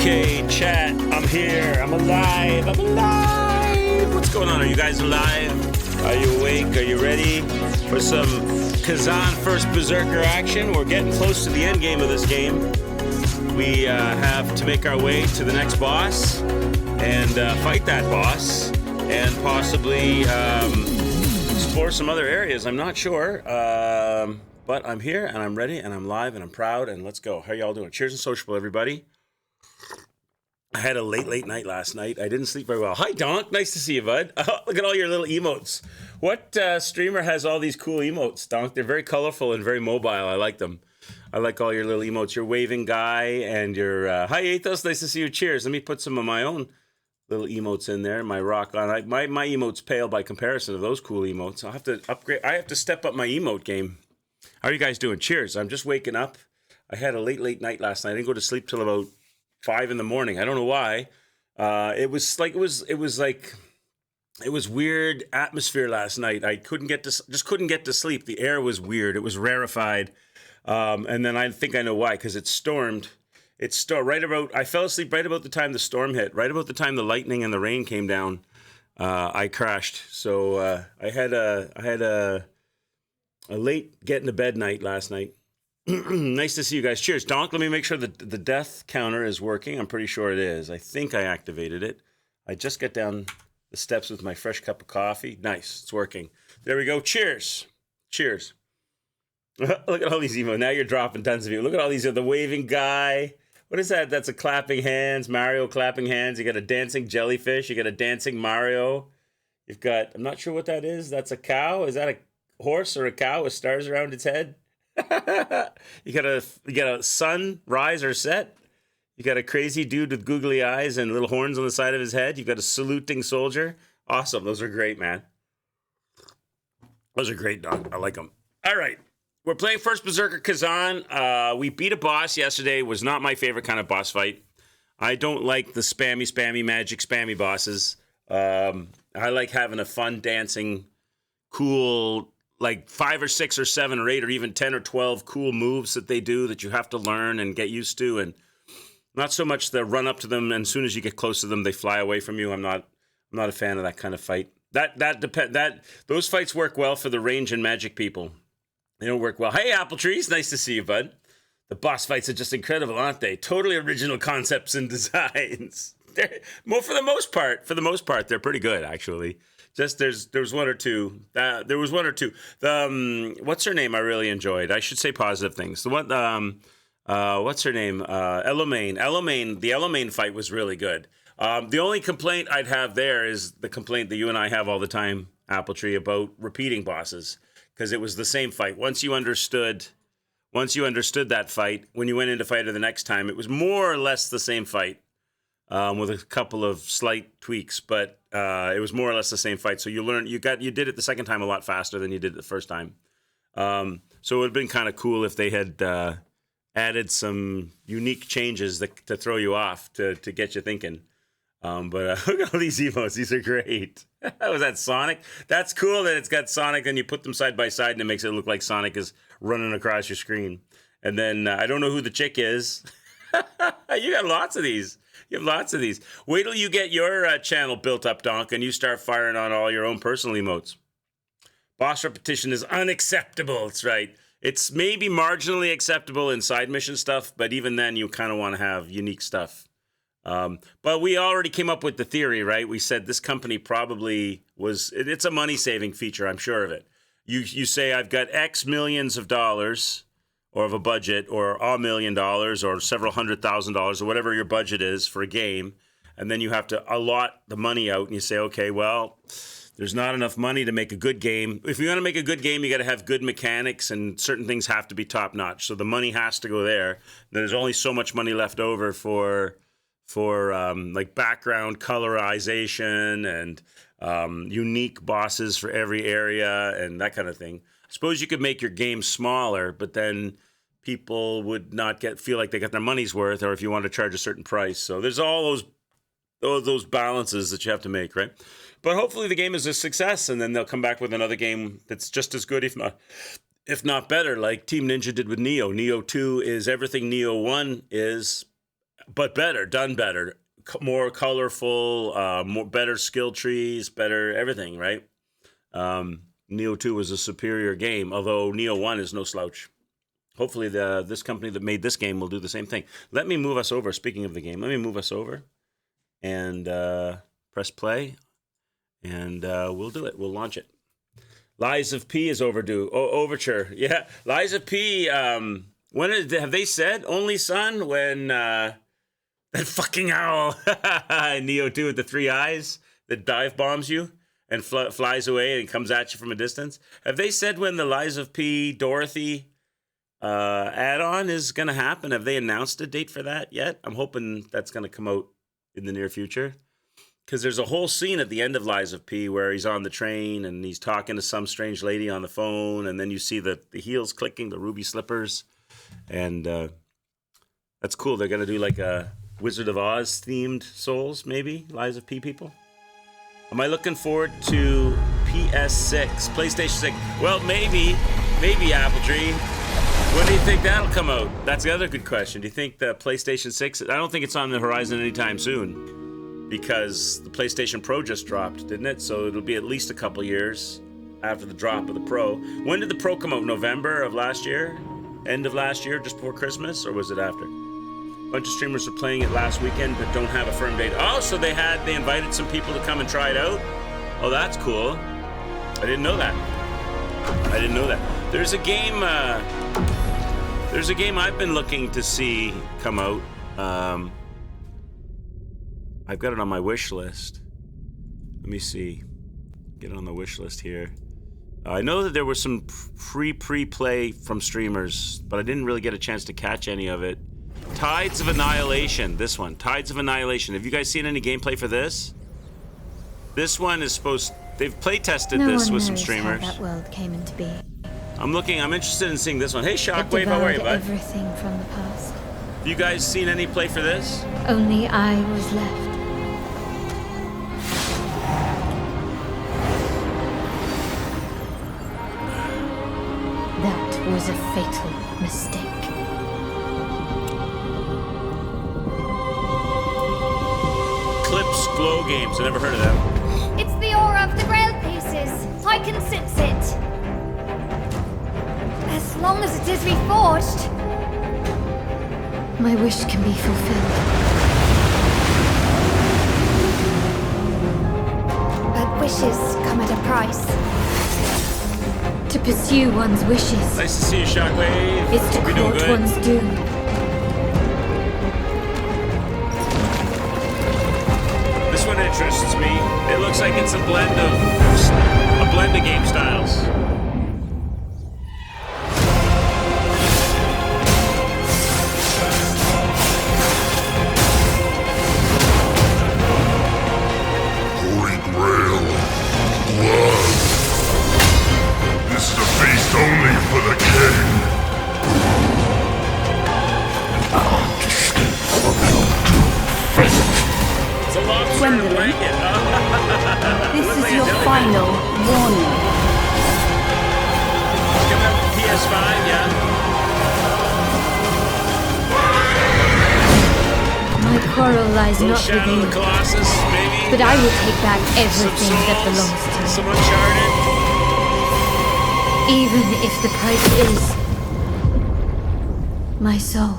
Okay, chat, I'm here. I'm alive. I'm alive. What's going on? Are you guys alive? Are you awake? Are you ready for some Khazan first Berserker action? We're getting close to the end game of this game. We have to make our way to the next boss and fight that boss and possibly explore some other areas. I'm not sure. But I'm here and I'm ready and I'm live and I'm proud and let's go. How y'all doing? Cheers and sociable, everybody. I had a late night last night. I didn't sleep very well. Hi, Donk. Nice to see you, bud. Look at all your little emotes. What streamer has all these cool emotes, Donk? They're very colorful and very mobile. I like them. I like all your little emotes. Your waving guy and your... Hi, Athos. Nice to see you. Cheers. Let me put some of my own little emotes in there. My rock on. My emotes pale by comparison to those cool emotes. I'll have to upgrade. I have to step up my emote game. How are you guys doing? Cheers. I'm just waking up. I had a late night last night. I didn't go to sleep till about 5 in the morning. I don't know why. It was weird atmosphere last night. I couldn't get to sleep. The air was weird. It was rarefied. And then I think I know why, because it stormed. I fell asleep right about the time the storm hit, right about the time the lightning and the rain came down. I crashed. So I had a late getting to bed night last night. Nice to see you guys. Cheers. Donk, let me make sure that the death counter is working. I'm pretty sure it is. I think I activated it. I just got down the steps with my fresh cup of coffee. Nice. It's working. There we go. Cheers. Cheers. Look at all these emotes. Now you're dropping tons of you. Look at all these. The waving guy. What is that? That's a clapping hands. Mario clapping hands. You got a dancing jellyfish. You got a dancing Mario. You've got, I'm not sure what that is. That's a cow. Is that a horse or a cow with stars around its head? you got a sun rise or set. You got a crazy dude with googly eyes and little horns on the side of his head. You got a saluting soldier. Awesome. Those are great, man. Those are great, dog. I like them. All right. We're playing first Berserker Khazan. We beat a boss yesterday. It was not my favorite kind of boss fight. I don't like the spammy magic spammy bosses. I like having a fun dancing cool, like 5 or 6 or 7 or 8 or even 10 or 12 cool moves that they do that you have to learn and get used to, and not so much the run up to them and as soon as you get close to them they fly away from you. I'm not a fan of that kind of fight. Those fights work well for the range and magic people. They don't work well. Hey, Apple Trees, nice to see you, bud. The boss fights are just incredible, aren't they? Totally original concepts and designs. For the most part, they're pretty good actually. Just there was one or two. What's her name? I really enjoyed. I should say positive things. The one. What's her name? Elomaine. The Elomaine fight was really good. The only complaint I'd have there is the complaint that you and I have all the time, Apple Tree, about repeating bosses, because it was the same fight. Once you understood that fight, when you went in to fight her the next time, it was more or less the same fight. With a couple of slight tweaks, but it was more or less the same fight. So you did it the second time a lot faster than you did it the first time. So it would have been kind of cool if they had added some unique changes to throw you off, to get you thinking. But look at all these emotes. These are great. Was that Sonic? That's cool that it's got Sonic and you put them side by side and it makes it look like Sonic is running across your screen. And then I don't know who the chick is. You got lots of these. You have lots of these. Wait till you get your channel built up, Donk, and you start firing on all your own personal emotes. Boss repetition is unacceptable. That's right. It's maybe marginally acceptable in side mission stuff, but even then you kind of want to have unique stuff. But we already came up with the theory, right? We said this company probably it's a money-saving feature, I'm sure of it. You say, I've got X millions of dollars, or of a budget, or $1 million, or several $100,000, or whatever your budget is for a game, and then you have to allot the money out, and you say, okay, well, there's not enough money to make a good game. If you want to make a good game, you got to have good mechanics, and certain things have to be top-notch, so the money has to go there. There's only so much money left over for like background colorization and unique bosses for every area and that kind of thing. I suppose you could make your game smaller, but then people would not feel like they got their money's worth, or if you want to charge a certain price. So there's all those balances that you have to make, right? But hopefully the game is a success, and then they'll come back with another game that's just as good, if not better, like Team Ninja did with Neo. Neo 2 is everything Neo 1 is, but better, done better, more colorful, more better skill trees, better everything, right? Neo 2 was a superior game, although Neo 1 is no slouch. Hopefully this company that made this game will do the same thing. Let me move us over. Speaking of the game, let me move us over and press play, and we'll do it. We'll launch it. Lies of P is overdue. Overture. Yeah, Lies of P. Have they said Only Son when that fucking owl Neo 2 with the 3 eyes that dive bombs you and flies away and comes at you from a distance? Have they said when the Lies of P Dorothy add-on is going to happen? Have they announced a date for that yet? I'm hoping that's going to come out in the near future. Because there's a whole scene at the end of Lies of P where he's on the train and he's talking to some strange lady on the phone, and then you see the heels clicking, the ruby slippers, and that's cool. They're going to do like a Wizard of Oz themed Souls, maybe? Lies of P people? Am I looking forward to PS6, PlayStation 6? Well, maybe Apple Tree. When do you think that'll come out? That's the other good question. Do you think the PlayStation 6, I don't think it's on the horizon anytime soon, because the PlayStation Pro just dropped, didn't it? So it'll be at least a couple years after the drop of the Pro. When did the Pro come out? November of last year? End of last year, just before Christmas? Or was it after? A bunch of streamers were playing it last weekend but don't have a firm date. Oh, so they invited some people to come and try it out? Oh, that's cool. I didn't know that. There's a game I've been looking to see come out. I've got it on my wish list. Let me see. Get it on the wish list here. I know that there was some free pre-play from streamers, but I didn't really get a chance to catch any of it. Tides of Annihilation. This one. Tides of Annihilation. Have you guys seen any gameplay for this? This one is supposed... They've play tested this with some streamers. How that world came into being. I'm interested in seeing this one. Hey, Shockwave, how are you, bud? Everything from the past. Have you guys seen any play for this? Only I was left. That was a fatal mistake. Clips Glow Games. I never heard of them. It's the aura of the Grail pieces. I can sense it. As long as it is reforged. My wish can be fulfilled. But wishes come at a price. To pursue one's wishes Nice to see you, Shockwave. is to Hope you're doing court good. one's doom. This one interests me. It looks like it's a blend of game styles. Holy Grail. Blood. This is a feast only for the king. It's a lobster in a blanket. This Looks is like a your jellyfish. final warning. It's coming out for PS5, yeah. My quarrel lies Little not with Shadow of the you, Colossus, maybe. but I will take back Some everything that Souls, belongs to me. some Uncharted. Even if the price is my soul.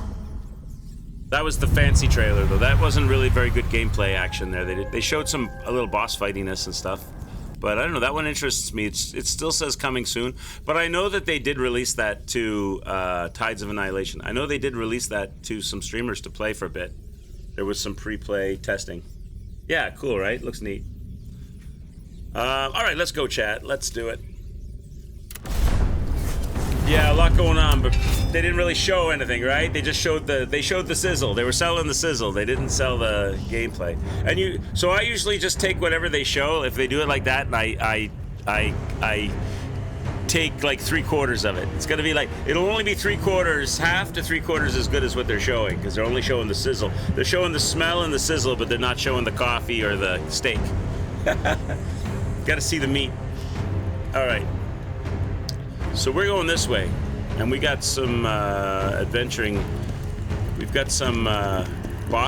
That was the fancy trailer, though. That wasn't really very good gameplay action there. They showed a little boss fightiness and stuff. But I don't know, that one interests me. It still says coming soon. But I know that they did release that to Tides of Annihilation. I know they did release that to some streamers to play for a bit. There was some pre-play testing. Yeah, cool, right? Looks neat. All right, let's go, chat. Let's do it. Yeah, a lot going on, but they didn't really show anything, right? They just showed the sizzle. They were selling the sizzle. They didn't sell the gameplay. So I usually just take whatever they show. If they do it like that, and I take like 3/4 of it. It's gonna be like, it'll only be 3/4, half to 3/4 as good as what they're showing, because they're only showing the sizzle. They're showing the smell and the sizzle, but they're not showing the coffee or the steak. Gotta see the meat. All right. So we're going this way, and we got some adventuring. We've got some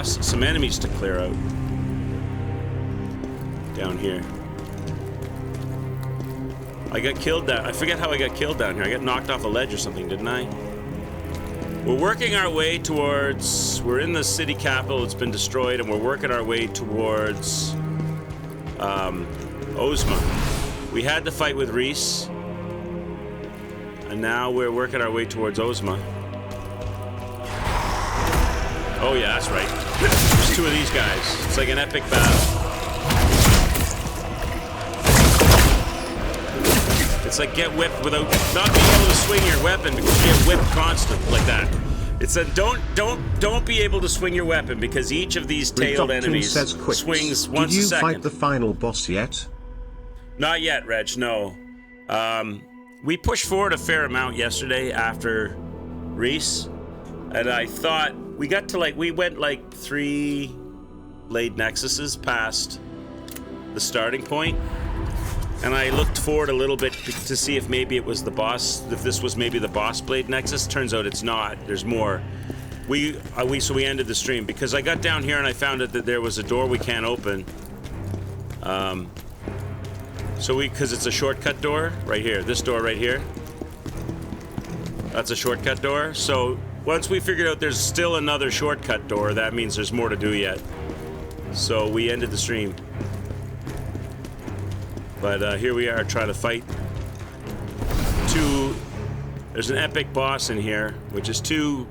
some enemies to clear out. Down here. I got killed down. I forget how I got killed down here. I got knocked off a ledge or something, didn't I? We're working our way towards... We're in the city capital. It's been destroyed, and we're working our way towards Ozma. We had the fight with Reese, and now we're working our way towards Ozma. Oh yeah, that's right. There's two of these guys. It's like an epic battle. It's like get whipped without not being able to swing your weapon because you get whipped constant like that. It's a don't be able to swing your weapon because each of these tailed enemies swings once a second. Did you fight the final boss yet? Not yet, Reg. No. We pushed forward a fair amount yesterday after Reese, and I thought we went like 3 laid nexuses past the starting point. And I looked forward a little bit to see if maybe it was the boss, if this was maybe the boss blade nexus. Turns out it's not. There's more. So we ended the stream because I got down here and I found out that there was a door we can't open. Because it's a shortcut door right here. This door right here. That's a shortcut door. So once we figured out there's still another shortcut door, that means there's more to do yet. So we ended the stream. But here we are trying to fight there's an epic boss in here, which is two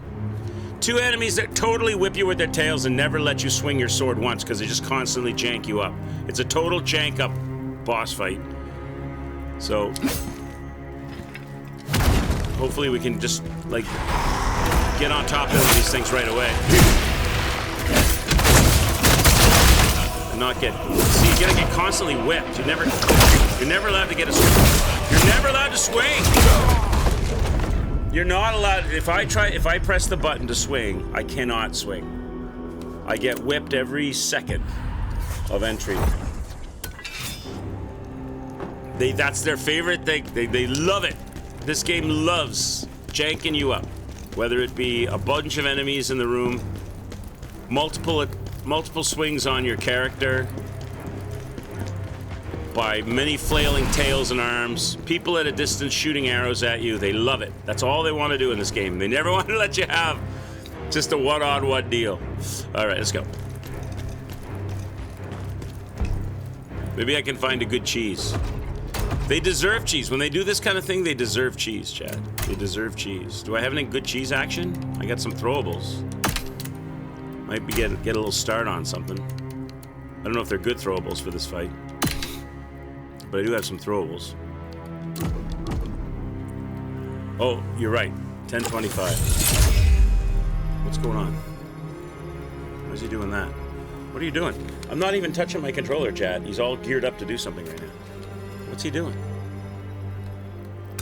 enemies that totally whip you with their tails and never let you swing your sword once because they just constantly jank you up. It's a total jank up boss fight. So hopefully we can just like get on top of these things right away. Not get. See, you gotta get constantly whipped. You're never allowed to get a swing. You're never allowed to swing. You're not allowed. If I press the button to swing, I cannot swing. I get whipped every second of entry. That's their favorite thing. They love it. This game loves janking you up, whether it be a bunch of enemies in the room, multiple swings on your character by many flailing tails and arms, people at a distance shooting arrows at you. They love it. That's all they want to do in this game. They never want to let you have just a one-on-one deal. All right, let's go. Maybe I can find a good cheese. They deserve cheese. When they do this kind of thing, they deserve cheese, Chad. They deserve cheese. Do I have any good cheese action? I got some throwables. Might be get a little start on something. I don't know if they're good throwables for this fight, but I do have some throwables. Oh, you're right. 10:25. What's going on? Why is he doing that? What are you doing? I'm not even touching my controller, Chad. He's all geared up to do something right now. What's he doing?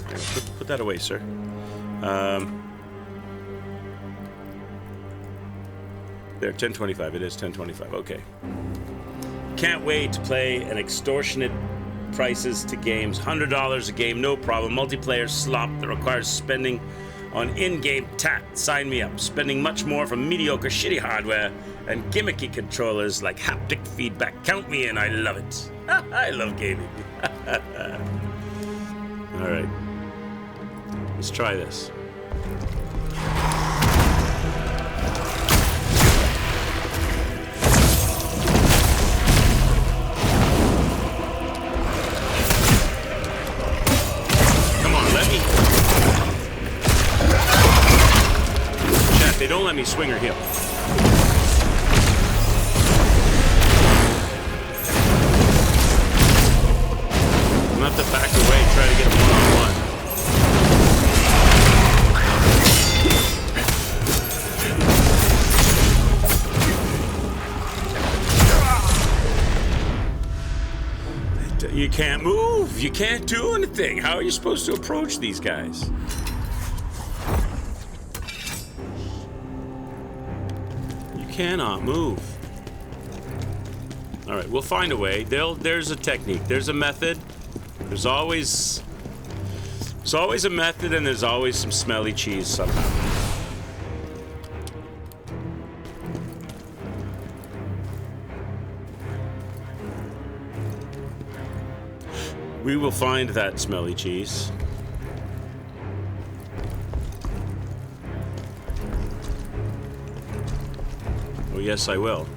Here, put that away, sir. There, 10:25. It is 10:25. Okay. Can't wait to play an extortionate prices to games. $100 a game, no problem. Multiplayer slop that requires spending on in-game tat. Sign me up. Spending much more for mediocre, shitty hardware and gimmicky controllers like haptic feedback. Count me in. I love it. I love gaming. All right. Let's try this. They don't let me swing or heal. I'm gonna have to back away and try to get a one-on-one. You can't move. You can't do anything. How are you supposed to approach these guys? Cannot move. All right, we'll find a way. There's a technique. There's a method. There's always a method, and there's always some smelly cheese somehow. We will find that smelly cheese. Oh, yes, I will.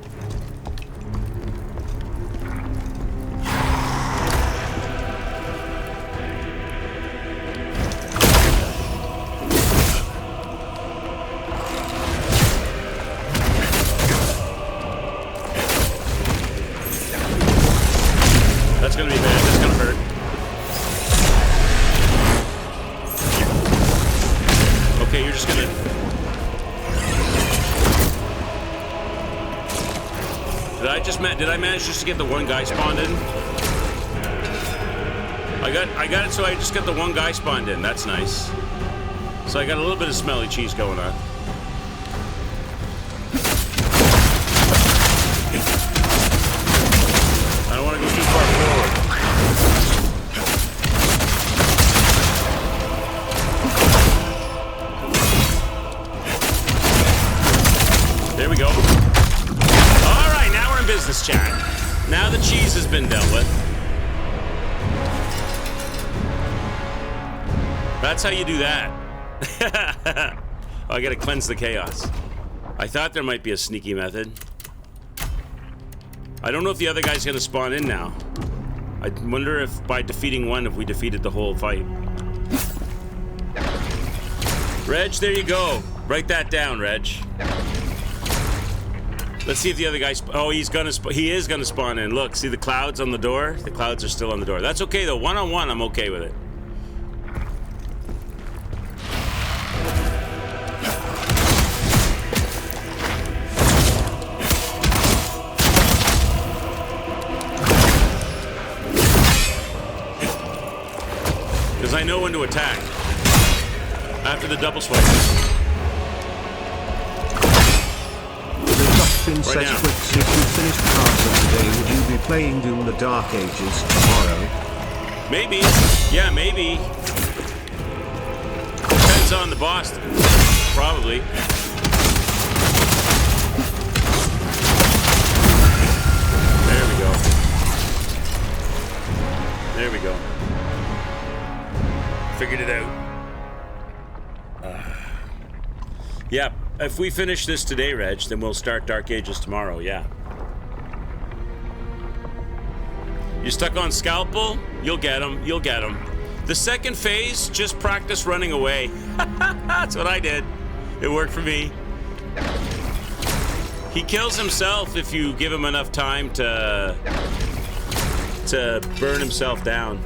That's gonna be bad. That's gonna hurt. Okay, you're just gonna... Did I manage just to get the one guy spawned in? I got it so I just got the one guy spawned in. That's nice. So I got a little bit of smelly cheese going on. I don't want to go too far forward. There we go. All right, now we're in business chat. Now the cheese has been dealt with. That's how you do that. Oh, I gotta cleanse the chaos. I thought there might be a sneaky method. I don't know if the other guy's gonna spawn in now. I wonder if by defeating one, if we defeated the whole fight. Reg, there you go. Write that down, Reg. Let's see if the other guy... Oh, he is gonna spawn in. Look, see the clouds on the door? The clouds are still on the door. That's okay, though. One-on-one, I'm okay with it. Because I know when to attack. After the double swipe. Right says now. Quicks, if you finished Khazan today, would you be playing Doom the Dark Ages tomorrow? Maybe. Yeah, maybe. Depends on the boss. Probably. There we go. There we go. Figured it out. Yeah, if we finish this today, Reg, then we'll start Dark Ages tomorrow, yeah. You stuck on Scalpel? You'll get him, you'll get him. The second phase, just practice running away. That's what I did. It worked for me. He kills himself if you give him enough time to burn himself down.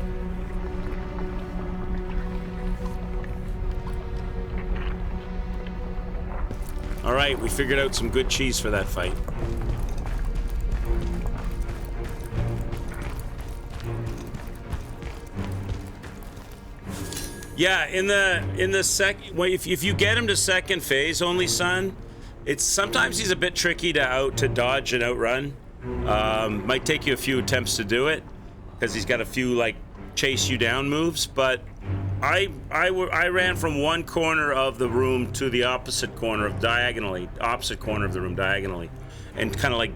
All right, we figured out some good cheese for that fight. Yeah, in the second, well, if you get him to second phase only, son, it's sometimes he's a bit tricky to dodge and outrun. Might take you a few attempts to do it because he's got a few like chase you down moves, but I ran from one corner of the room to the opposite corner of the room diagonally, and kind of like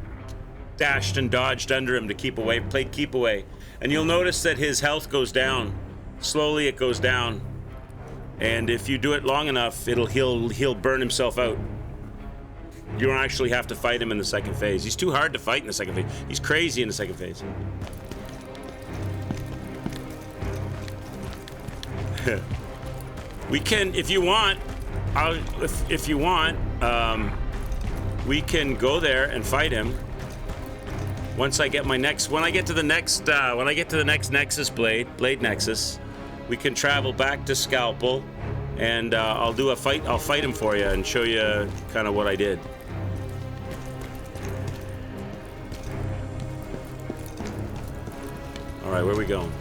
dashed and dodged under him to keep away, played keep away. And you'll notice that his health goes down. Slowly it goes down. And if you do it long enough, he'll burn himself out. You don't actually have to fight him in the second phase. He's too hard to fight in the second phase. He's crazy in the second phase. We can, if you want, we can go there and fight him. Once I get my next, when I get to the next Nexus Blade Nexus, we can travel back to Scalpel, and I'll do a fight. I'll fight him for you and show you kind of what I did. All right, where are we going?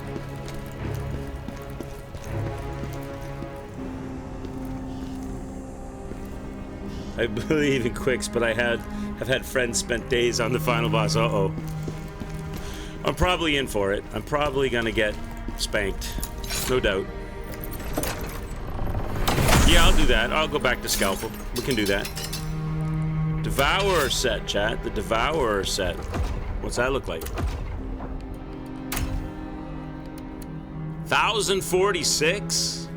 I believe in Quicks, but have had friends spent days on the final boss. Uh-oh. I'm probably in for it. I'm probably gonna get spanked. No doubt. Yeah, I'll do that. I'll go back to Scalpel. We can do that. Devourer set, chat. The Devourer set. What's that look like? 1,046?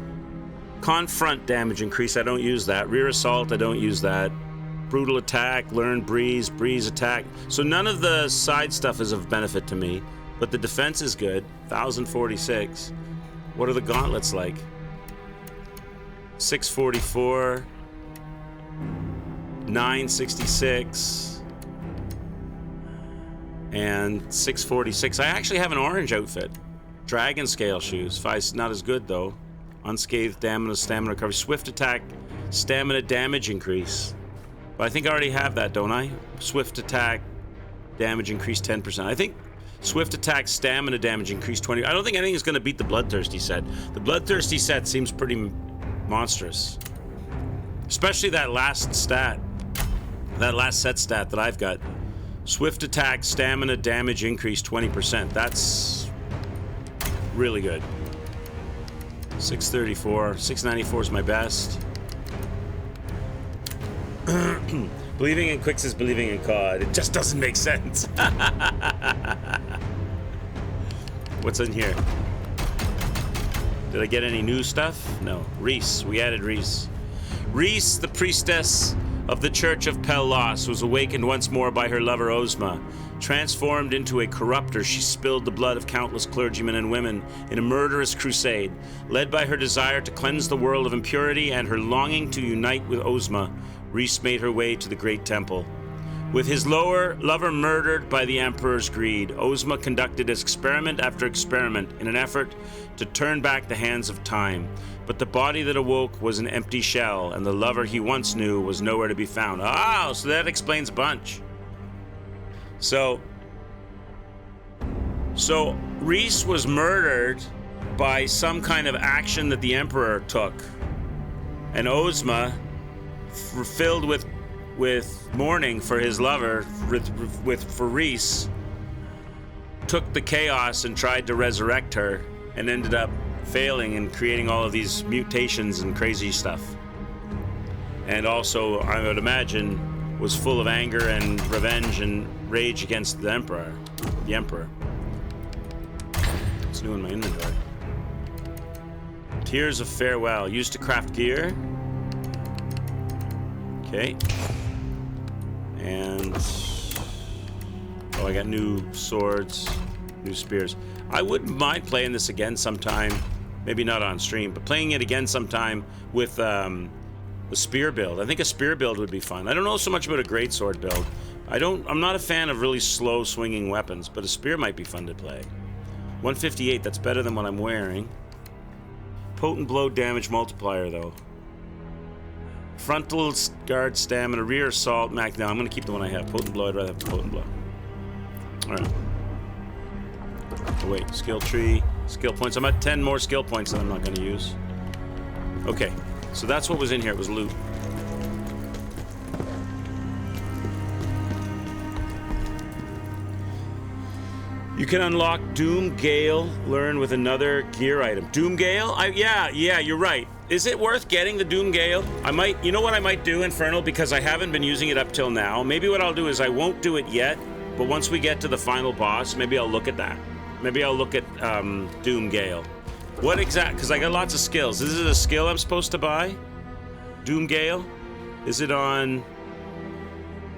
Confront damage increase, I don't use that. Rear assault, I don't use that. Brutal attack, learn breeze, breeze attack. So none of the side stuff is of benefit to me, but the defense is good. 1,046. What are the gauntlets like? 644, 966, and 646. I actually have an orange outfit. Dragon scale shoes. Not as good though. Unscathed stamina recovery. Swift attack, stamina damage increase. But I think I already have that, don't I? Swift attack, damage increase 10%. I think swift attack, stamina damage increase 20. I don't think anything is going to beat the Bloodthirsty set. The Bloodthirsty set seems pretty monstrous. Especially that last stat. That last set stat that I've got. Swift attack, stamina damage increase 20%. That's really good. 634. 694 is my best. Believing in Quicks is believing in COD. It just doesn't make sense. What's in here? Did I get any new stuff? No. Reese. We added Reese. Reese, the priestess of the Church of Pellos, was awakened once more by her lover Ozma. Transformed into a corrupter, she spilled the blood of countless clergymen and women in a murderous crusade. Led by her desire to cleanse the world of impurity and her longing to unite with Ozma, Reese made her way to the great temple. With his lover murdered by the Emperor's greed, Ozma conducted experiment after experiment in an effort to turn back the hands of time. But the body that awoke was an empty shell, and the lover he once knew was nowhere to be found. Oh, so that explains a bunch. So Reese was murdered by some kind of action that the Emperor took. And Ozma, filled with mourning for his lover, for Reese, took the chaos and tried to resurrect her, and ended up failing and creating all of these mutations and crazy stuff. And also, I would imagine, was full of anger and revenge and rage against the Emperor. What's new in my inventory? Tears of Farewell, used to craft gear. Okay. And I got new swords, new spears. I wouldn't mind playing this again sometime. Maybe not on stream, but playing it again sometime with the spear build. I think a spear build would be fun. I don't know so much about a greatsword build. I'm not a fan of really slow swinging weapons, but a spear might be fun to play. 158, that's better than what I'm wearing. Potent blow damage multiplier though. Frontal guard stamina, rear assault, max. Now I'm gonna keep the one I have. Potent blow, I'd rather have the potent blow. Alright. Oh wait, skill tree, skill points. I'm at 10 more skill points that I'm not gonna use. Okay, so that's what was in here, it was loot. You can unlock Doom Gale, learn with another gear item. Doom Gale? Yeah, you're right. Is it worth getting the Doom Gale? You know what I might do, Infernal, because I haven't been using it up till now. Maybe what I'll do is I won't do it yet, but once we get to the final boss, maybe I'll look at that. Maybe I'll look at Doom Gale. What because I got lots of skills. Is it a skill I'm supposed to buy? Doom Gale? Is it on...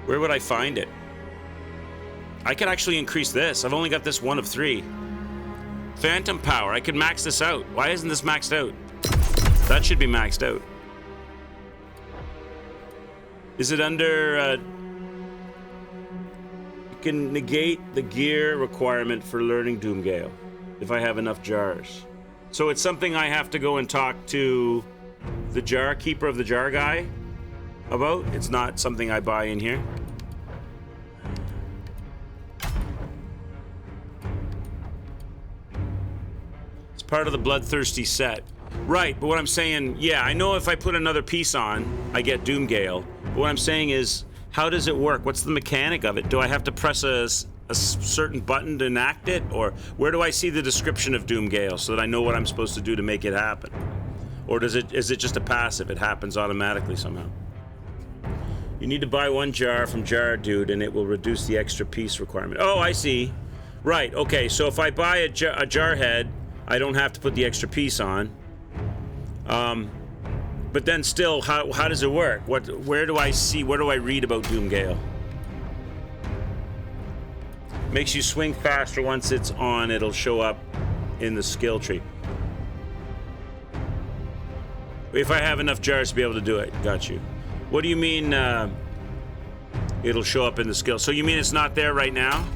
Where would I find it? I could actually increase this. I've only got this one of 3. Phantom Power. I could max this out. Why isn't this maxed out? That should be maxed out. Is it under... You can negate the gear requirement for learning Doom Gale if I have enough jars. So it's something I have to go and talk to the jar keeper of the jar guy about. It's not something I buy in here. It's part of the Bloodthirsty set. Right, but what I'm saying, yeah, I know if I put another piece on, I get Doom Gale. But what I'm saying is, how does it work? What's the mechanic of it? Do I have to press a certain button to enact it? Or where do I see the description of Doom Gale so that I know what I'm supposed to do to make it happen? Or is it just a passive? It happens automatically somehow. You need to buy 1 jar from Jar Dude and it will reduce the extra piece requirement. Oh, I see. Right, okay, so if I buy a jar head, I don't have to put the extra piece on. But then still, how does it work? Where do I read about Doomgale? Makes you swing faster once it's on. It'll show up in the skill tree. If I have enough jars to be able to do it. Got you. What do you mean it'll show up in the skill? So you mean it's not there right now?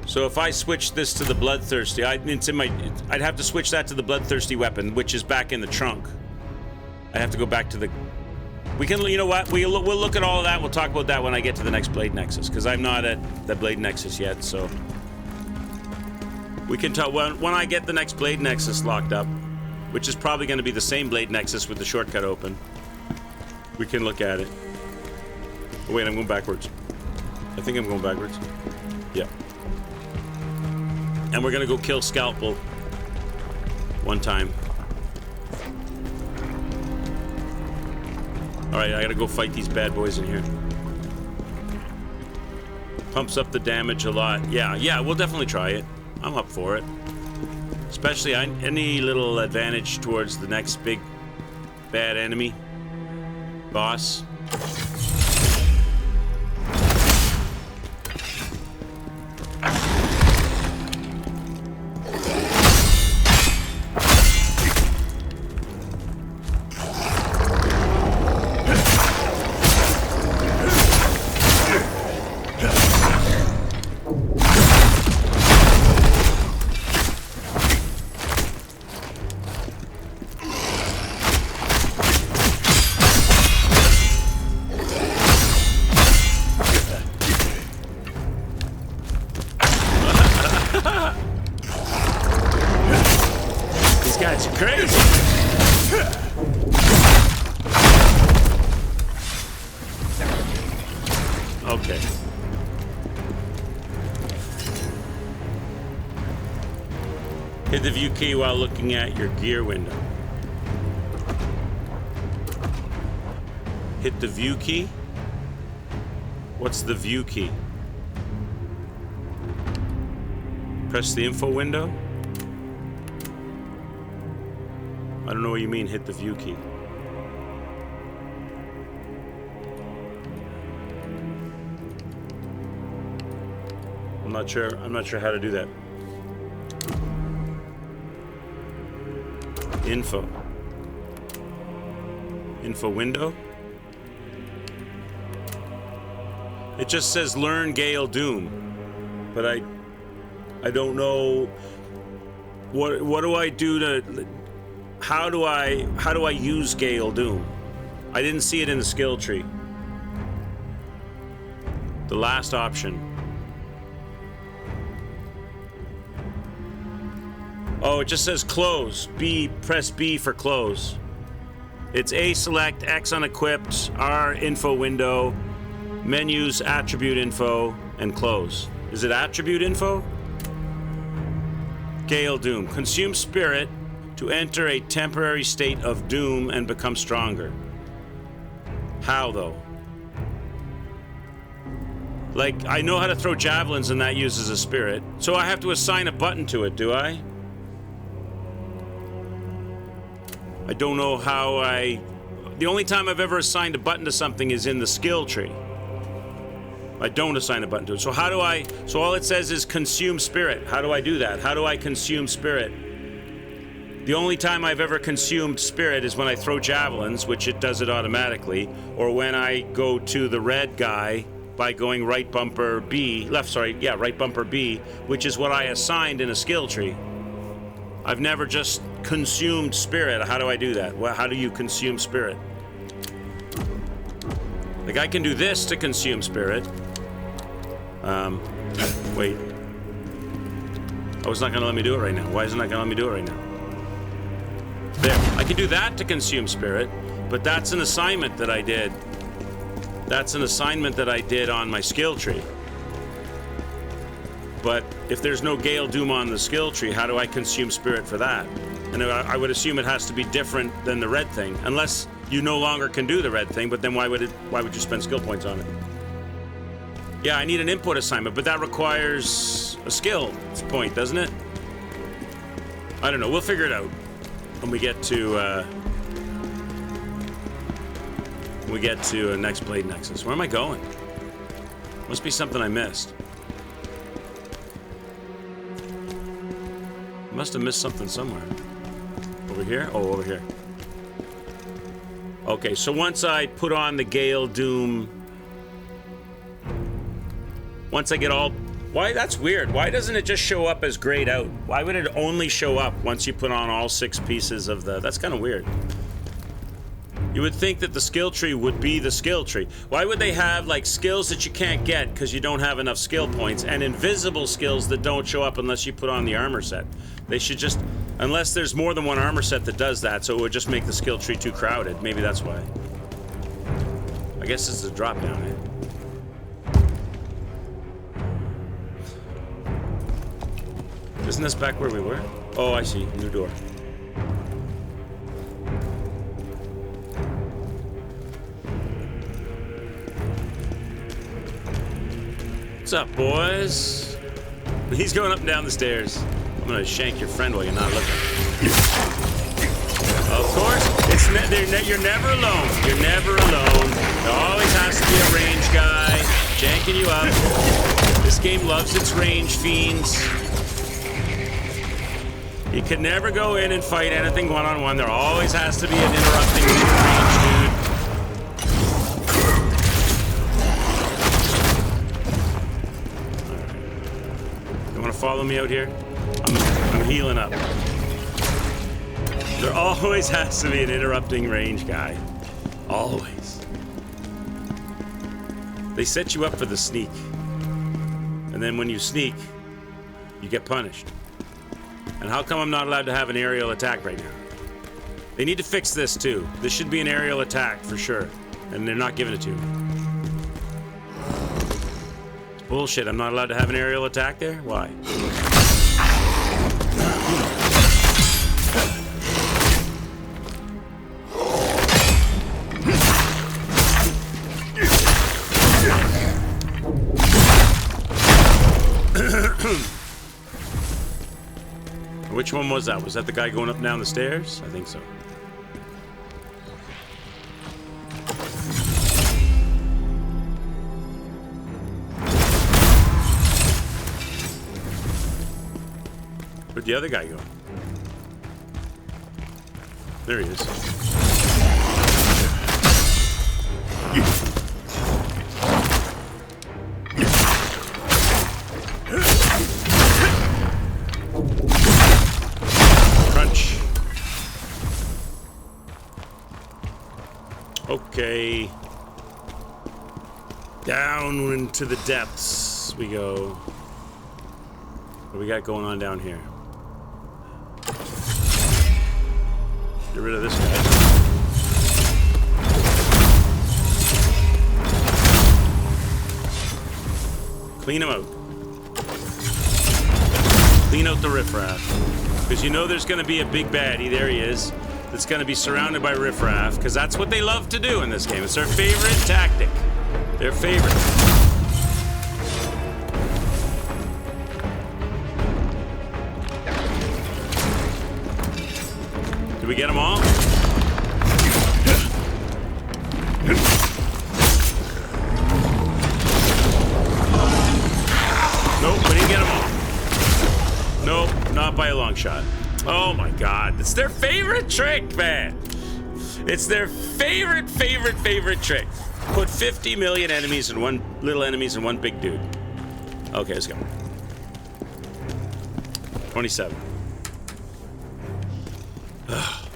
So if I switch this to the Bloodthirsty, I'd have to switch that to the Bloodthirsty weapon, which is back in the trunk. I have to go back to the... We can, you know what? We'll look at all of that. We'll talk about that when I get to the next Blade Nexus, because I'm not at the Blade Nexus yet, so... We can tell when I get the next Blade Nexus locked up, which is probably going to be the same Blade Nexus with the shortcut open. We can look at it. Oh, wait, I'm going backwards. I think I'm going backwards. Yeah. And we're gonna go kill Scalpel one time. Alright, I gotta go fight these bad boys in here. Pumps up the damage a lot. Yeah, we'll definitely try it. I'm up for it. Especially any little advantage towards the next big bad enemy. Boss. The view key while looking at your gear window. Hit the view key. What's the view key? Press the info window. I don't know what you mean, hit the view key. I'm not sure how to do that. Info window. It just says learn Gale Doom, but I don't know what do I do to how do I use Gale Doom? I didn't see it in the skill tree. The last option. Oh, it just says close. B, press B for close. It's A select, X unequipped, R info window, menus, attribute info, and close. Is it attribute info? Gale Doom. Consume spirit to enter a temporary state of doom and become stronger. How though? Like, I know how to throw javelins and that uses a spirit. So I have to assign a button to it, do I? I don't know how the only time I've ever assigned a button to something is in the skill tree. I don't assign a button to it. So so all it says is consume spirit. How do I do that? How do I consume spirit? The only time I've ever consumed spirit is when I throw javelins, which it does it automatically, or when I go to the red guy by going right bumper B, right bumper B, which is what I assigned in a skill tree. I've never just consumed spirit. How do I do that? Well, how do you consume spirit? Like, I can do this to consume spirit. Wait. Oh, it's not gonna let me do it right now. Why is it not gonna let me do it right now? There. I can do that to consume spirit, but that's an assignment that I did. That's an assignment that I did on my skill tree. But if there's no Gale Doom on the skill tree, how do I consume spirit for that? And I would assume it has to be different than the red thing, unless you no longer can do the red thing. But then why would you spend skill points on it? Yeah, I need an input assignment, but that requires a skill point, doesn't it? I don't know. We'll figure it out when we get to Next Blade Nexus. Where am I going? Must be something I missed. Must have missed something somewhere. Over here? Oh, over here. Okay, so once I put on the Gale Doom... Once I get all... Why? That's weird. Why doesn't it just show up as grayed out? Why would it only show up once you put on all 6 pieces of the... That's kind of weird. You would think that the skill tree would be the skill tree. Why would they have, like, skills that you can't get because you don't have enough skill points and invisible skills that don't show up unless you put on the armor set? They should just... Unless there's more than one armor set that does that, so it would just make the skill tree too crowded. Maybe that's why. I guess it's a drop down, eh? Isn't this back where we were? Oh, I see. New door. What's up, boys? He's going up and down the stairs. I'm gonna shank your friend while you're not looking. Of course, you're never alone. You're never alone. There always has to be a range guy shanking you up. This game loves its range fiends. You can never go in and fight anything one-on-one. There always has to be an interrupting range dude. You want to follow me out here? I'm healing up. There always has to be an interrupting range guy. Always. They set you up for the sneak. And then when you sneak, you get punished. And how come I'm not allowed to have an aerial attack right now? They need to fix this too. This should be an aerial attack for sure. And they're not giving it to me. It's bullshit. I'm not allowed to have an aerial attack there? Why? Which one was that? Was that the guy going up and down the stairs? I think so. Where'd the other guy go? There he is. Okay. Down into the depths we go. What do we got going on down here? Get rid of this guy. Clean him out. Clean out the riffraff. Because you know there's going to be a big baddie. There he is. That's going to be surrounded by riffraff, because that's what they love to do in this game. It's their favorite tactic. Their favorite. Did we get them all? Nope, we didn't get them all. Nope, not by a long shot. Oh my god, it's their favorite trick, man. It's their favorite trick. Put 50 million enemies in one little enemies and one big dude. Okay, let's go. 27. Ugh.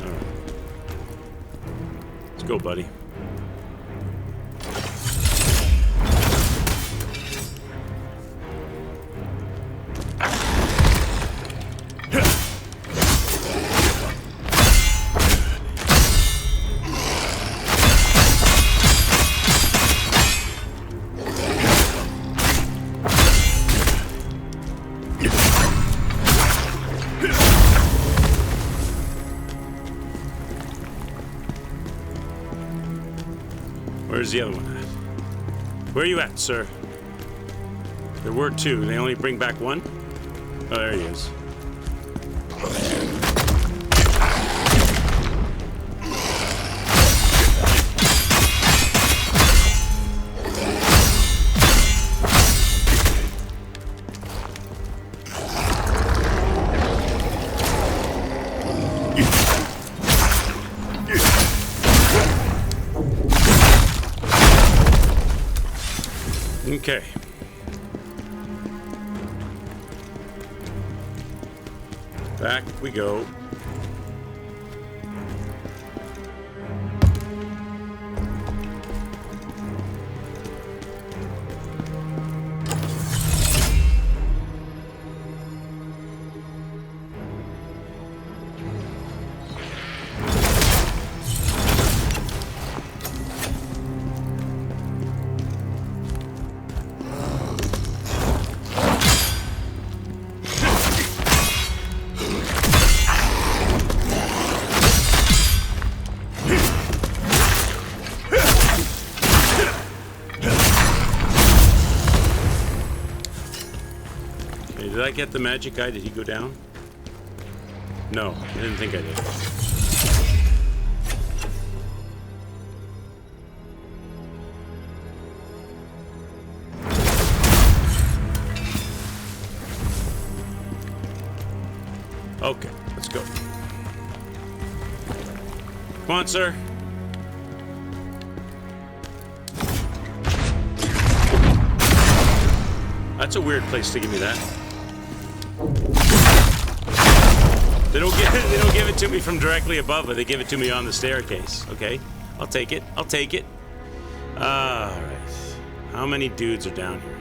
All right. Let's go, buddy. Where's the other one at? Where are you at, sir? There were two. They only bring back one? Oh, there he is. Okay. Back we go. Did I get the magic guy? Did he go down? No, I didn't think I did. Okay, let's go. Come on, sir. That's a weird place to give me that. They don't give it to me from directly above, but they give it to me on the staircase. Okay, I'll take it. I'll take it. All right. How many dudes are down here?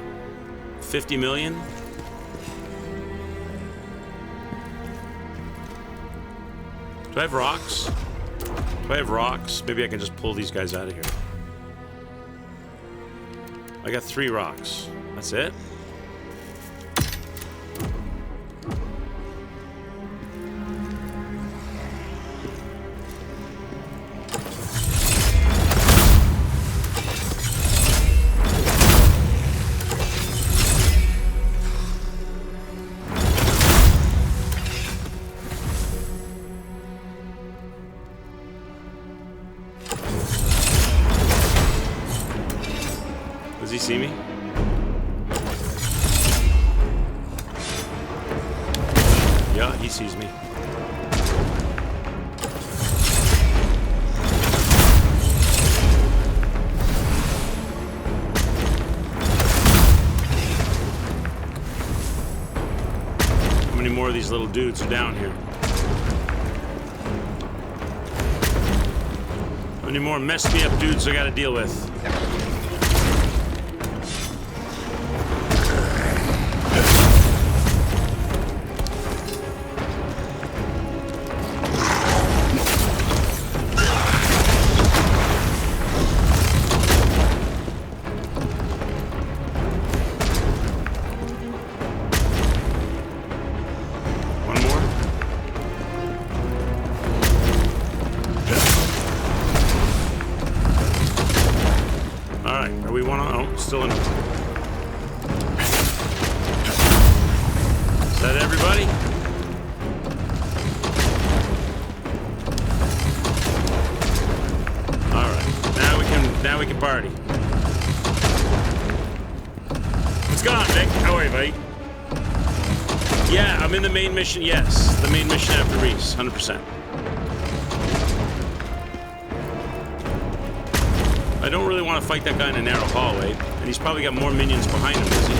50 million? Do I have rocks? Do I have rocks? Maybe I can just pull these guys out of here. I got 3 rocks. That's it? Does he see me? Yeah, he sees me. How many more of these little dudes are down here? How many more mess me up dudes I gotta deal with? Still in. Is that everybody? All right. Now we can party. What's going on, Vic? How are you, buddy? Yeah, I'm in the main mission. Yes, the main mission after Reese, 100%. I don't really want to fight that guy in a narrow hallway, and he's probably got more minions behind him, does he?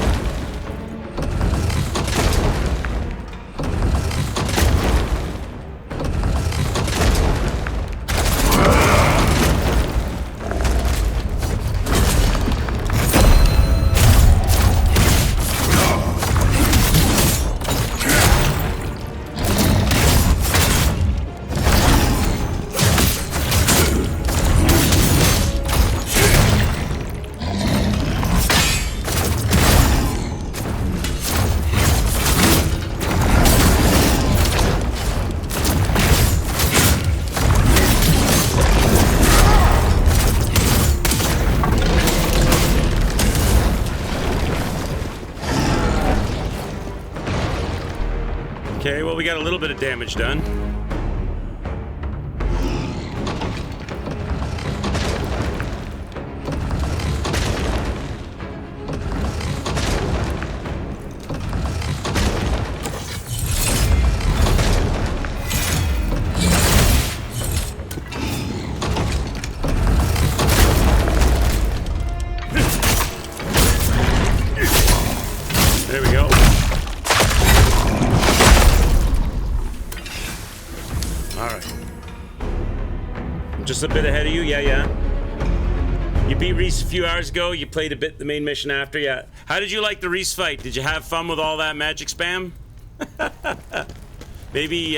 Okay, well, we got a little bit of damage done. There we go. Alright. I'm just a bit ahead of you, yeah. You beat Reese a few hours ago, you played a bit the main mission after, yeah. How did you like the Reese fight? Did you have fun with all that magic spam? Maybe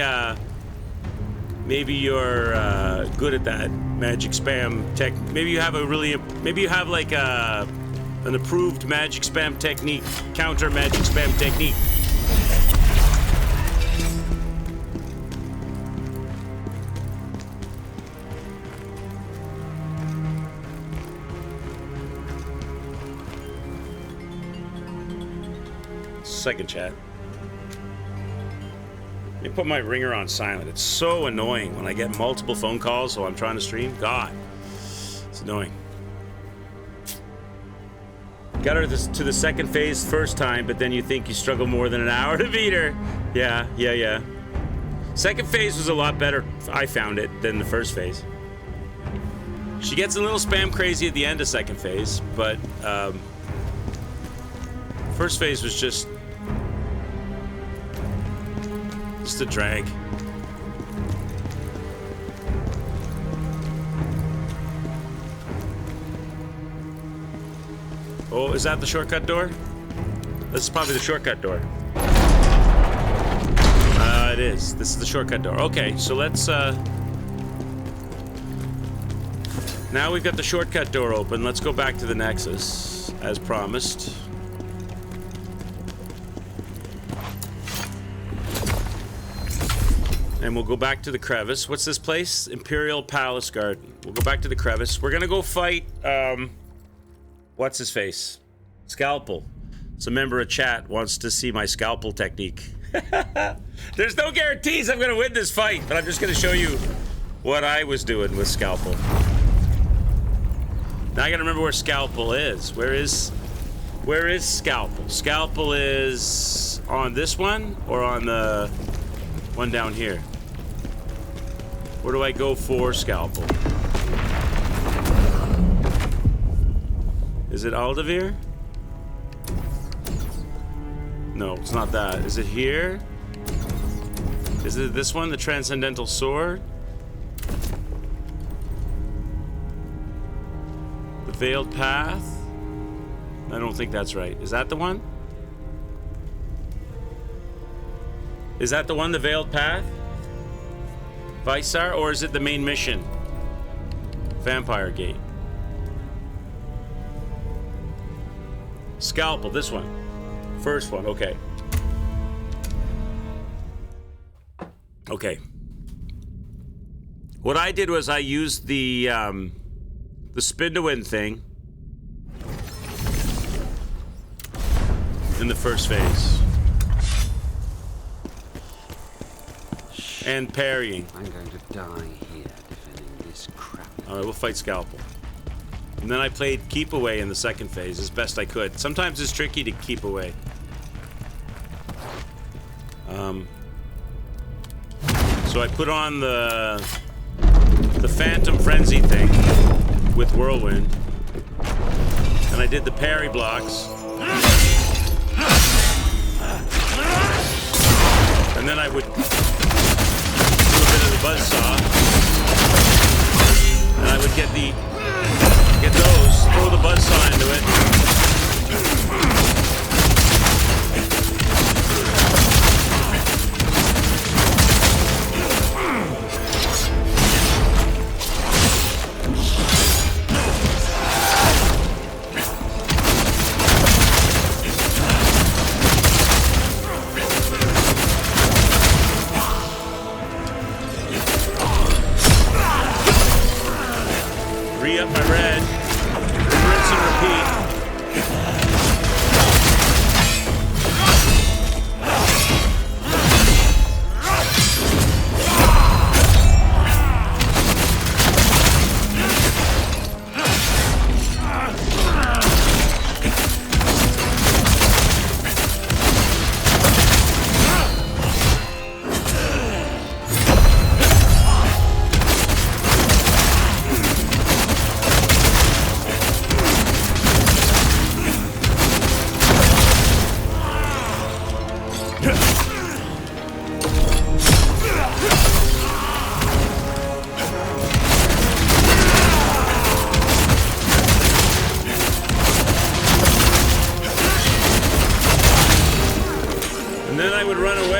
you're good at that magic spam tech. Maybe you have like an approved magic spam technique, counter magic spam technique. Second chat. Let me put my ringer on silent. It's so annoying when I get multiple phone calls while I'm trying to stream. God, it's annoying. Got her to the second phase first time, but then you think you struggle more than an hour to beat her. Yeah. Second phase was a lot better, I found it, than the first phase. She gets a little spam crazy at the end of second phase, but first phase was just a drag. Oh, is that the shortcut door? This is probably the shortcut door. It is. This is the shortcut door. Okay, so let's, now we've got the shortcut door open. Let's go back to the Nexus, as promised. And we'll go back to the crevice. What's this place? Imperial Palace Garden. We'll go back to the crevice. We're gonna go fight, what's his face? Scalpel. So a member of chat wants to see my scalpel technique. There's no guarantees I'm gonna win this fight, but I'm just gonna show you what I was doing with Scalpel. Now I gotta remember where Scalpel is. Where is Scalpel? Scalpel is on this one or on the one down here? Where do I go for Scalpel? Is it Aldavir? No, it's not that. Is it here? Is it this one, the Transcendental Sword? The Veiled Path? I don't think that's right. Is that the one? Is that the one, the Veiled Path? Visar, or is it the main mission? Vampire Gate. Scalpel, this one. First one, okay. Okay. What I did was I used the spin to win thing in the first phase. And parrying. I'm going to die here defending this crap. Alright, we'll fight Scalpel. And then I played Keep Away in the second phase as best I could. Sometimes it's tricky to keep away. So I put on the Phantom Frenzy thing with Whirlwind. And I did the parry blocks. And then I would the buzzsaw, and I would get those, throw the buzzsaw into it. Re-up my red, rinse and repeat.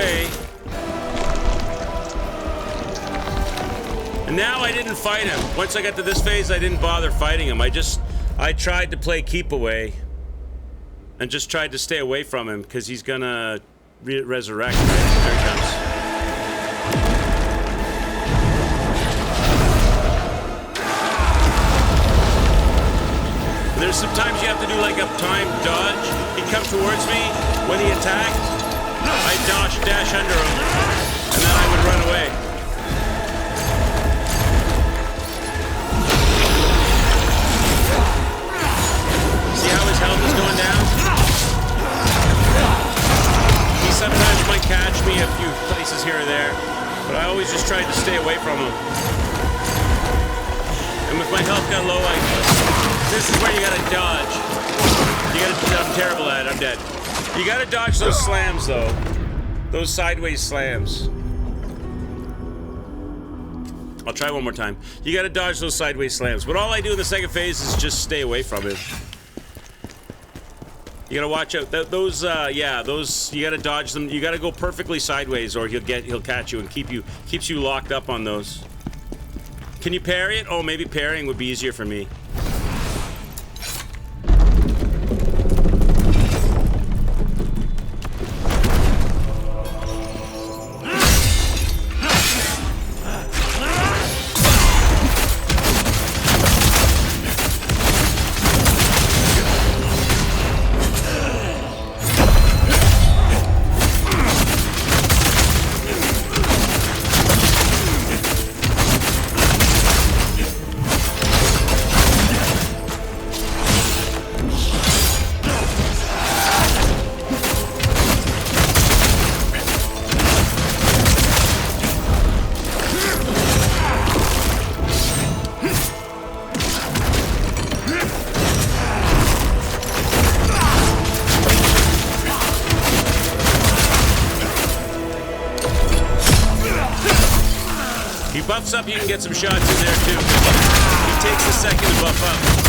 away. And now I didn't fight him. Once I got to this phase, I didn't bother fighting him. I tried to play keep away. And just tried to stay away from him, because he's gonna resurrect, right? There he comes. There's sometimes you have to do like a time dodge. He'd come towards me when he attacked. I'd dash under him, and then I would run away. See how his health is going down? He sometimes might catch me a few places here or there, but I always just tried to stay away from him. And if my health got low, this is where you gotta dodge. I'm terrible at it, I'm dead. You gotta dodge those slams, though. Those sideways slams. I'll try one more time. You gotta dodge those sideways slams. But all I do in the second phase is just stay away from him. You gotta watch out. Those, you gotta dodge them. You gotta go perfectly sideways, or he'll catch you and keeps you locked up on those. Can you parry it? Oh, maybe parrying would be easier for me. Buffs up, you can get some shots in there too. He takes a second to buff up.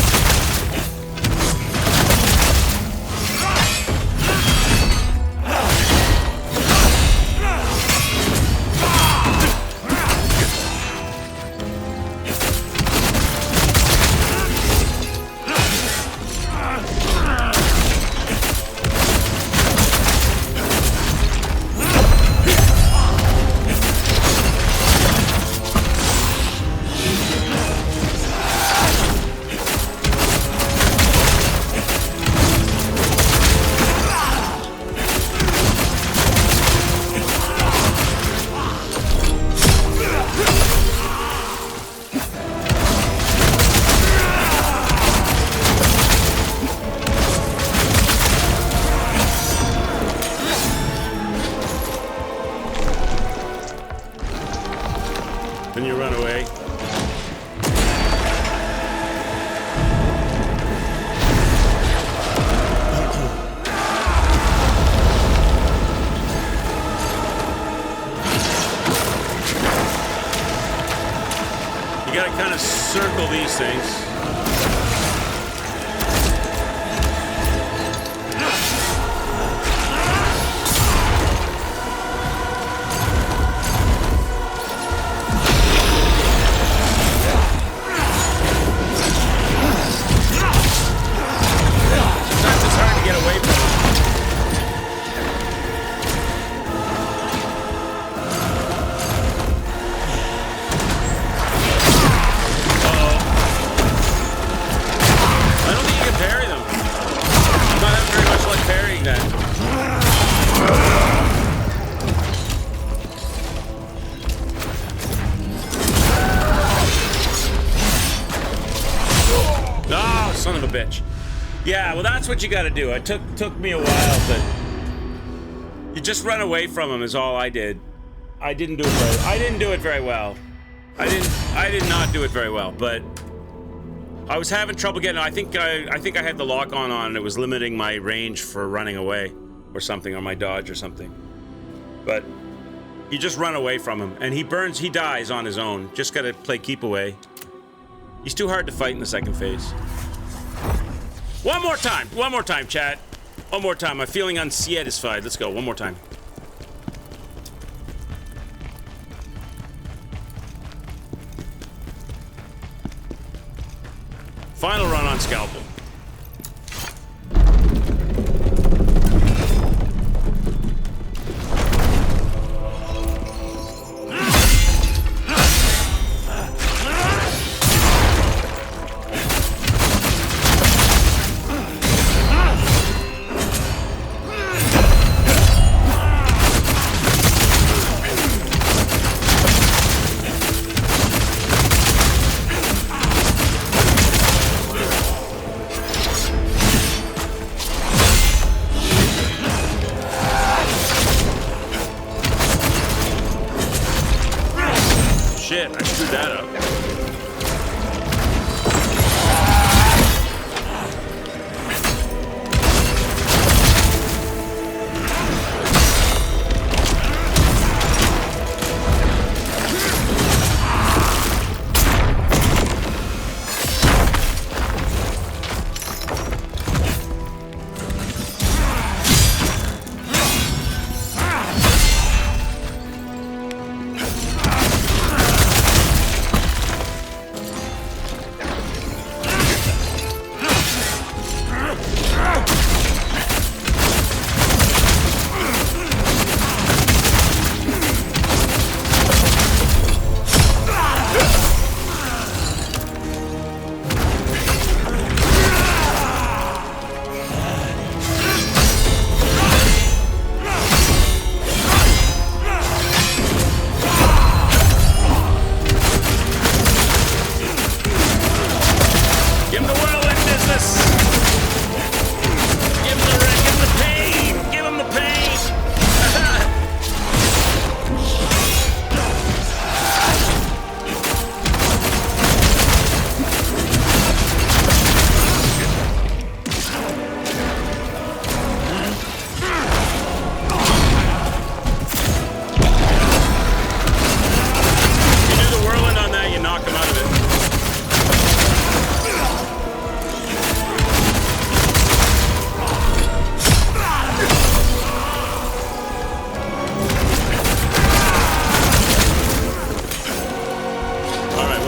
Then you run away. You gotta kind of circle these things. Yeah, well, that's what you got to do. It took me a while, but you just run away from him is all I did. I didn't do it very well. I did not do it very well, but I was having trouble getting. I think I had the lock on, and it was limiting my range for running away, or something, or my dodge or something. But you just run away from him, and he dies on his own. Just gotta play keep away. He's too hard to fight in the second phase. One more time, chat. One more time. I'm feeling unsatisfied. Let's go, one more time. Final run on Scalpel. Shit, I screwed that up.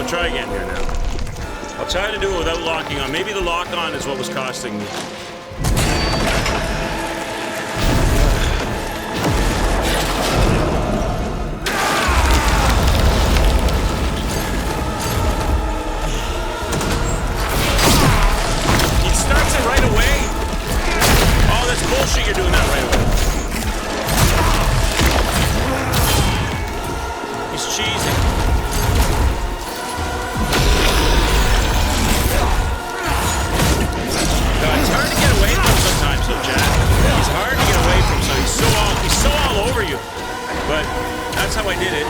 Try again here now. I'll try to do it without locking on. Maybe the lock on is what was costing me. He starts it right away? Oh, that's bullshit you're doing that right away. He's cheesing. It's hard to get away from sometimes, though, Jack. He's hard to get away from, so he's so all over you. But that's how I did it.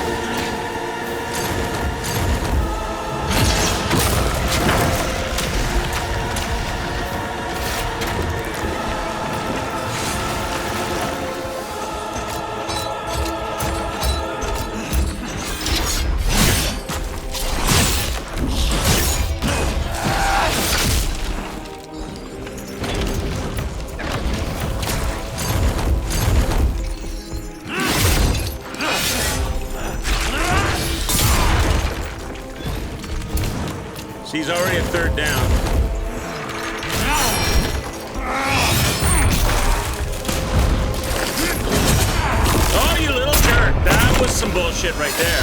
So he's already at third down. Oh, you little jerk. That was some bullshit right there.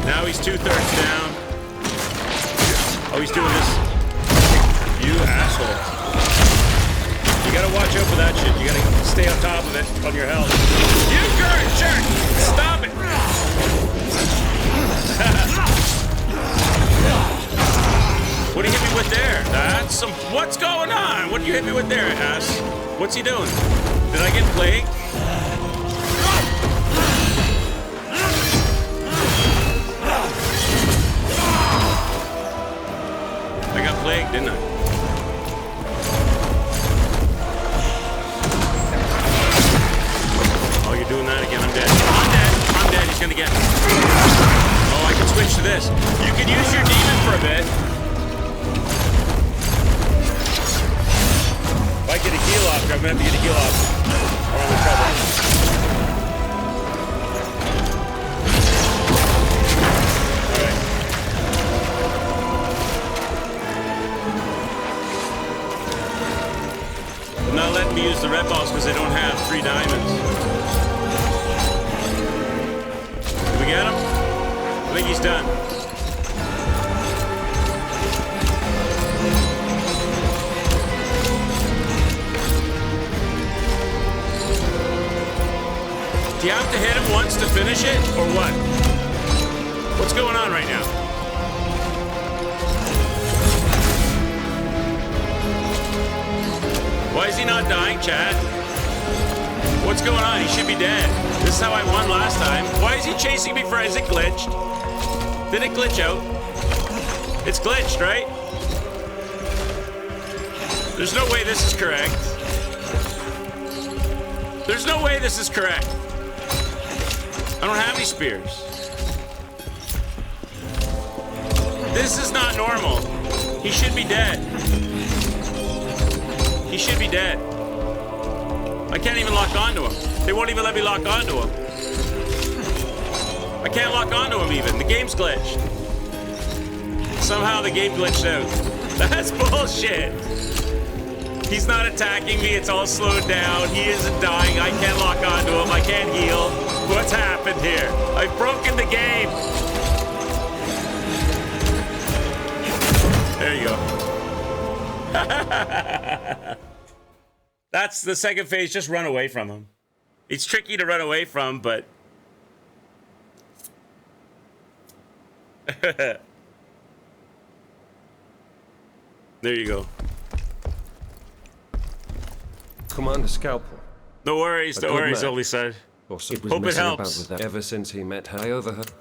Now he's 2/3 down. Oh, he's doing this. You asshole. You gotta watch out for that shit. You gotta stay on top of it on your health. You jerk! Stop it! What did he hit me with there? That's some... What's going on? What did you hit me with there, ass? What's he doing? Did I get plagued? I this. You can use your demon for a bit. If I get a heal off, I'm gonna have to get a heal off. Or I'm in trouble. Alright. I'm not letting me use the red balls because I don't have 3 diamonds. Did we get him? I think he's done. Do you have to hit him once to finish it, or what? What's going on right now? Why is he not dying, Chad? What's going on? He should be dead. This is how I won last time. Why is he chasing me for? Is it glitched? Did it glitch out? It's glitched, right? There's no way this is correct. There's no way this is correct. I don't have any spears. This is not normal. He should be dead. He should be dead. I can't even lock onto him. They won't even let me lock onto him. I can't lock onto him even. The game's glitched. Somehow the game glitched out. That's bullshit. He's not attacking me. It's all slowed down. He isn't dying. I can't lock onto him. I can't heal. What's happened here? I've broken the game. There you go. That's the second phase. Just run away from him. It's tricky to run away from, but... There you go. Commander Scalpel. No worries, no good worries, man. Oli said. Awesome. Hope it messing about helps. with that ever since he met her. I overheard.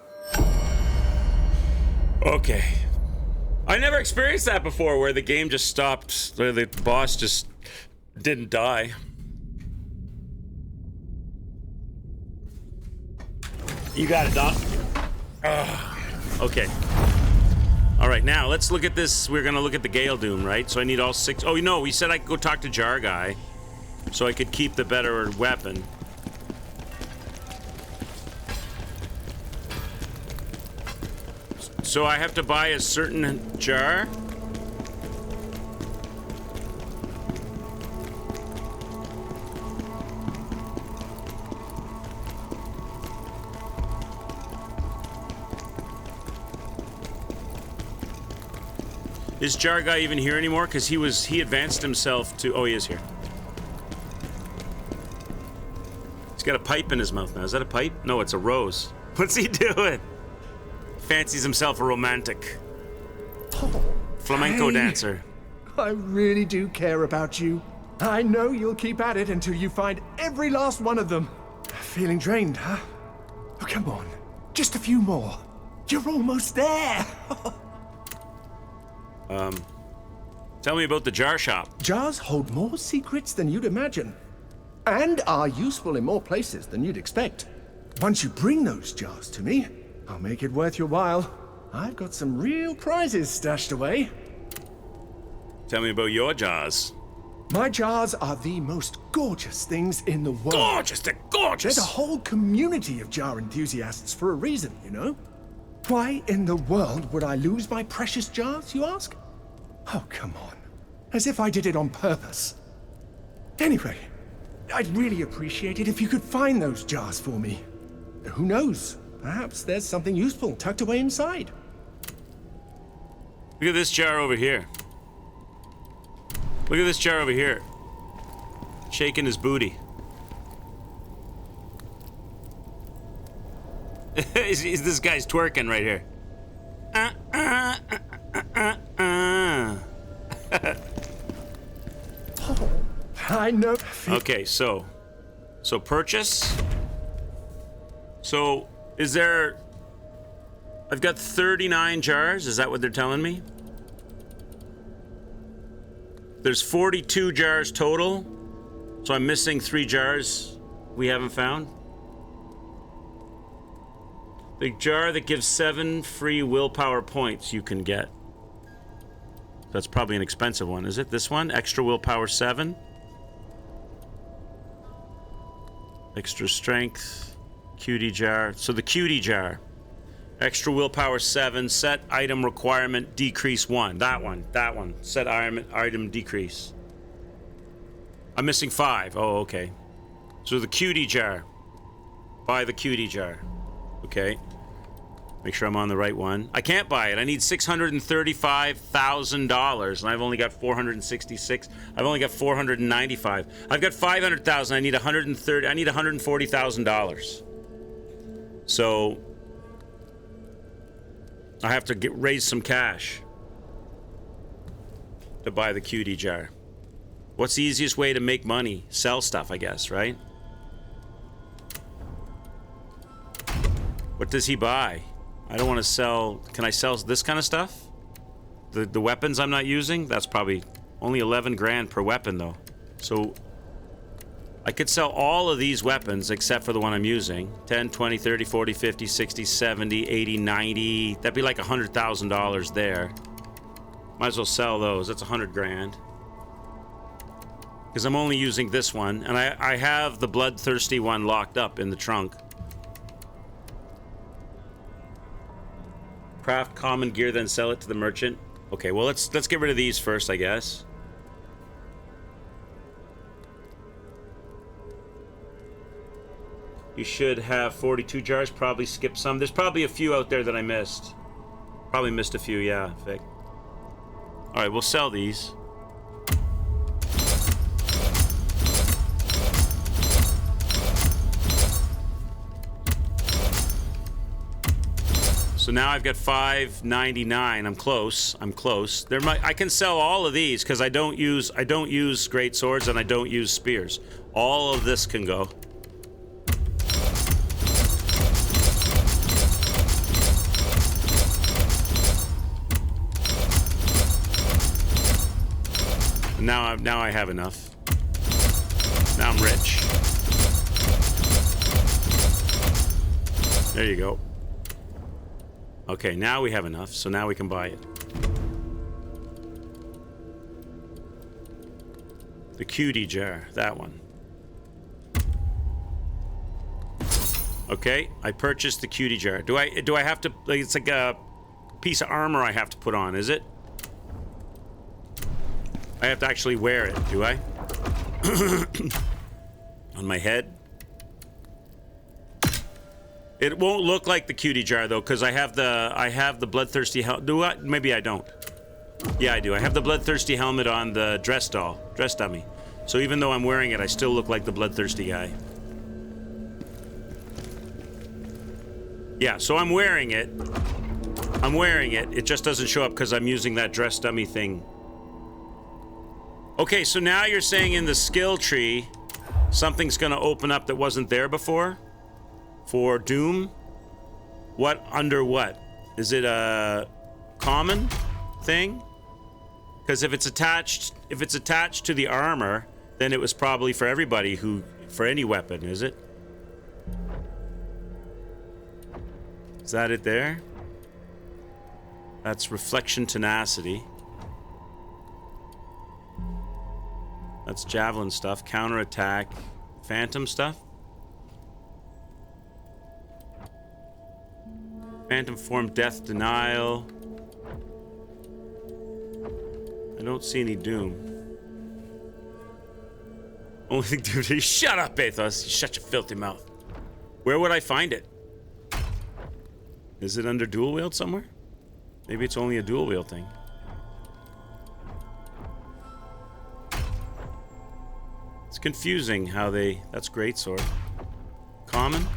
Okay. I never experienced that before, where the game just stopped, where the boss just didn't die. You got it, Doc. Okay. All right, now let's look at this. We're gonna look at the Gale Doom, right? So I need all 6. Oh, no, we said I could go talk to Jar Guy, so I could keep the better weapon. So I have to buy a certain jar? Is Jar Guy even here anymore? Because he advanced himself to... Oh, he is here. He's got a pipe in his mouth now. Is that a pipe? No, it's a rose. What's he doing? Fancies himself a romantic. Flamenco dancer. I really do care about you. I know you'll keep at it until you find every last one of them. Feeling drained, huh? Oh, come on. Just a few more. You're almost there. Tell me about the jar shop. Jars hold more secrets than you'd imagine. And are useful in more places than you'd expect. Once you bring those jars to me, I'll make it worth your while. I've got some real prizes stashed away. Tell me about your jars. My jars are the most gorgeous things in the world. Gorgeous, they're gorgeous. There's a whole community of jar enthusiasts for a reason, you know? Why in the world would I lose my precious jars, you ask? Oh, come on. As if I did it on purpose. Anyway, I'd really appreciate it if you could find those jars for me. Who knows? Perhaps there's something useful tucked away inside. Look at this jar over here. Look at this jar over here. Shaking his booty. This guy's twerking right here. I know. Okay, so purchase. So is there? I've got 39 jars. Is that what they're telling me? There's 42 jars total. So I'm missing 3 jars we haven't found. The jar that gives 7 free willpower points you can get. That's probably an expensive one, is it? This one? Extra willpower 7. Extra strength. Cutie jar. So the cutie jar. Extra willpower 7. Set item requirement decrease 1. That one. That one. Set item decrease. I'm missing 5. Oh, okay. So the cutie jar. Buy the cutie jar. Okay. Make sure I'm on the right one. I can't buy it. I need $635,000, and I've only got 466. I've only got 495. I've got 500,000. I need 130. I need $140,000. So I have to raise some cash to buy the cutie jar. What's the easiest way to make money? Sell stuff, I guess, right? What does he buy? I don't want to sell... Can I sell this kind of stuff? The weapons I'm not using? That's probably only 11 grand per weapon, though. So I could sell all of these weapons except for the one I'm using. 10, 20, 30, 40, 50, 60, 70, 80, 90. That'd be like $100,000 there. Might as well sell those. That's 100 grand. Because I'm only using this one. And I have the bloodthirsty one locked up in the trunk. Craft common gear, then sell it to the merchant. Okay, well, let's get rid of these first, I guess. You should have 42 jars. Probably skipped some. There's probably a few out there that I missed. Probably missed a few, yeah, Vic. All right, we'll sell these. So now I've got 599. I'm close. I'm close. I can sell all of these because I don't use great swords and I don't use spears. All of this can go. Now I have enough. Now I'm rich. There you go. Okay, now we have enough, so now we can buy it. The cutie jar, that one. Okay, I purchased the cutie jar. Do I have to, like, it's like a piece of armor I have to put on, is it? I have to actually wear it, do I? On my head? It won't look like the cutie jar though, because I have the bloodthirsty helmet. Do I? Maybe I don't. Yeah, I do. I have the bloodthirsty helmet on the dress dummy. So even though I'm wearing it, I still look like the bloodthirsty guy. Yeah, so I'm wearing it. I'm wearing it. It just doesn't show up because I'm using that dress dummy thing. Okay, so now you're saying in the skill tree, something's gonna open up that wasn't there before? For Doom? What under what? Is it a common thing? Because if it's attached to the armor, then it was probably for everybody for any weapon, is it? Is that it there? That's reflection tenacity. That's javelin stuff, counterattack, phantom stuff. Phantom form, death denial. I don't see any doom. Only thing, dude, shut up, Athos. Shut your filthy mouth. Where would I find it? Is it under dual wield somewhere? Maybe it's only a dual wield thing. It's confusing how that's great sword. Common?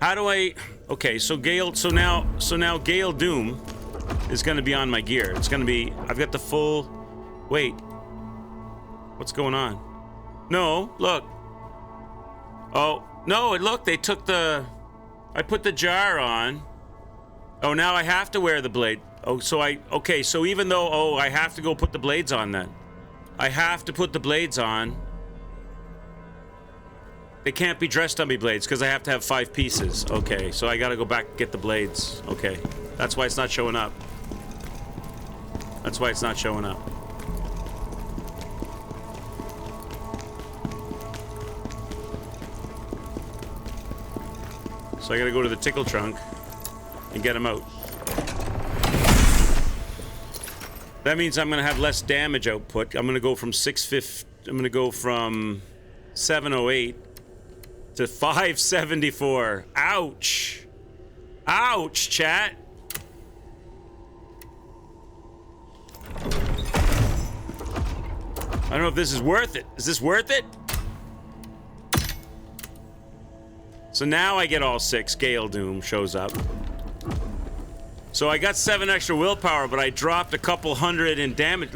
How do I... Okay, so now Gale Doom is going to be on my gear. It's going to be... I've got the full... Wait. What's going on? No, look. Oh, no, look, they took the... I put the jar on. Oh, now I have to wear the blade. Oh, so okay, so even though... Oh, I have to go put the blades on then. I have to put the blades on. They can't be dress dummy blades because I have to have 5 pieces. Okay, so I gotta go back and get the blades. Okay, that's why it's not showing up. That's why it's not showing up. So I gotta go to the tickle trunk and get them out. That means I'm gonna have less damage output. I'm gonna go from 650. I'm gonna go from 708 to 574. Ouch! Ouch, chat. I don't know if this is worth it. Is this worth it? So now I get all 6. Gale Doom shows up. So I got 7 extra willpower, but I dropped a couple hundred in damage.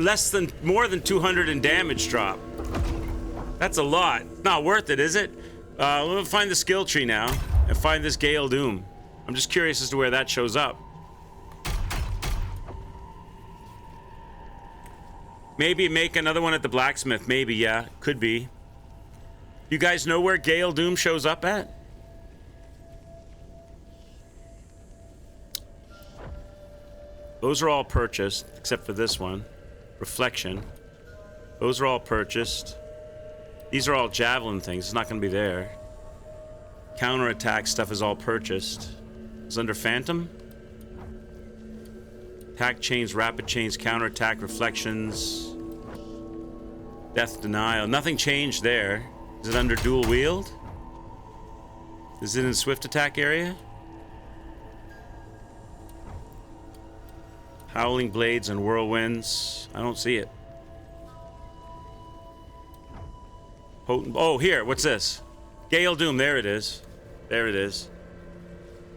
More than 200 in damage drop. That's a lot. Not worth it, is it? Let me find the skill tree now and find this Gale Doom. I'm just curious as to where that shows up. Maybe make another one at the blacksmith. Maybe, yeah. Could be. You guys know where Gale Doom shows up at? Those are all purchased, except for this one. Reflection. Those are all purchased. These are all javelin things. It's not going to be there. Counterattack stuff is all purchased. It's under Phantom. Attack chains, rapid chains, counterattack, reflections. Death denial. Nothing changed there. Is it under dual wield? Is it in swift attack area? Howling blades and whirlwinds. I don't see it. Potent. Oh, here. What's this? Gale Doom. There it is. There it is.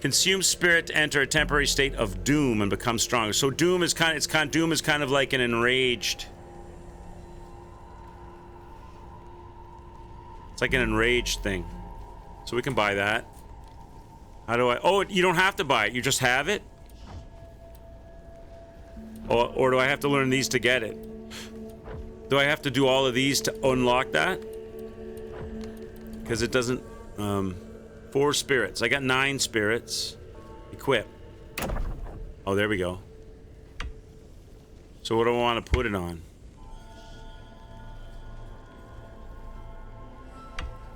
Consume spirit to enter a temporary state of doom and become stronger. So doom is kind of like an enraged. It's like an enraged thing. So we can buy that. How do I? Oh, you don't have to buy it. You just have it. Or do I have to learn these to get it? Do I have to do all of these to unlock that? Because it doesn't... 4 spirits. I got 9 spirits. Equip. Oh, there we go. So what do I want to put it on?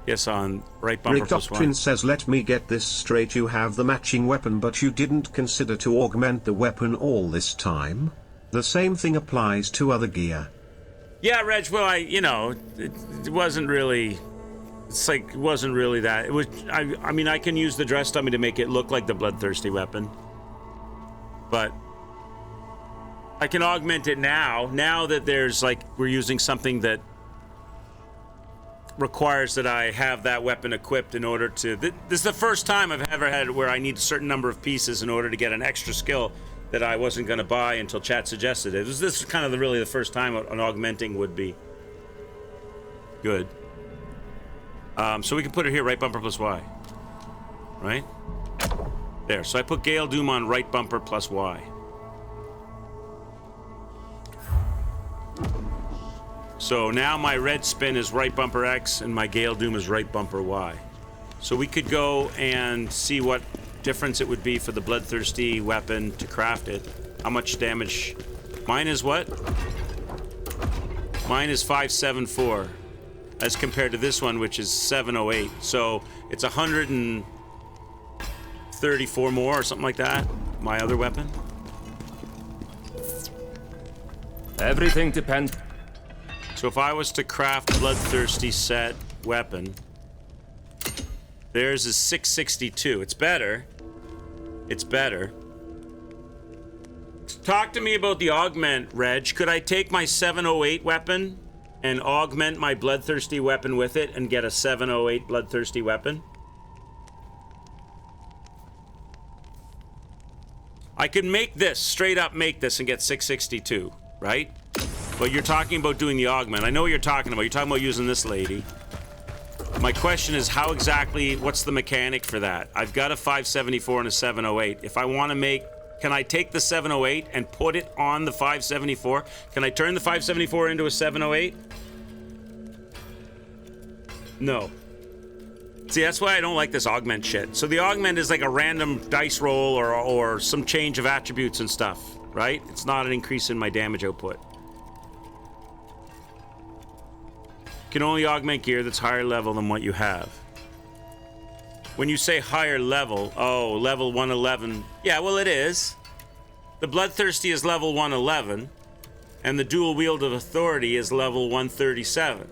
Yes, on right bumper Rick plus 1. Doctrine says, let me get this straight, you have the matching weapon but you didn't consider to augment the weapon all this time? The same thing applies to other gear. Yeah, Reg, well, it wasn't really... It's like, it wasn't really that. It was, I mean, I can use the dress dummy to make it look like the bloodthirsty weapon. But I can augment it now that there's, like, we're using something that requires that I have that weapon equipped in order to... This is the first time I've ever had where I need a certain number of pieces in order to get an extra skill that I wasn't going to buy until chat suggested it. This is kind of really the first time an augmenting would be good. So we can put it here, right bumper plus Y. Right? There. So I put Gale Doom on right bumper plus Y. So now my red spin is right bumper X and my Gale Doom is right bumper Y. So we could go and see what difference it would be for the bloodthirsty weapon to craft it. How much damage? Mine is what? Mine is 574 as compared to this one, which is 708. So it's 134 more or something like that. My other weapon. Everything depends. So if I was to craft bloodthirsty set weapon, theirs is 662. It's better. It's better. Talk to me about the augment, Reg. Could I take my 708 weapon and augment my bloodthirsty weapon with it and get a 708 bloodthirsty weapon? I could make this, straight up make this and get 662, right? But you're talking about doing the augment. I know what you're talking about. You're talking about using this lady. My question is, how exactly, what's the mechanic for that? I've got a 574 and a 708. If I want to make, can I take the 708 and put it on the 574? Can I turn the 574 into a 708? No. See, that's why I don't like this augment shit. So the augment is like a random dice roll or some change of attributes and stuff, right? It's not an increase in my damage output. Can only augment gear that's higher level than what you have. When you say higher level, oh, level 111. Yeah, well, it is. The Bloodthirsty is level 111, and the Dual Wield of Authority is level 137.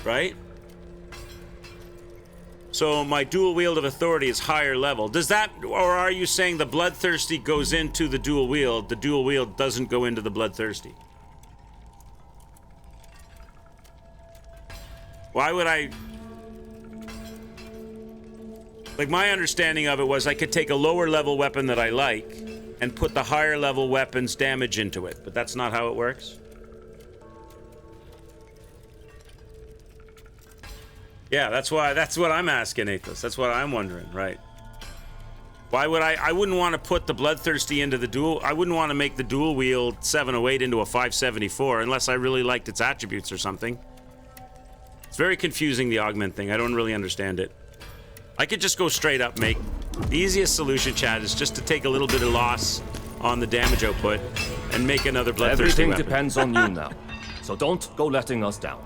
Right? So my Dual Wield of Authority is higher level. Does that, or are you saying the Bloodthirsty goes into the Dual Wield, the Dual Wield doesn't go into the Bloodthirsty? Why would I... Like, my understanding of it was I could take a lower level weapon that I like and put the higher level weapon's damage into it, but that's not how it works. Yeah, that's what I'm asking, Athos. That's what I'm wondering, right? Why would I wouldn't want to put the Bloodthirsty into the dual... I wouldn't want to make the Dual Wield 708 into a 574 unless I really liked its attributes or something. It's very confusing, the augment thing. I don't really understand it. I could just go straight up make... The easiest solution, Chad, is just to take a little bit of loss on the damage output and make another Bloodthirsty Everything weapon. depends on you now. So don't go letting us down.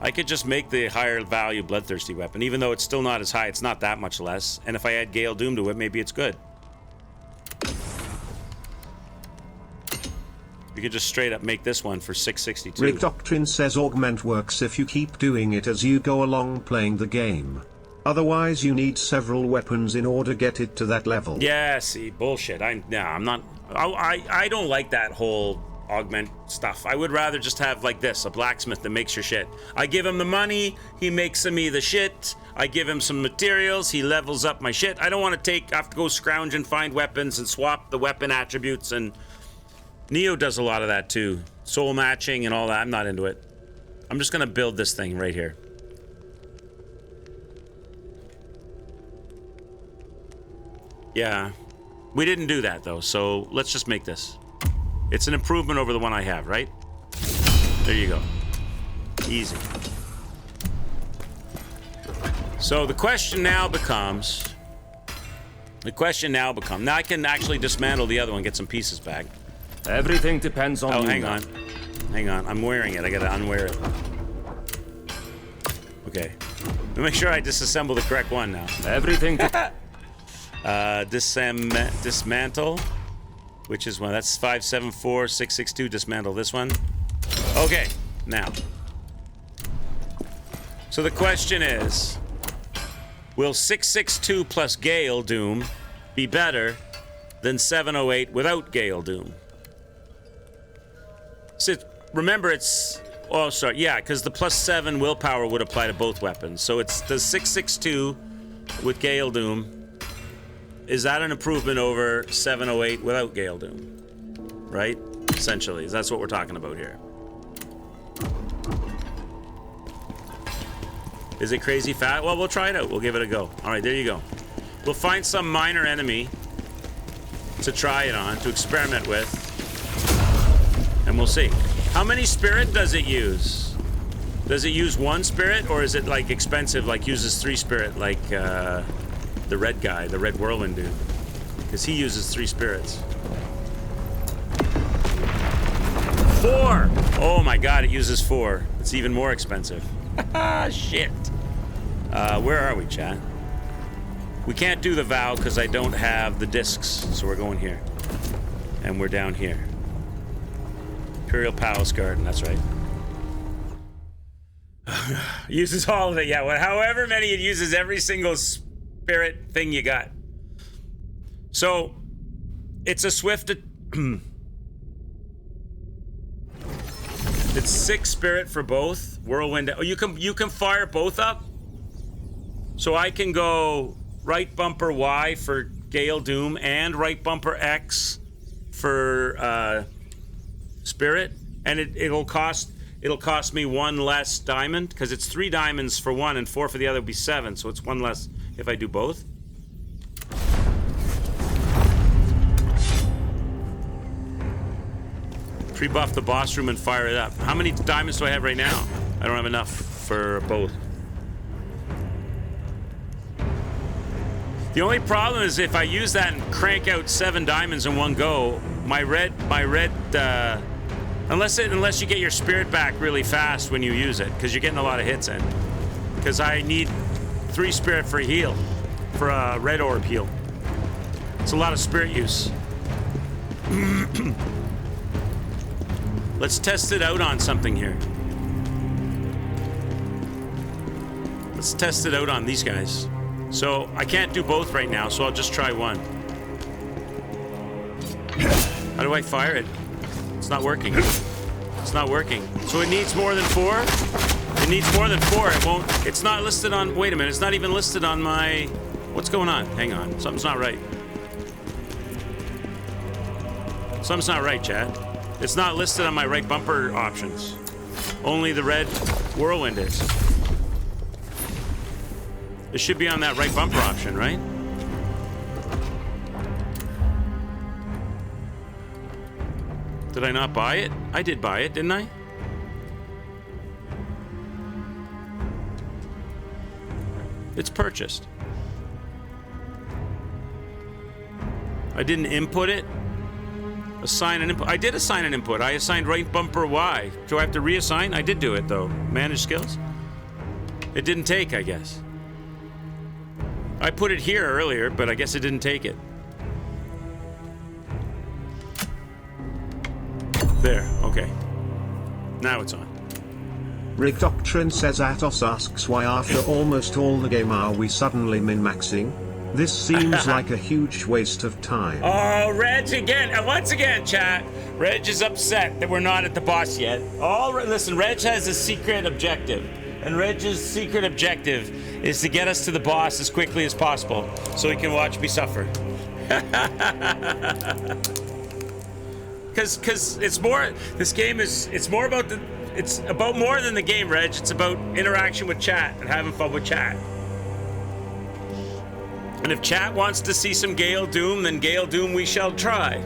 I could just make the higher value Bloodthirsty weapon, even though it's still not as high. It's not that much less. And if I add Gale Doom to it, maybe it's good. We could just straight up make this one for 662. Rig Doctrine says augment works if you keep doing it as you go along playing the game. Otherwise you need several weapons in order to get it to that level. Yeah, see, bullshit. I'm not... I don't like that whole augment stuff. I would rather just have, like this, a blacksmith that makes your shit. I give him the money, he makes me the shit. I give him some materials, he levels up my shit. I don't want to have to go scrounge and find weapons and swap the weapon attributes, and... Neo does a lot of that too. Soul matching and all that. I'm not into it. I'm just gonna build this thing right here. Yeah. We didn't do that though, so let's just make this. It's an improvement over the one I have, right? There you go. Easy. So the question now becomes... Now I can actually dismantle the other one, get some pieces back. Everything depends on you. Oh, hang now. on. Hang on. I'm wearing it. I gotta unwear it. Okay. Let me make sure I disassemble the correct one now. Everything... Dismantle. Which is one? That's 574, 662. Dismantle this one. Okay. Now. So the question is... Will 662 plus Gale Doom be better than 708 without Gale Doom? So remember, it's... Oh, sorry. Yeah, because the +7 willpower would apply to both weapons. So it's the 662 with Gale Doom. Is that an improvement over 708 without Gale Doom? Right? Essentially. That's what we're talking about here. Is it crazy fat? Well, we'll try it out. We'll give it a go. All right, there you go. We'll find some minor enemy to try it on, to experiment with. And we'll see. How many spirit does it use? Does it use 1 spirit, or is it like expensive, like uses 3 spirit, like the red guy, the red whirlwind dude? Because he uses 3 spirits. 4! Oh my god, it uses 4. It's even more expensive. Shit. Where are we, chat? We can't do the vow because I don't have the discs, so we're going here. And we're down here. Imperial Palace Garden, that's right. Uses all of it, yeah. Well, however many it uses, every single spirit thing you got. So, it's a swift... It's 6 spirit for both. Whirlwind... Oh, you can fire both up? So I can go right bumper Y for Gale Doom and right bumper X for spirit, and it'll cost me 1 less diamond, because it's 3 diamonds for one and 4 for the other would be 7, so it's 1 less if I do both. Pre-buff the boss room and fire it up. How many diamonds do I have right now? I don't have enough. for both. The only problem is if I use that and crank out 7 diamonds in one go, my red, unless you get your spirit back really fast when you use it, because you're getting a lot of hits in. Because I need 3 spirit for a heal, for a red orb heal. It's a lot of spirit use. Let's test it out on something here. Let's test it out on these guys. So I can't do both right now, so I'll just try one. How do I fire it? It's not working. It's not working. So it needs more than 4? It needs more than 4. It won't. It's not listed on. Wait a minute. It's not even listed on my. What's going on? Hang on. Something's not right. Something's not right, Chad. It's not listed on my right bumper options. Only the red whirlwind is. It should be on that right bumper option, right? Did I not buy it? I did buy it, didn't I? It's purchased. I didn't input it. Assign an input. I did assign an input. I assigned right bumper Y. Do I have to reassign? I did do it, though. Manage skills. It didn't take, I guess. I put it here earlier, but I guess it didn't take it. There, okay. Now it's on. Rick Doctrine says Atos asks why after almost all the game are we suddenly min-maxing? This seems like a huge waste of time. Oh, Reg again. And once again, chat. Reg is upset that we're not at the boss yet. Listen, Reg has a secret objective. And Reg's secret objective is to get us to the boss as quickly as possible so he can watch me suffer. Because it's more, this game is, it's more about it's about more than the game, Reg. It's about interaction with chat and having fun with chat. And if chat wants to see some Gale Doom, then Gale Doom we shall try.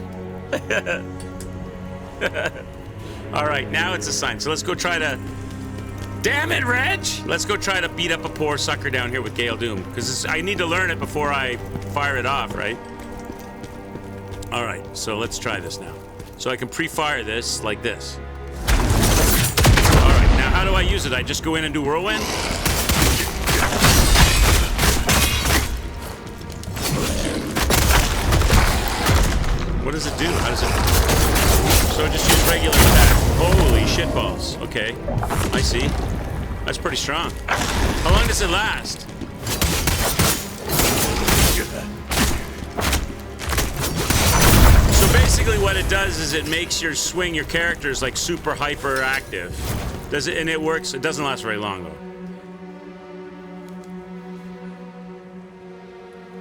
All right, now it's a sign. So let's go try to... Damn it, Reg! Let's go try to beat up a poor sucker down here with Gale Doom. Because I need to learn it before I fire it off, right? All right, so let's try this now. So I can pre-fire this like this. All right, now how do I use it? I just go in and do Whirlwind? What does it do? How does it... So just use regular attack. Holy shitballs. Okay, I see. That's pretty strong. How long does it last? So basically what it does is it makes your swing, your characters like super hyper active. Does it? And it works. It doesn't last very long though.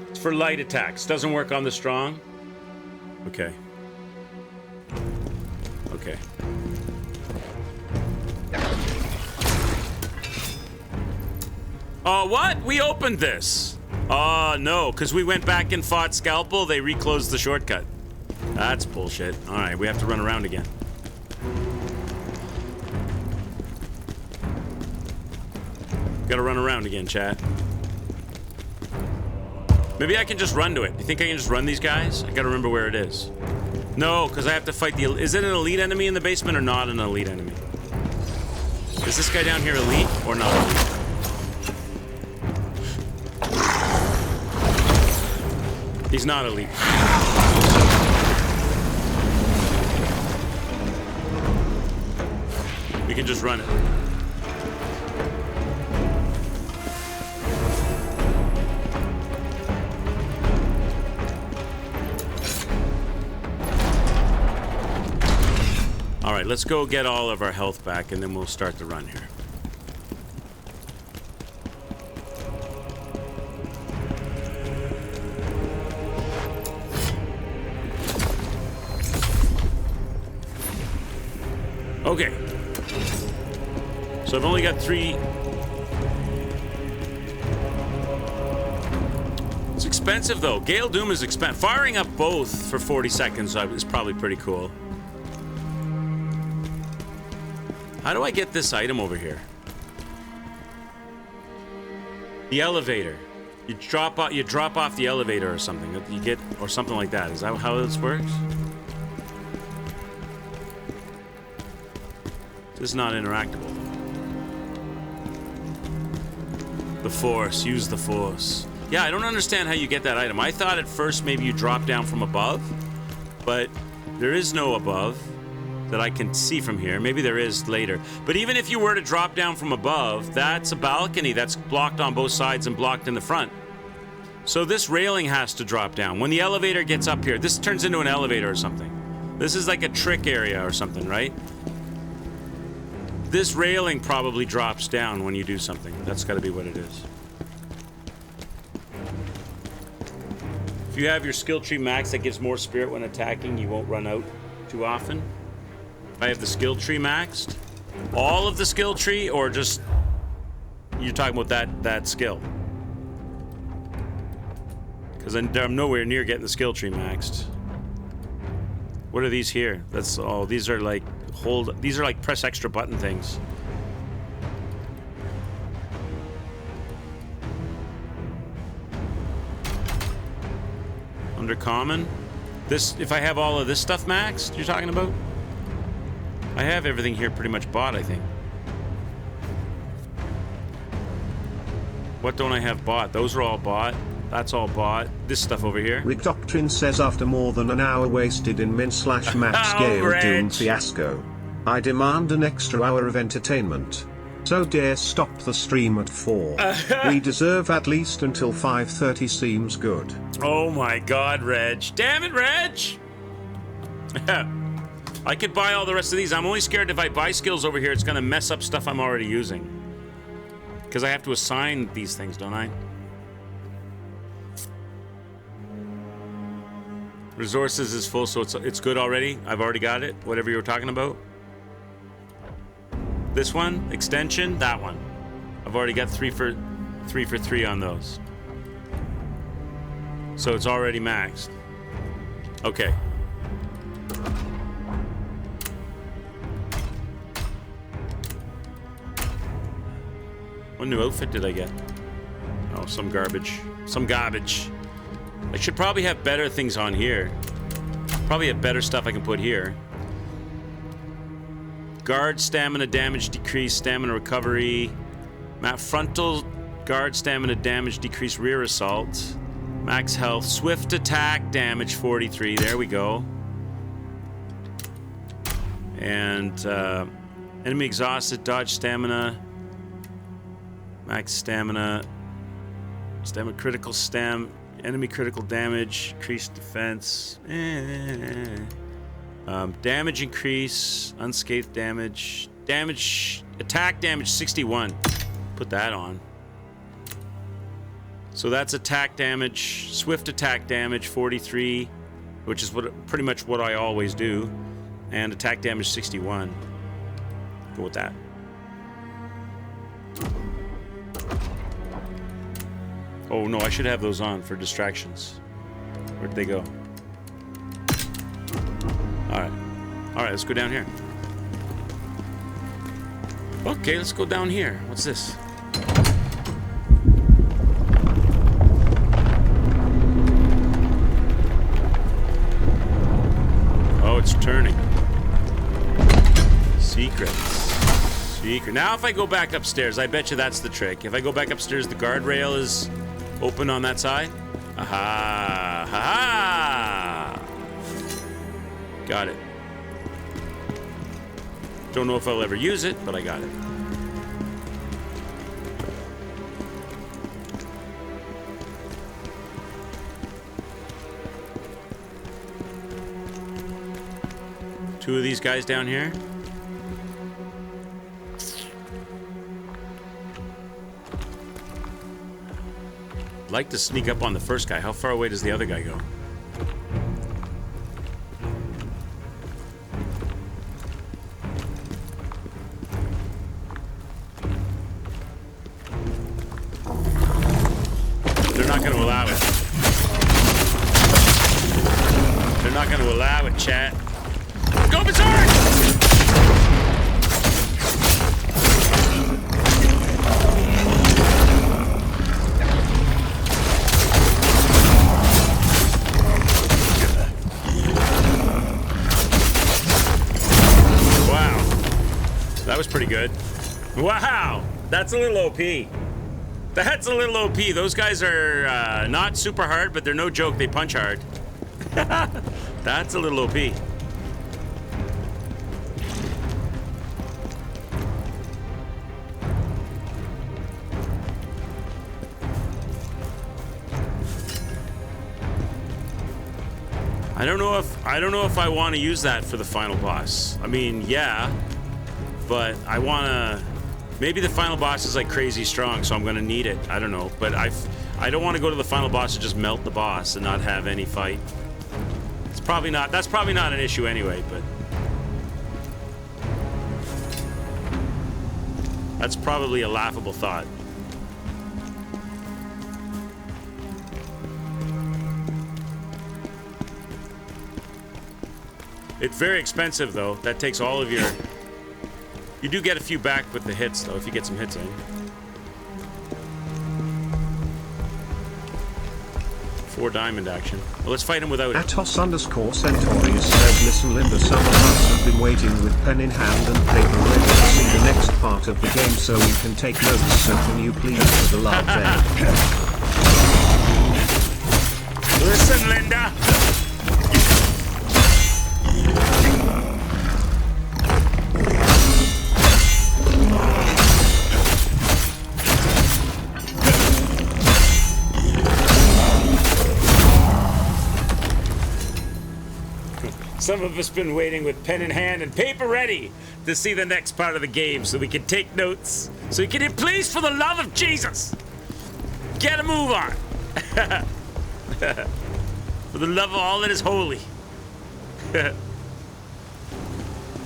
It's for light attacks. Doesn't work on the strong. Okay. Okay. Oh, what? We opened this. Oh, no, because we went back and fought Scalpel. They reclosed the shortcut. That's bullshit. All right, we have to run around again. Gotta run around again, chat. Maybe I can just run to it. You think I can just run these guys? I gotta remember where it is. No, because I have to fight the... Is it an elite enemy in the basement or not an elite enemy? Is this guy down here elite or not elite? He's not elite. We can just run it. All right, let's go get all of our health back, and then we'll start the run here. Okay. So I've only got 3. It's expensive, though. Gale Doom is expensive. Firing up both for 40 seconds is probably pretty cool. How do I get this item over here? The elevator. You drop off the elevator or something. You get or something like that. Is that how this works? This is not interactable. The Force. Use the Force. Yeah, I don't understand how you get that item. I thought at first maybe you drop down from above, but there is no above that I can see from here. Maybe there is later. But even if you were to drop down from above, that's a balcony that's blocked on both sides and blocked in the front. So this railing has to drop down. When the elevator gets up here, this turns into an elevator or something. This is like a trick area or something, right? This railing probably drops down when you do something. That's got to be what it is. If you have your skill tree max, that gives more spirit when attacking. You won't run out too often. I have the skill tree maxed. All of the skill tree, or just you're talking about that skill? Because I'm nowhere near getting the skill tree maxed. What are these here? That's all. These are like these are like press extra button things. Under common. This, if I have all of this stuff maxed, you're talking about? I have everything here pretty much bought, I think. What don't I have bought? Those are all bought. That's all bought. This stuff over here. Rick Doctrine says after more than an hour wasted in min/max scale Doom fiasco, I demand an extra hour of entertainment. So dare stop the stream at 4. We deserve at least until 5:30 seems good. Oh my god, Reg. Damn it, Reg! I could buy all the rest of these. I'm only scared if I buy skills over here, it's gonna mess up stuff I'm already using. Because I have to assign these things, don't I? Resources is full, so it's good already. I've already got it. Whatever you were talking about. This one, extension, that one. I've already got 3 for 3 on those. So it's already maxed. Okay. What new outfit did I get? Oh, some garbage. Some garbage. I should probably have better things on here. Probably have better stuff I can put here. Guard stamina damage decrease, stamina recovery. Frontal guard stamina damage decrease, rear assault. Max health, swift attack damage 43. There we go. And enemy exhausted, dodge stamina. Max stamina. Stamina critical enemy critical damage, increased defense. Damage increase, unscathed damage, attack damage 61. Put that on. So that's attack damage, swift attack damage 43, which is pretty much what I always do, and attack damage 61. Go with that. Oh no, I should have those on for distractions. Where'd they go? Alright, let's go down here. Okay, let's go down here. What's this? Oh, it's turning. Secrets. Now if I go back upstairs, I bet you that's the trick. If I go back upstairs, the guardrail is open on that side. Aha! Ha-ha! Got it. Don't know if I'll ever use it, but I got it. Two of these guys down here. I'd like to sneak up on the first guy. How far away does the other guy go? They're not going to allow it. They're not going to allow it, chat. Go Berserk! was pretty good. Wow, that's a little OP. That's a little OP. Those guys are not super hard, but they're no joke. They punch hard. That's a little OP. I don't know if I want to use that for the final boss. I mean, yeah, but I want to. Maybe the final boss is like crazy strong, so I'm gonna need it. I don't know, but I don't want to go to the final boss and just melt the boss and not have any fight. It's probably not. That's probably not an issue anyway, but that's probably a laughable thought. It's very expensive, though. That takes all of your... You do get a few back with the hits, though, if you get some hits in. 4 diamond action. Well, let's fight him without it. Atos_Centaurius says, listen Linda, some of us have been waiting with pen in hand and paper ready to see the next part of the game so we can take notes, so can you please for the love there? Listen, Linda! Some of us been waiting with pen in hand and paper ready to see the next part of the game so we can take notes. So you can please, for the love of Jesus, get a move on. For the love of all that is holy.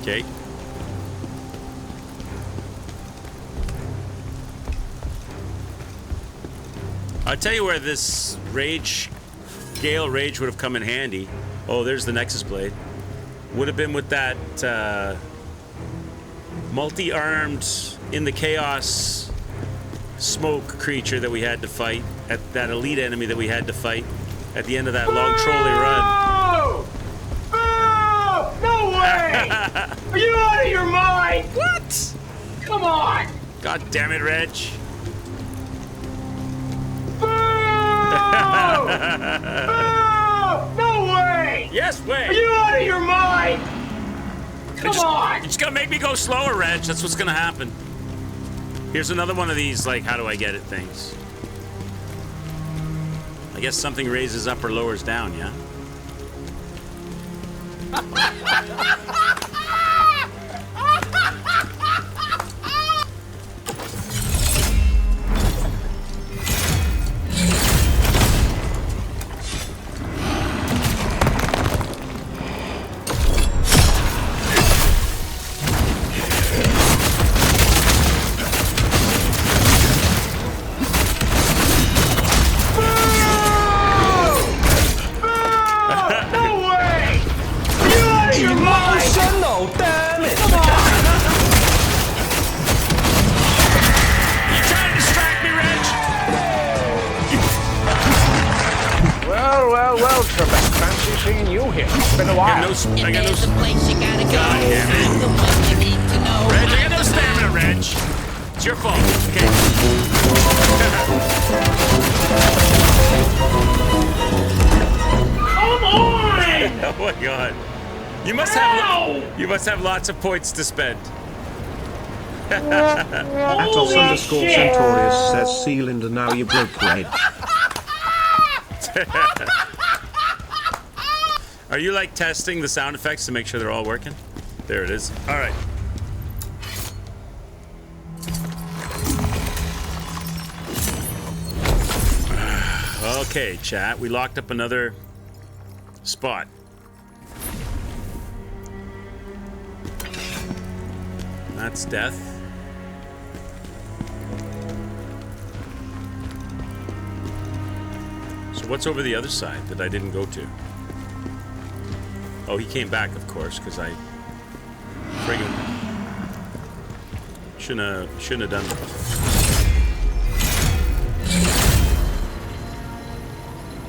Okay. I'll tell you where this Gale Rage would have come in handy. Oh, there's the Nexus Blade. Would have been with that multi-armed in the chaos smoke creature that we had to fight, at that elite enemy that we had to fight at the end of that long trolley run. Oh! No way! Are you out of your mind? What? Come on! God damn it, Reg. No way! Yes way! Are you out of your mind? Come on! You're just gonna make me go slower, Reg. That's what's gonna happen. Here's another one of these, like, how do I get it things. I guess something raises up or lowers down, yeah? Well, Trebek, fancy seeing you here. It's been a while. I got no place you gotta go. God damn it. I'm the one you need to know. Reg, I got no stamina, Reg. It's your fault. Okay. Come on! Oh my God. You must have lots of points to spend. Atos_Centaurius says, see Linda, now you broke Reg. Are you like testing the sound effects to make sure they're all working? There it is. All right. Okay, chat. We locked up another spot. That's death. So what's over the other side that I didn't go to? Oh, he came back, of course, because I friggin' shouldn't have done that.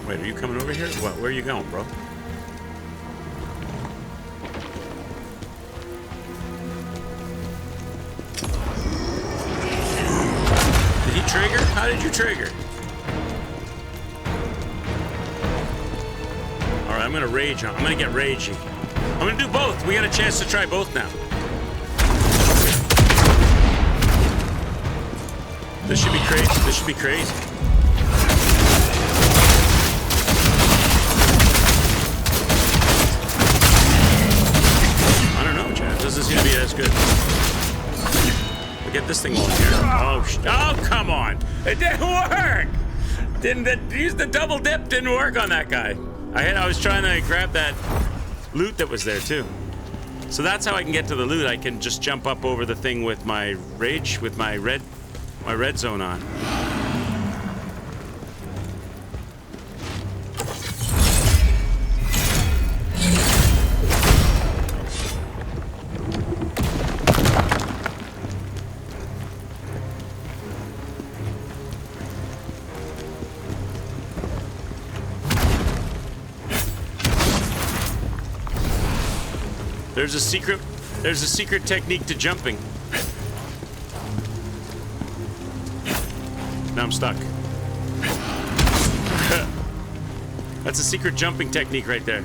Wait, are you coming over here? What? Where are you going, bro? trigger? How did you trigger? Alright, I'm gonna rage on. I'm gonna get ragey. I'm gonna do both. We got a chance to try both now. This should be crazy. This should be crazy. I don't know, Chad. Doesn't seem to be as good. We'll get this thing on here. Oh, come on. It didn't work. Use the double dip didn't work on that guy. I was trying to grab that loot that was there too. So that's how I can get to the loot. I can just jump up over the thing with my rage, with my red zone on. There's a secret technique to jumping. Now I'm stuck. That's a secret jumping technique right there.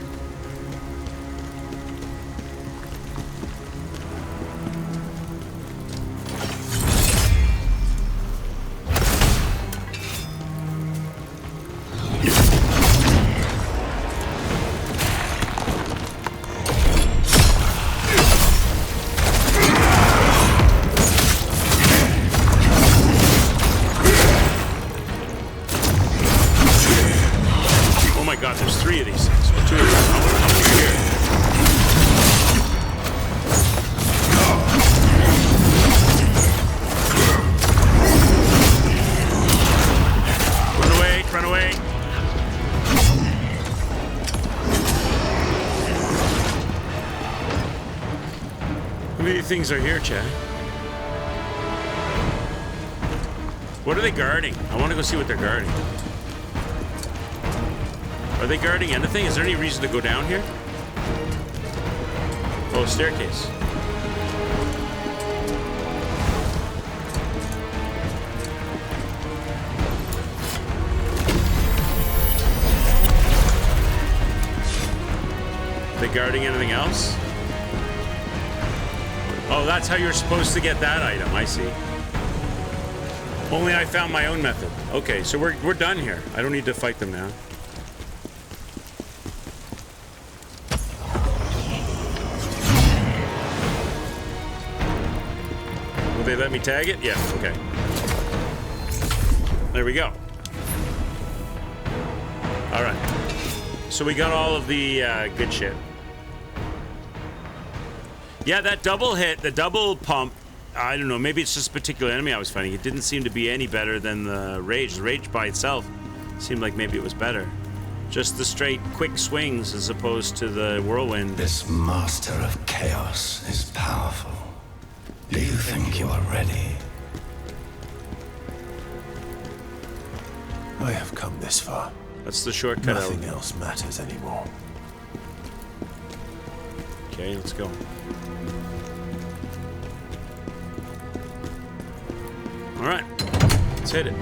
Things are here, Chad. What are they guarding? I want to go see what they're guarding. Are they guarding anything? Is there any reason to go down here? Oh, staircase. Are they guarding anything else? Oh, that's how you're supposed to get that item. I see. Only I found my own method. Okay, so we're done here. I don't need to fight them now. Will they let me tag it? Yeah, okay. There we go. All right. So we got all of the good shit. Yeah, that double hit, the double pump, I don't know, maybe it's just a particular enemy I was fighting. It didn't seem to be any better than the rage. The rage by itself seemed like maybe it was better. Just the straight, quick swings as opposed to the whirlwind. This master of chaos is powerful. Do you think you are ready? I have come this far. That's the shortcut. Nothing else matters anymore. Okay, let's go. All right, let's hit it.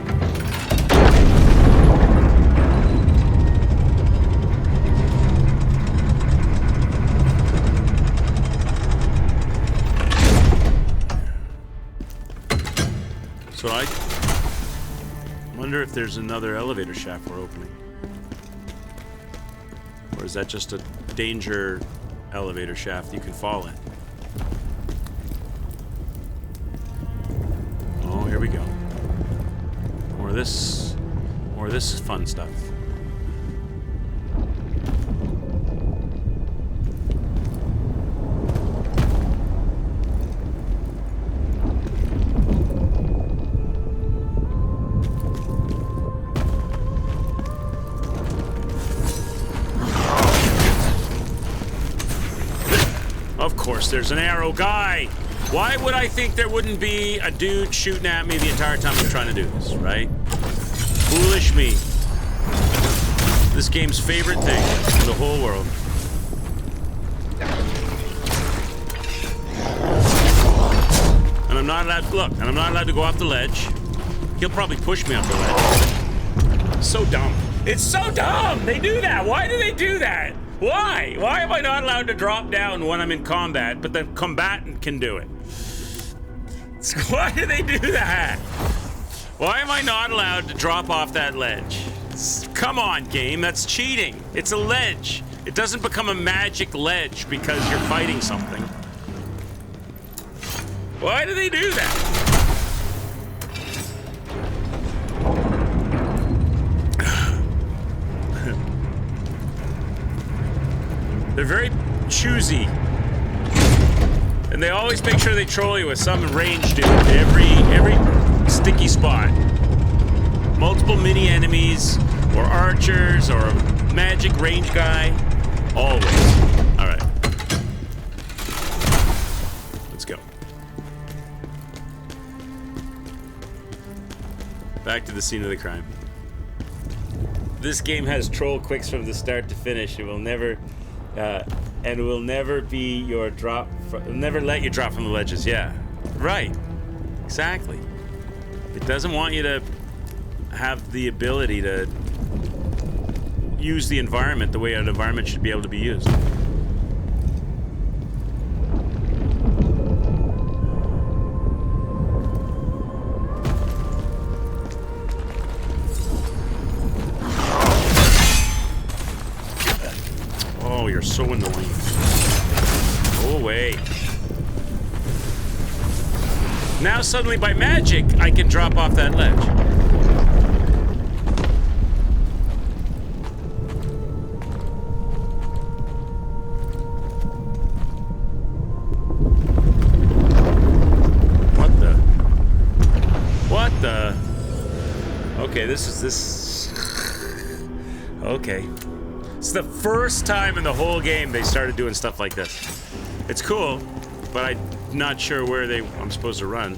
So I wonder if there's another elevator shaft we're opening. Or is that just a danger elevator shaft you can fall in? Oh, here we go. More of this fun stuff. Of course, there's an arrow guy. Why would I think there wouldn't be a dude shooting at me the entire time I'm trying to do this, right? Foolish me. This game's favorite thing in the whole world. And I'm not allowed to look, and I'm not allowed to go off the ledge. He'll probably push me off the ledge. So dumb. It's so dumb! They do that! Why do they do that? Why? Why am I not allowed to drop down when I'm in combat, but the combatant can do it? Why do they do that? Why am I not allowed to drop off that ledge? Come on, game, that's cheating. It's a ledge. It doesn't become a magic ledge because you're fighting something. Why do they do that? They're very choosy. And they always make sure they troll you with some range dude every sticky spot. Multiple mini enemies, or archers, or a magic range guy. Always. Alright. Let's go. Back to the scene of the crime. This game has troll quicks from the start to finish. It will never... and will never be your drop. Never let you drop from the ledges. Yeah, right. Exactly. It doesn't want you to have the ability to use the environment the way an environment should be able to be used. Oh, you're so annoying. Go away. Now suddenly by magic, I can drop off that ledge. What the? Okay, this is okay. It's the first time in the whole game they started doing stuff like this. It's cool, but I'm not sure where I'm supposed to run,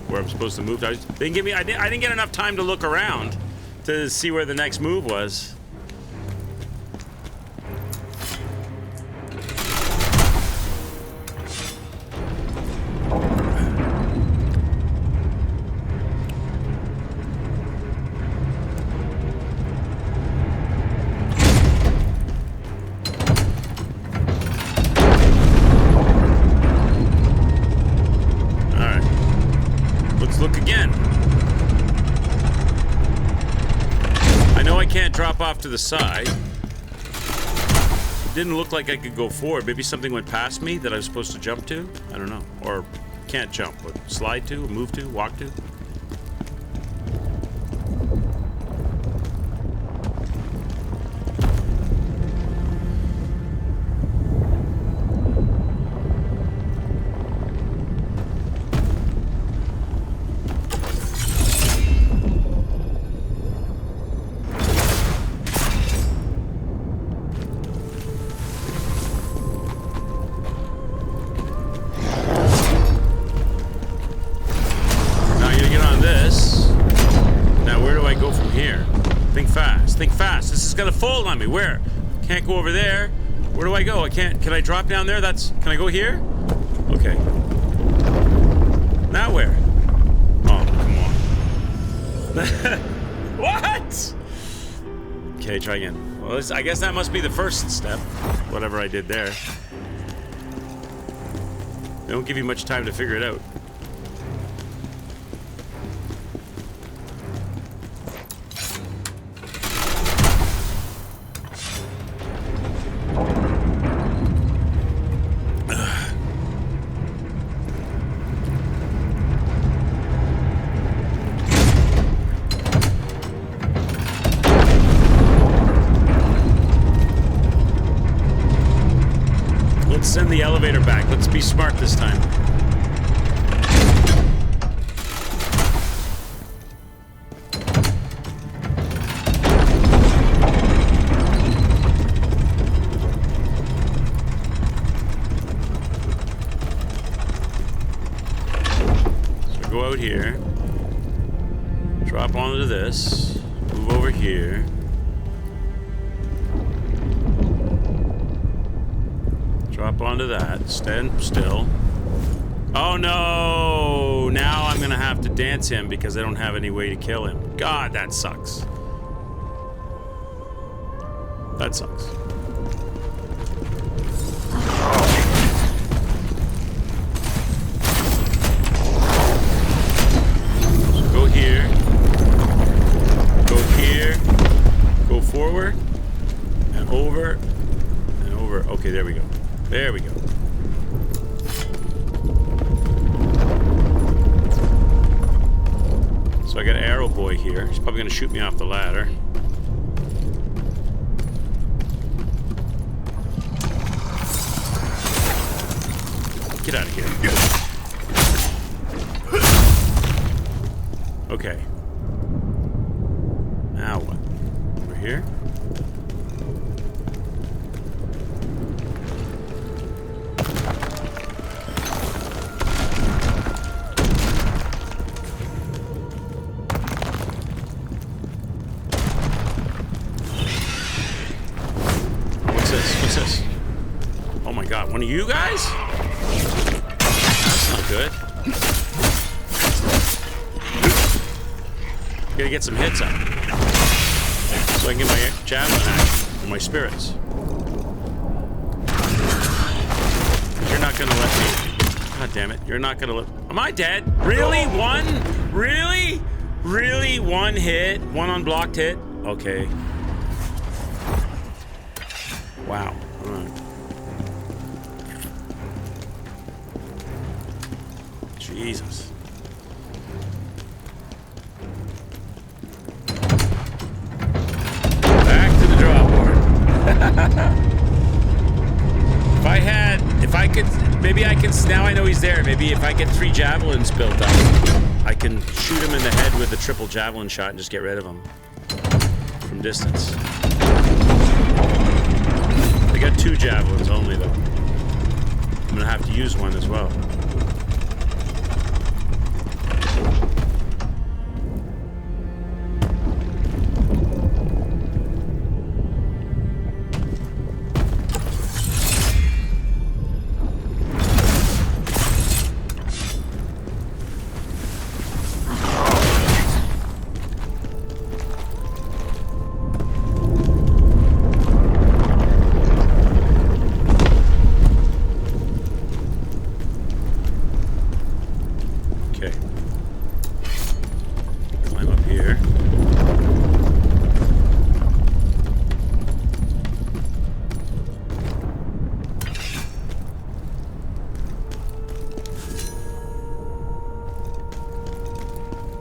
where I'm supposed to move. They didn't give me. I didn't get enough time to look around to see where the next move was. Off to the side. It didn't look like I could go forward. Maybe something went past me that I was supposed to jump to. I don't know. Or can't jump, but slide to, move to, walk to. Fold on me. Where? Can't go over there. Where do I go? I can't. Can I drop down there? Can I go here? Okay. Now where? Oh, come on. What? Okay, try again. Well, I guess that must be the first step. Whatever I did there. They don't give you much time to figure it out. Send the elevator back. Let's be smart this time. So go out here. Drop onto this. Move over here. Drop onto that. Stand still. Oh no! Now I'm gonna have have to dance him because I don't have any way to kill him. God, that sucks. That sucks. So go here. Go here. Go forward. And over. And over. Okay, there we go. There we go. So I got Arrow Boy here. He's probably going to shoot me off the ladder. Get out of here. Okay. Now what? Over here? What's this? What's this? Oh my god, one of you guys? That's not good. Gotta get some hits up so I can get my javelin action or my spirits. You're not gonna let me. God damn it! You're not gonna let. Am I dead? Really? One? Really? Really? One hit? One unblocked hit? Okay. Wow. All right. Jesus. Back to the drawing board. If I could, maybe I can, now I know he's there, maybe if I get 3 javelins built up, I can shoot him in the head with a triple javelin shot and just get rid of him from distance. I got 2 javelins only though. I'm gonna have to use one as well.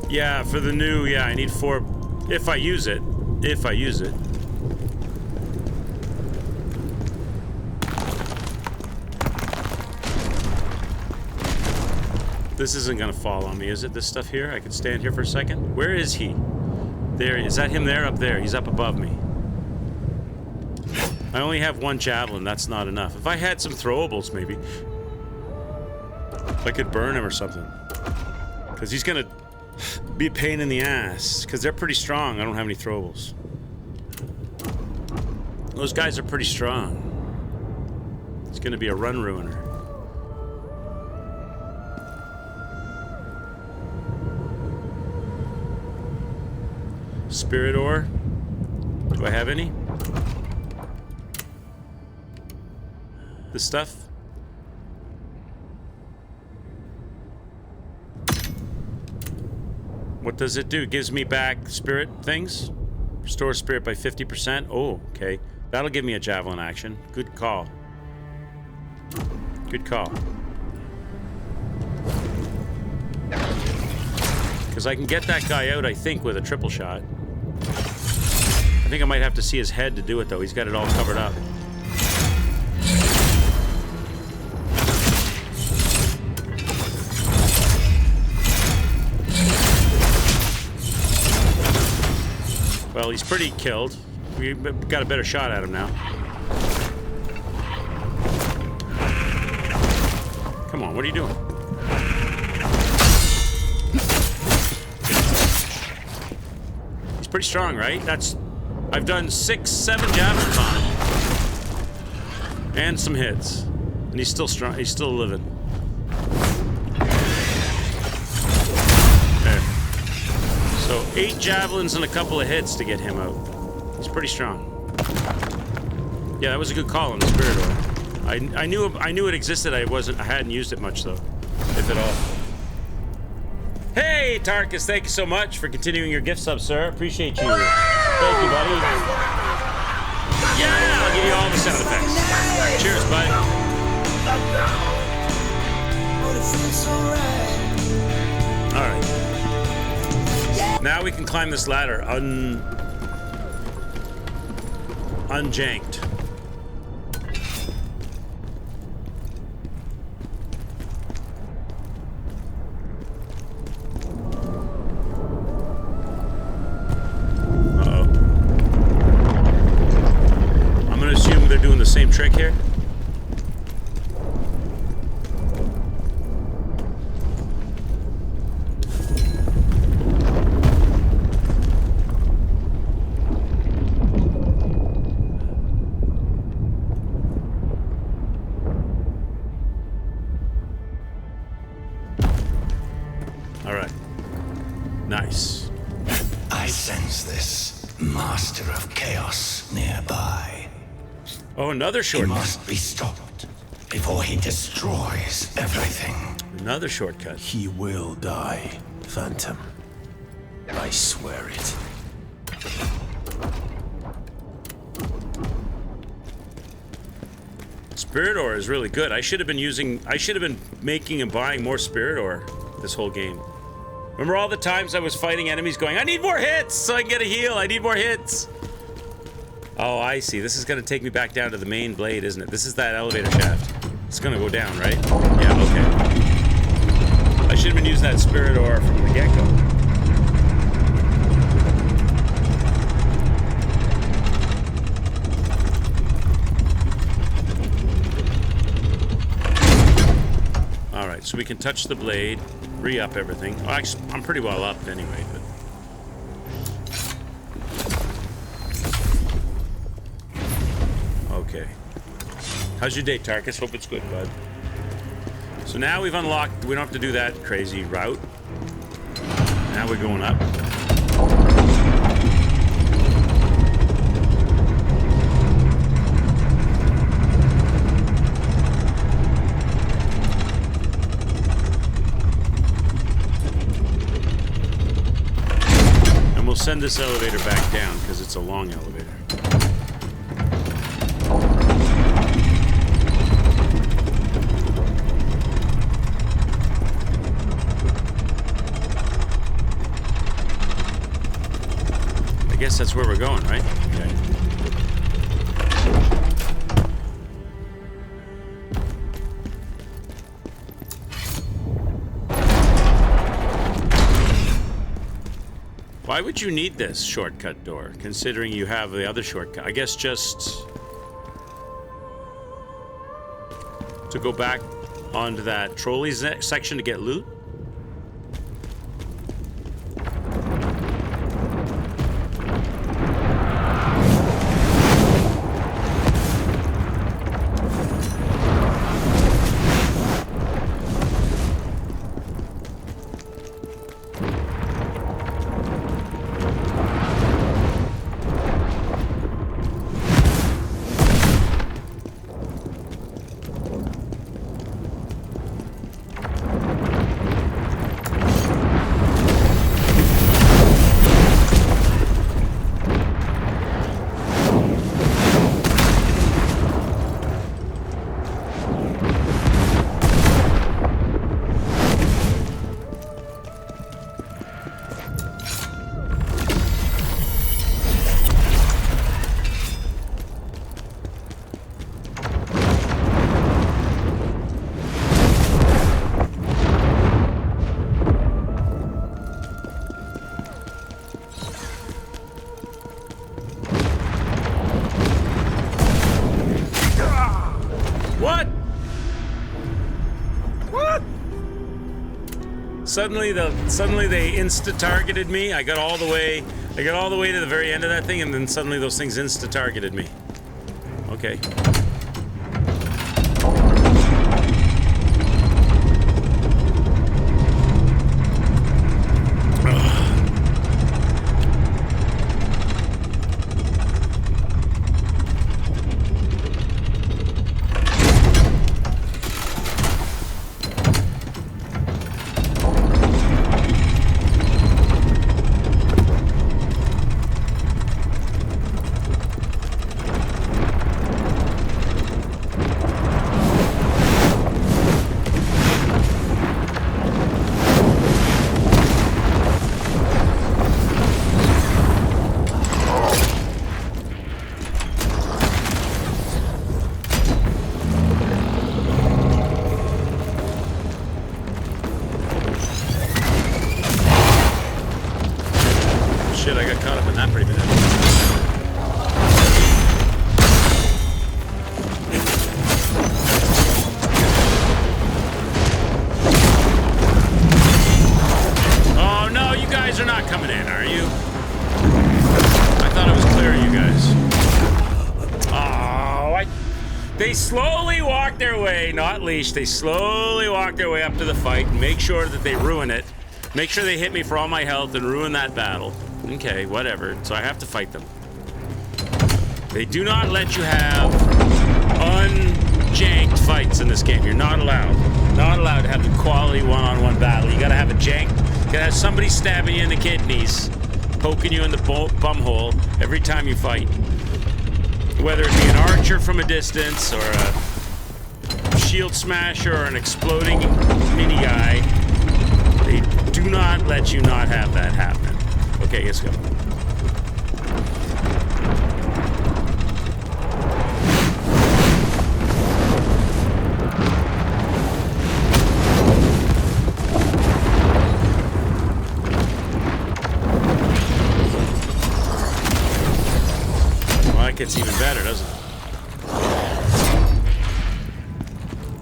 Yeah, for the new, yeah, I need 4, if I use it. If I use it. This isn't gonna fall on me, is it? This stuff here? I can stand here for a second? Where is he? There, is that him there? Up there, he's up above me. I only have 1 javelin, that's not enough. If I had some throwables, maybe. I could burn him or something. Because he's gonna be a pain in the ass, because they're pretty strong. I don't have any throwables. Those guys are pretty strong. It's gonna be a run ruiner. Spirit ore. Do I have any? This stuff? What does it do? It gives me back spirit things? Restore spirit by 50%? Oh, okay. That'll give me a javelin action. Good call. Good call. Because I can get that guy out, I think, with a triple shot. I think I might have to see his head to do it, though. He's got it all covered up. Well, he's pretty killed. We got a better shot at him now. Come on, what are you doing? He's pretty strong, right? I've done 6, 7 javelins on him. And some hits. And he's still strong, he's still living. 8 javelins and a couple of hits to get him out. He's pretty strong. Yeah, that was a good call on the Spirit Orb. I knew it existed. I hadn't used it much though, if at all. Hey, Tarkus, thank you so much for continuing your gift sub, sir. Appreciate you. Thank you, buddy. Yeah, I'll give you all the sound effects. Cheers, bud. All right. Now we can climb this ladder unjanked. The same trick here. All right. Nice. I sense this master of chaos nearby. Oh, another shortcut. He must be stopped before he destroys everything. Another shortcut. He will die, Phantom. I swear it. Spirit Ore is really good. I should have been making and buying more Spirit Ore this whole game. Remember all the times I was fighting enemies going, I need more hits so I can get a heal. I need more hits. Oh, I see. This is going to take me back down to the main blade, isn't it? This is that elevator shaft. It's going to go down, right? Yeah, okay. I should have been using that Spirit Ore from the get-go. All right, so we can touch the blade, re-up everything. Well, actually, I'm pretty well up anyway, but... Okay. How's your day, Tarkus? Hope it's good, bud. So now we've unlocked... We don't have to do that crazy route. Now we're going up. And we'll send this elevator back down because it's a long elevator. I guess that's where we're going, right? Okay. Why would you need this shortcut door, considering you have the other shortcut? I guess just to go back onto that trolley section to get loot? Suddenly they insta-targeted me. I got all the way to the very end of that thing, and then suddenly those things insta-targeted me. Okay. shit, I got caught up in that pretty bad. Oh no, you guys are not coming in, are you? I thought it was clear, you guys. Oh, they slowly walk their way, not leash, they slowly walk their way up to the fight and make sure that they ruin it. Make sure they hit me for all my health and ruin that battle. Okay, whatever. So I have to fight them. They do not let you have unjanked fights in this game. You're not allowed. Not allowed to have the quality one-on-one battle. You gotta have a jank. You gotta have somebody stabbing you in the kidneys, poking you in the bumhole every time you fight. Whether it be an archer from a distance, or a shield smasher, or an exploding mini guy, they do not let you not have that happen. Okay, let's go. Gets even better, doesn't it?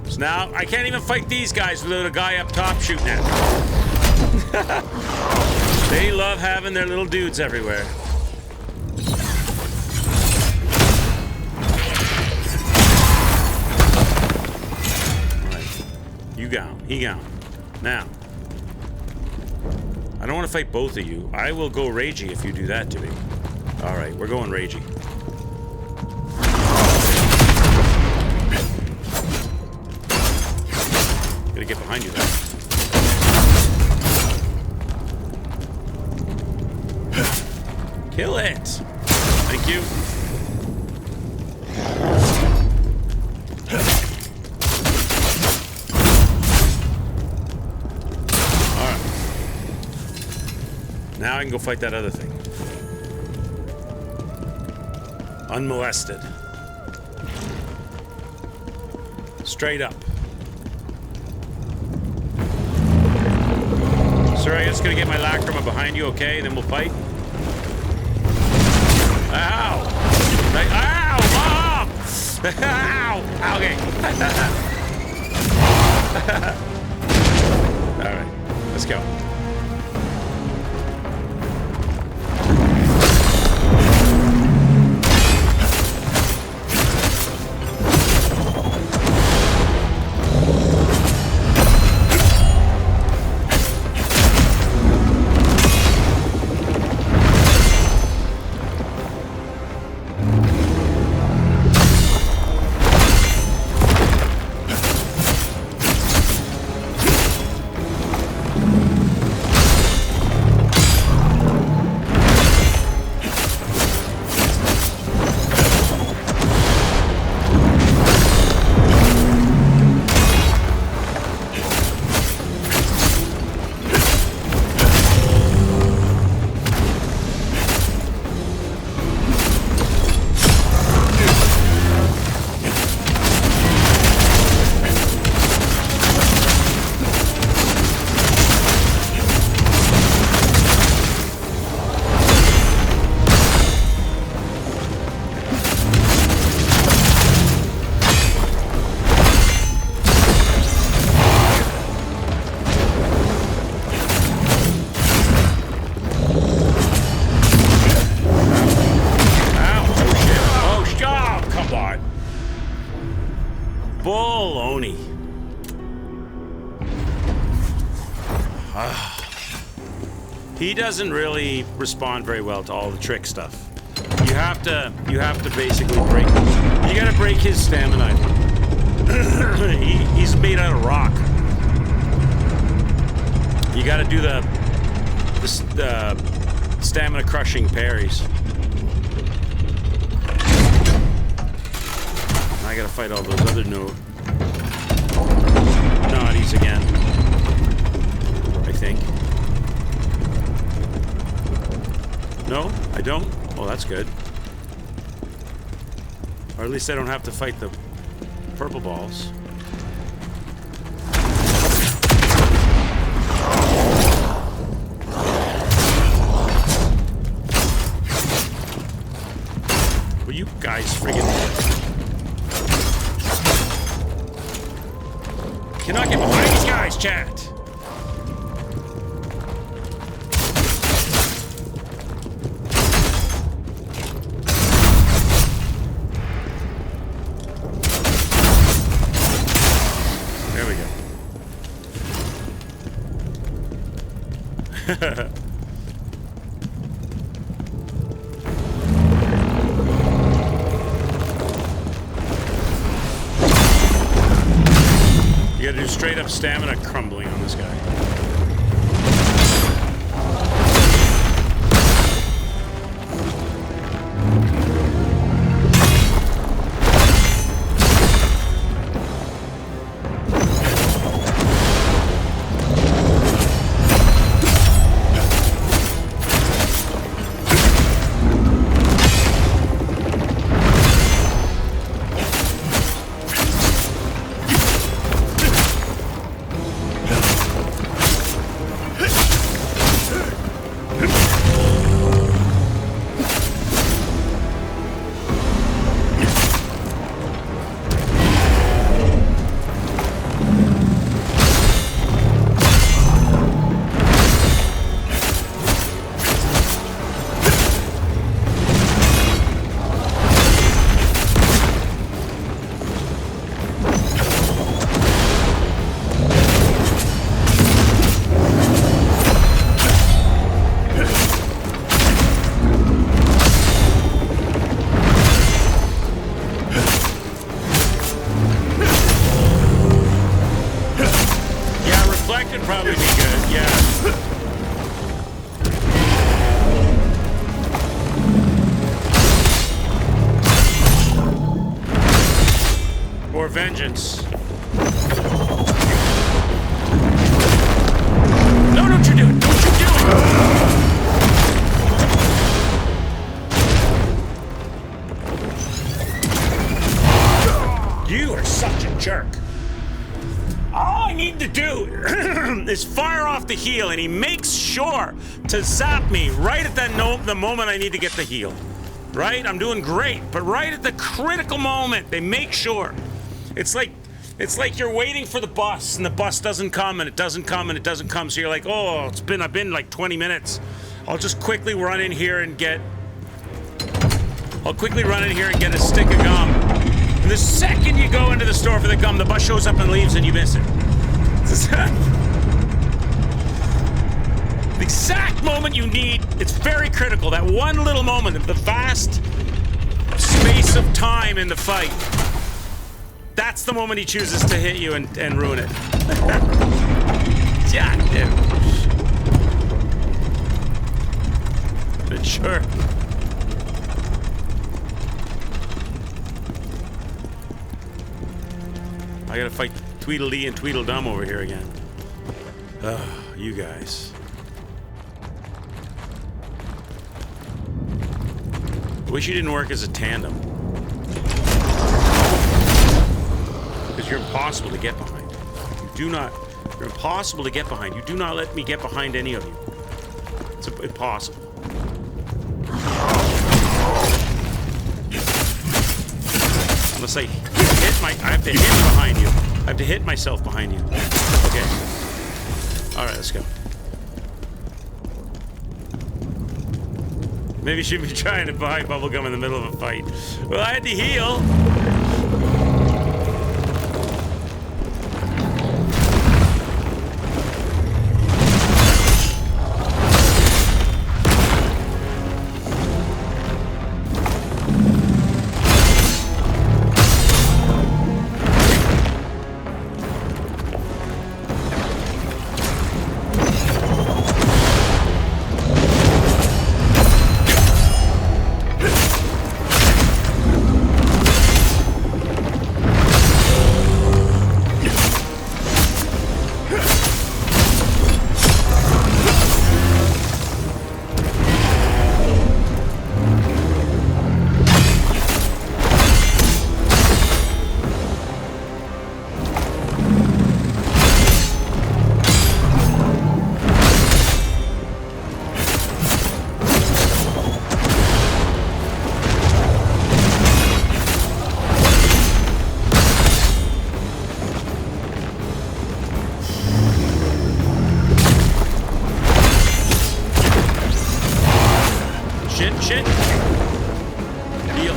So now I can't even fight these guys without a guy up top shooting at me. They love having their little dudes everywhere. Alright. You gone. He gone. Now. I don't want to fight both of you. I will go ragey if you do that to me. Alright, we're going ragey. Gotta get behind you there. Kill it! Thank you. Alright. Now I can go fight that other thing. Unmolested. Straight up. Sir, I'm just gonna get my lacrima behind you, okay? Then we'll fight. Ow! Like, ow! Mom! Ow! Okay. Alright, let's go. He doesn't really respond very well to all the trick stuff. You have to basically break. You gotta break his stamina. He's made out of rock. You gotta do the stamina crushing parries. I gotta fight all those other naughties again. I think. No, I don't? Oh, that's good. Or at least I don't have to fight the purple balls. You gotta do straight up stamina crumbling on this guy. Vengeance. No, don't you do it! Don't you do it! You are such a jerk. All I need to do is fire off the heal, and he makes sure to zap me right at that the moment I need to get the heal. Right? I'm doing great, but right at the critical moment, they make sure. It's like you're waiting for the bus, and the bus doesn't come, and it doesn't come, and it doesn't come. So you're like, oh, I've been like 20 minutes. I'll quickly run in here and get a stick of gum. And the second you go into the store for the gum, the bus shows up and leaves, and you miss it. The exact moment you need, it's very critical. That one little moment of the vast space of time in the fight. That's the moment he chooses to hit you and ruin it. Yeah, dude. But sure. I gotta fight Tweedledee and Tweedledum over here again. Ugh, you guys. I wish you didn't work as a tandem. Because you're impossible to get behind. You're impossible to get behind. You do not let me get behind any of you. It's impossible. Unless I have to hit behind you. I have to hit myself behind you. Okay. Alright, let's go. Maybe you shouldn't be trying to buy bubblegum in the middle of a fight. Well, I had to heal. Shit. Heal.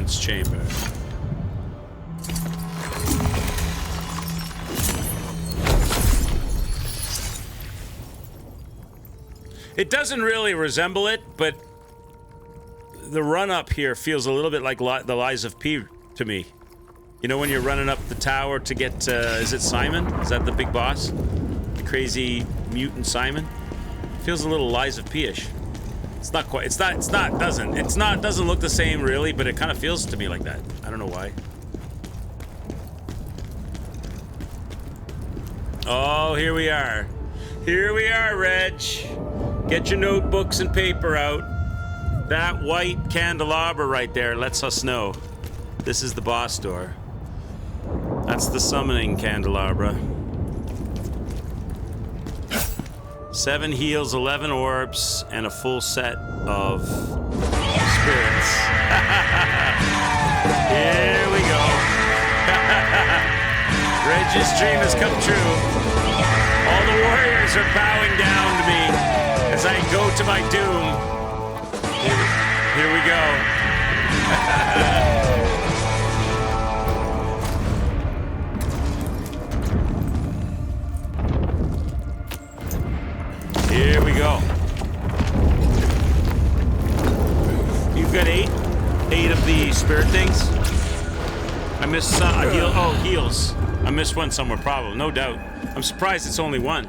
Giant's Chamber. It doesn't really resemble it, but the run up here feels a little bit like the Lies of P to me. You know when you're running up the tower to get, is it Simon? Is that the big boss? The crazy mutant Simon? Feels a little Lies of P-ish. It's not quite, doesn't look the same really, but it kind of feels to me like that. I don't know why. Oh, here we are. Here we are, Reg. Get your notebooks and paper out. That white candelabra right there lets us know this is the boss door. That's the summoning candelabra. 7 heals, 11 orbs, and a full set of spirits. Here we go. Reg's dream has come true. All the warriors are bowing down to me as I go to my doom. Here we go. Here we go. You've got 8 of the spirit things. I missed some. Heals. I missed one somewhere, probably, no doubt. I'm surprised it's only one.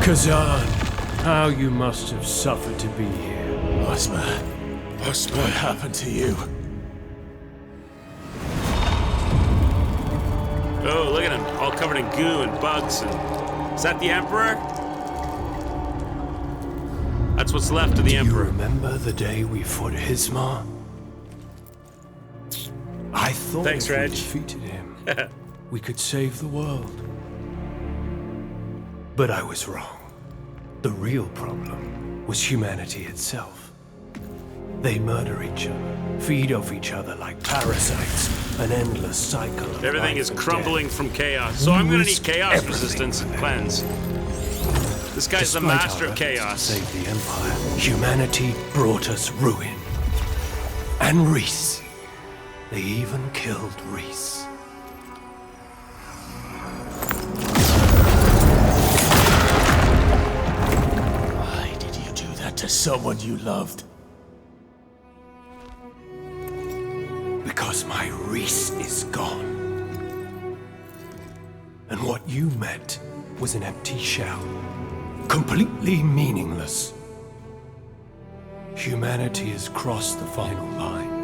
Khazan, how you must have suffered to be here. Osma, what happened to you? Oh, look at him, all covered in goo and bugs. And is that the Emperor? That's what's left of the Emperor. Do you remember the day we fought Hismar? I thought Thanks, if we Reg. defeated him, we could save the world. But I was wrong. The real problem was humanity itself. They murder each other, feed off each other like parasites, an endless cycle of Everything is life and crumbling death. from chaos. So I'm gonna need chaos Everything resistance for and them. cleanse. This guy's the Despite master our of efforts chaos. to save the Empire, humanity brought us ruin. And Reese. They even killed Reese. Why did you do that to someone you loved? Because my Reese is gone. And what you met was an empty shell. Completely meaningless. Humanity has crossed the final line.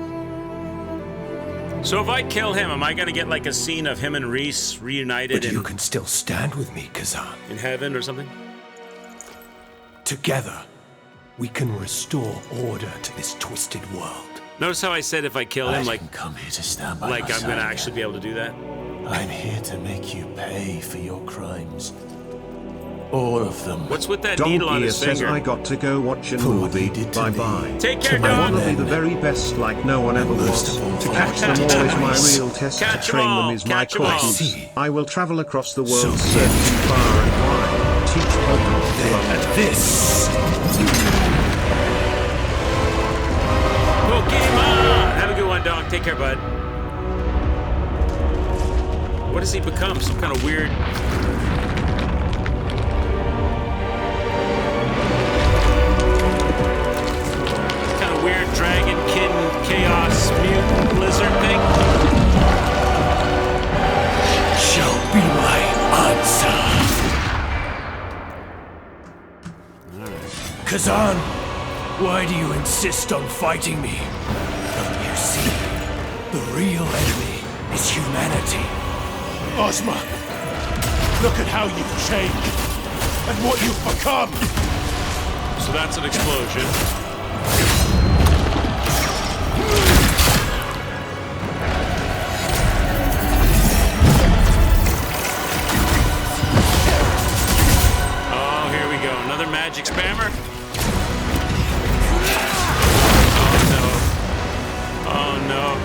So if I kill him, am I gonna get like a scene of him and Reese reunited But you can still stand with me, Khazan. in heaven or something? Together, we can restore order to this twisted world. Notice how I said if I kill him, like, come here to stand by like my I'm side gonna again. actually be able to do that. I'm here to make you pay for your crimes. All of them. What's with that needle on Donkey his says finger? I got to go watch a For what movie. they did to Bye-bye. Take care, I dog. want to be the very best like no one ever most was. of all, To for catch them all is my real test. Catch 'em to train all, them is my catch 'em all. course. I will travel across the world, So searching far and wide. Teach Pokemon to love. This Pokemon! Have a good one, dog. Take care, bud. What does he become? Some kind of weird... kind of weird dragonkin chaos mutant lizard thing? shall be my answer. Khazan, why do you insist on fighting me? Don't you see? The real enemy is humanity. Ozma, look at how you've changed and what you've become. So that's an explosion. Oh, here we go. Another magic spammer. Oh no.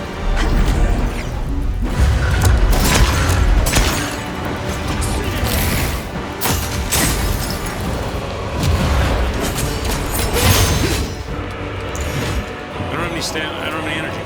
I don't have any energy.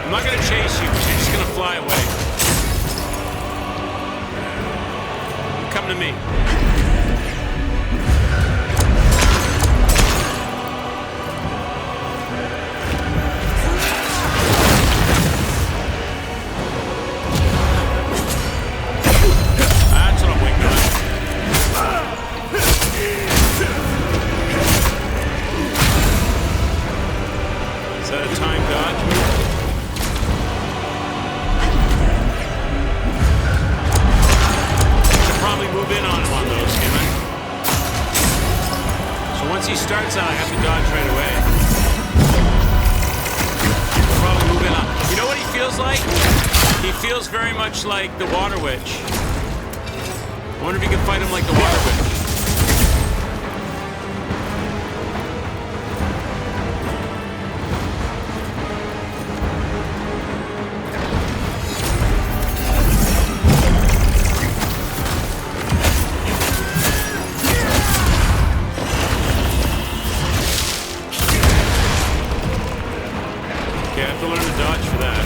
I'm not gonna chase you. You're just gonna fly away. You come to me. Like the Water Witch. I wonder if you can fight him like the Water Witch. Okay, I have to learn to dodge for that.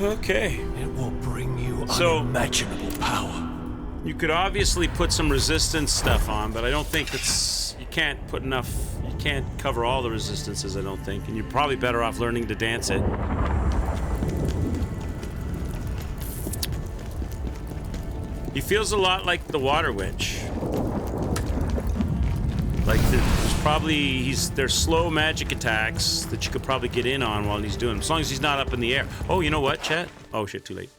Okay. It will bring you unimaginable power. You could obviously put some resistance stuff on, but I don't think it's... You can't put enough... You can't cover all the resistances, I don't think. And you're probably better off learning to dance it. He feels a lot like the Water Witch. Like, there's probably... There's slow magic attacks that you could probably get in on while he's doing them. As long as he's not up in the air. Oh, you know what, chat? Oh, shit, too late.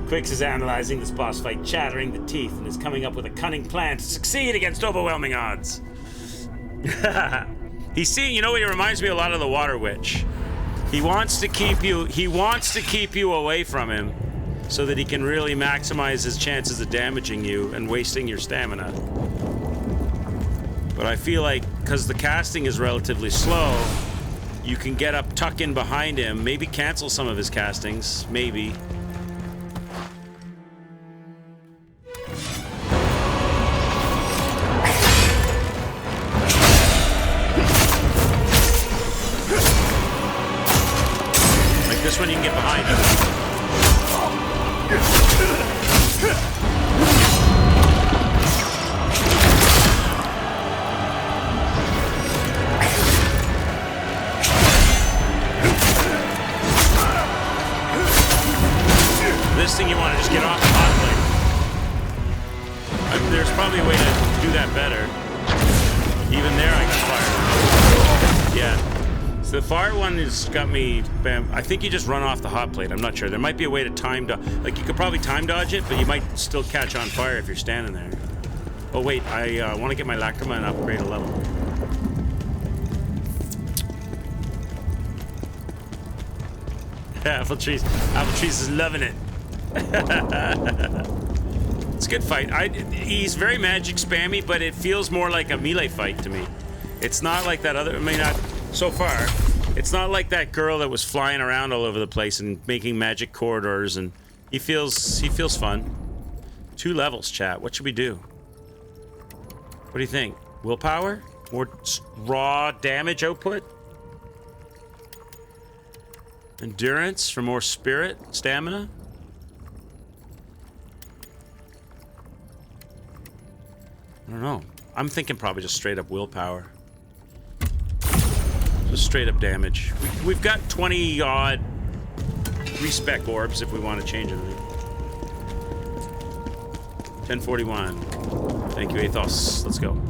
Quix is analyzing this boss fight, chattering the teeth, and is coming up with a cunning plan to succeed against overwhelming odds. He's seeing, you know what, he reminds me a lot of the Water Witch. He wants to keep you away from him so that he can really maximize his chances of damaging you and wasting your stamina. But I feel like, because the casting is relatively slow, you can get up, tuck in behind him, maybe cancel some of his castings, maybe. This one you can get behind him. probably a way to do that better. Even there, I got fired. Yeah. So the fire one has got me. Bam. I think you just run off the hot plate. I'm not sure. There might be a way to time dodge. Like you could probably time dodge it, but you might still catch on fire if you're standing there. Oh wait, I want to get my lacrima and upgrade a level. Apple trees is loving it. It's a good fight. He's very magic spammy, but it feels more like a melee fight to me. It's not like that other. I mean, not so far. It's not like that girl that was flying around all over the place and making magic corridors. And he feels fun. 2 levels, chat. What should we do? What do you think? Willpower? More raw damage output? Endurance for more spirit? Stamina? I don't know. I'm thinking probably just straight up willpower. Just straight up damage. We've got 20 odd respec orbs if we want to change anything. 1041. Thank you, Athos. Let's go.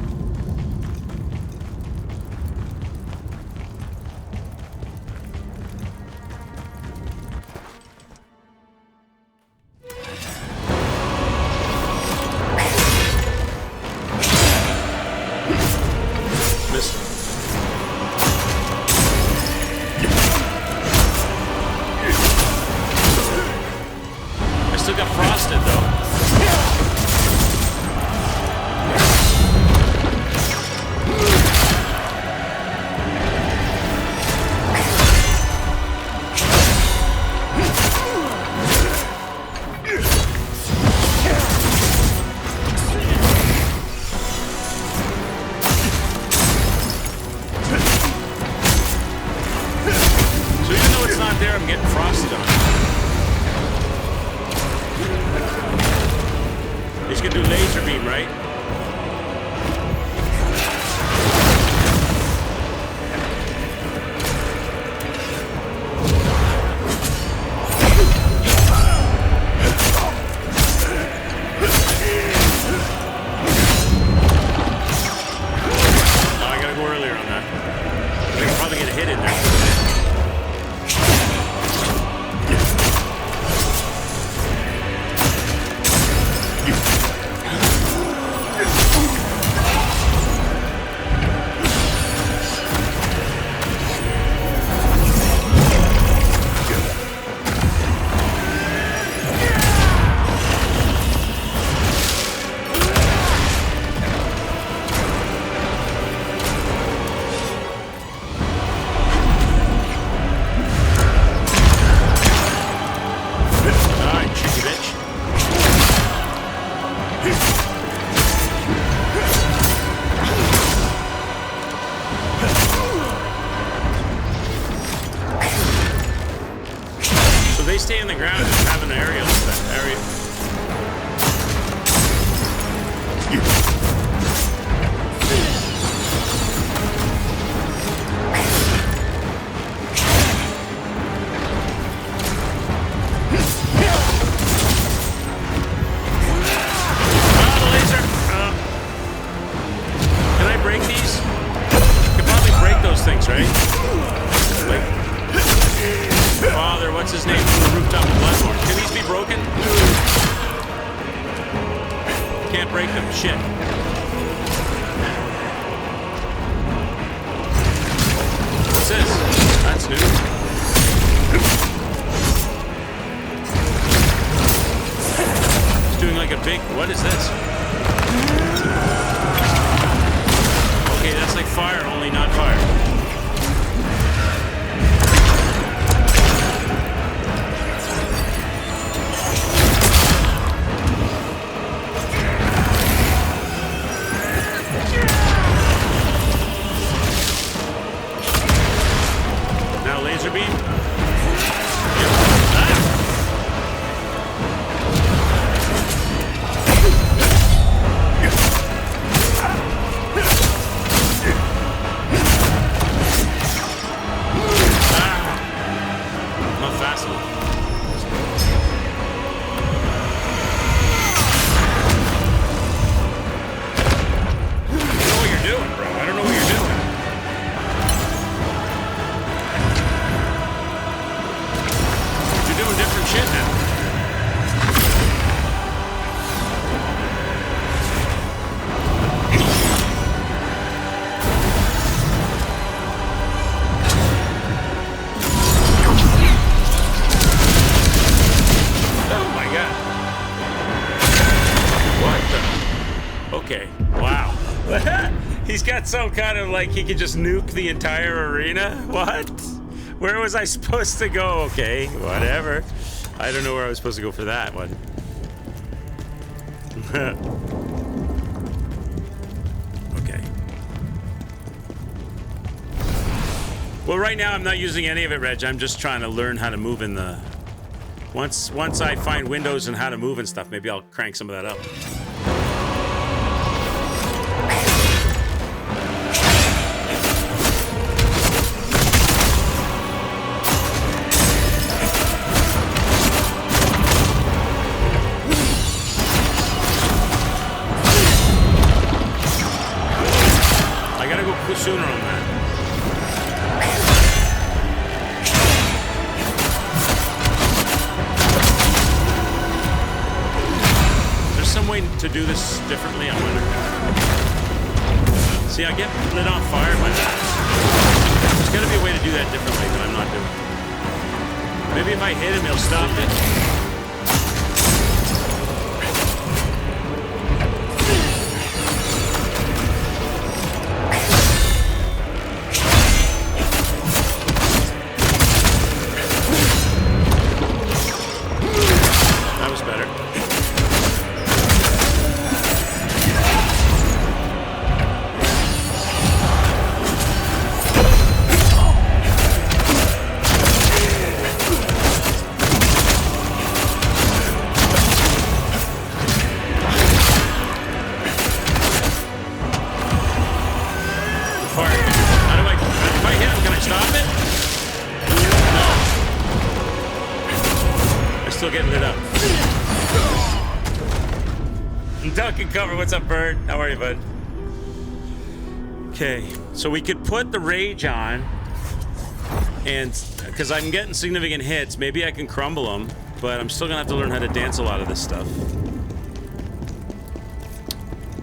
Wow. He's got some kind of like he could just nuke the entire arena. What? Where was I supposed to go? Okay, whatever. I don't know where I was supposed to go for that one. Okay. Well, right now I'm not using any of it, Reg. I'm just trying to learn how to move in the... Once I find windows and how to move and stuff, maybe I'll crank some of that up. I gotta go sooner on that. Some way to do this differently, I wonder. See, I get lit on fire by that. There's gotta be a way to do that differently that I'm not doing. Maybe if I hit him, he'll stop it. That was better. Cover. What's up, Bird? How are you, bud? Okay, so we could put the rage on, and because I'm getting significant hits, maybe I can crumble them, but I'm still gonna have to learn how to dance a lot of this stuff.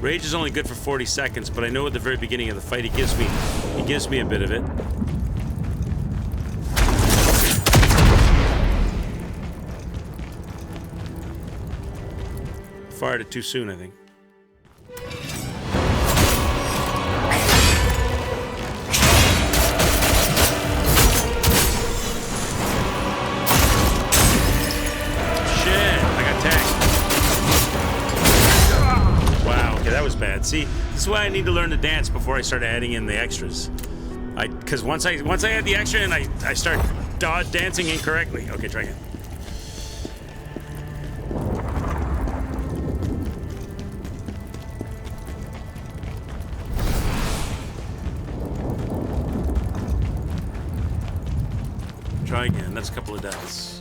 Rage is only good for 40 seconds, but I know at the very beginning of the fight, he gives me a bit of it. Fired it too soon, I think. Bad. See, this is why I need to learn to dance before I start adding in the extras. Because once I add the extra and I start dancing incorrectly. Okay, try again. Try again. That's a couple of deaths.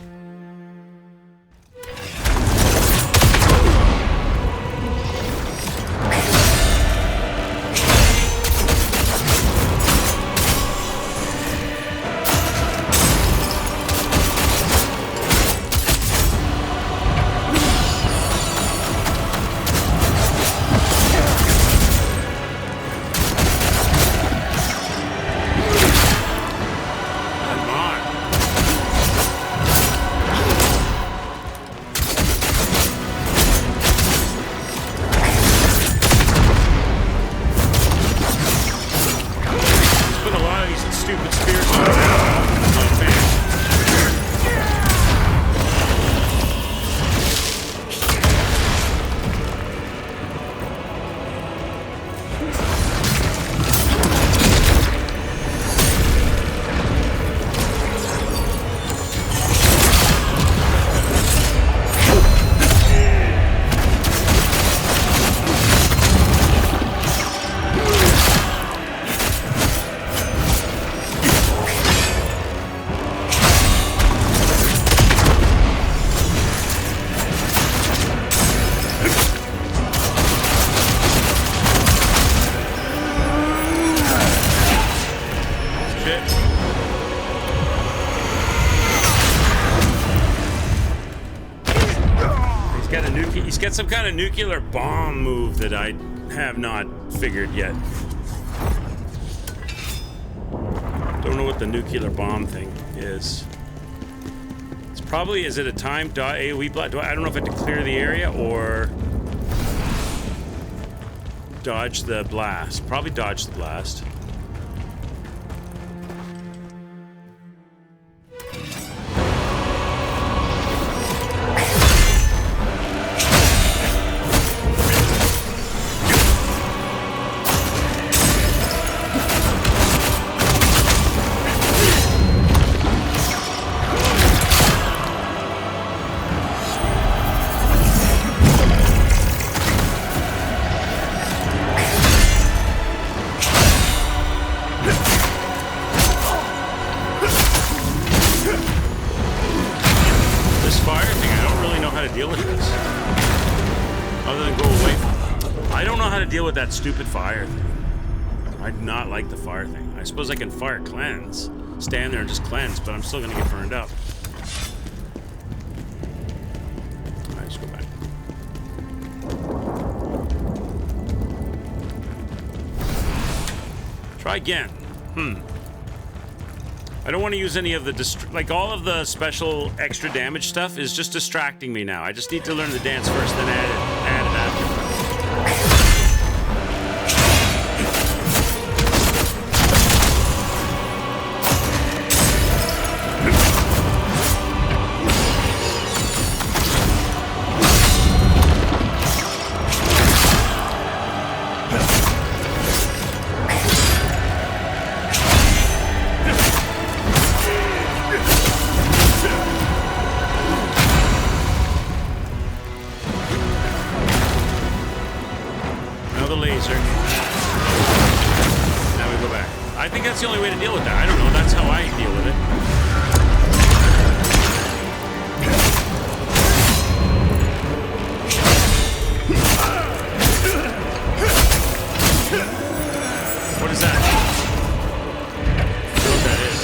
Get some kind of nuclear bomb move that I have not figured yet. Don't know what the nuclear bomb thing is. It's probably, is it a timed AoE blast? I don't know if I have to clear the area or... Dodge the blast. Probably dodge the blast. That stupid fire thing. I do not like the fire thing. I suppose I can fire cleanse. Stand there and just cleanse, but I'm still gonna get burned up. Alright, let's go back. Try again. I don't want to use any of the like all of the special extra damage stuff is just distracting me now. I just need to learn the dance first, then add it after. The only way to deal with that. I don't know. That's how I deal with it. What is that? I don't know what that is.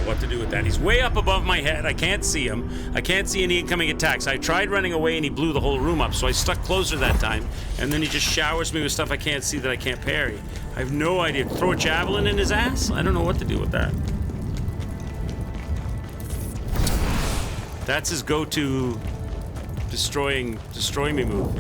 What to do with that. He's way up above my head. I can't see him. I can't see any incoming attacks. I tried running away and he blew the whole room up, so I stuck closer that time, and then he just showers me with stuff I can't see that I can't parry. I have no idea. Throw a javelin in his ass? I don't know what to do with that. That's his go-to destroy me move.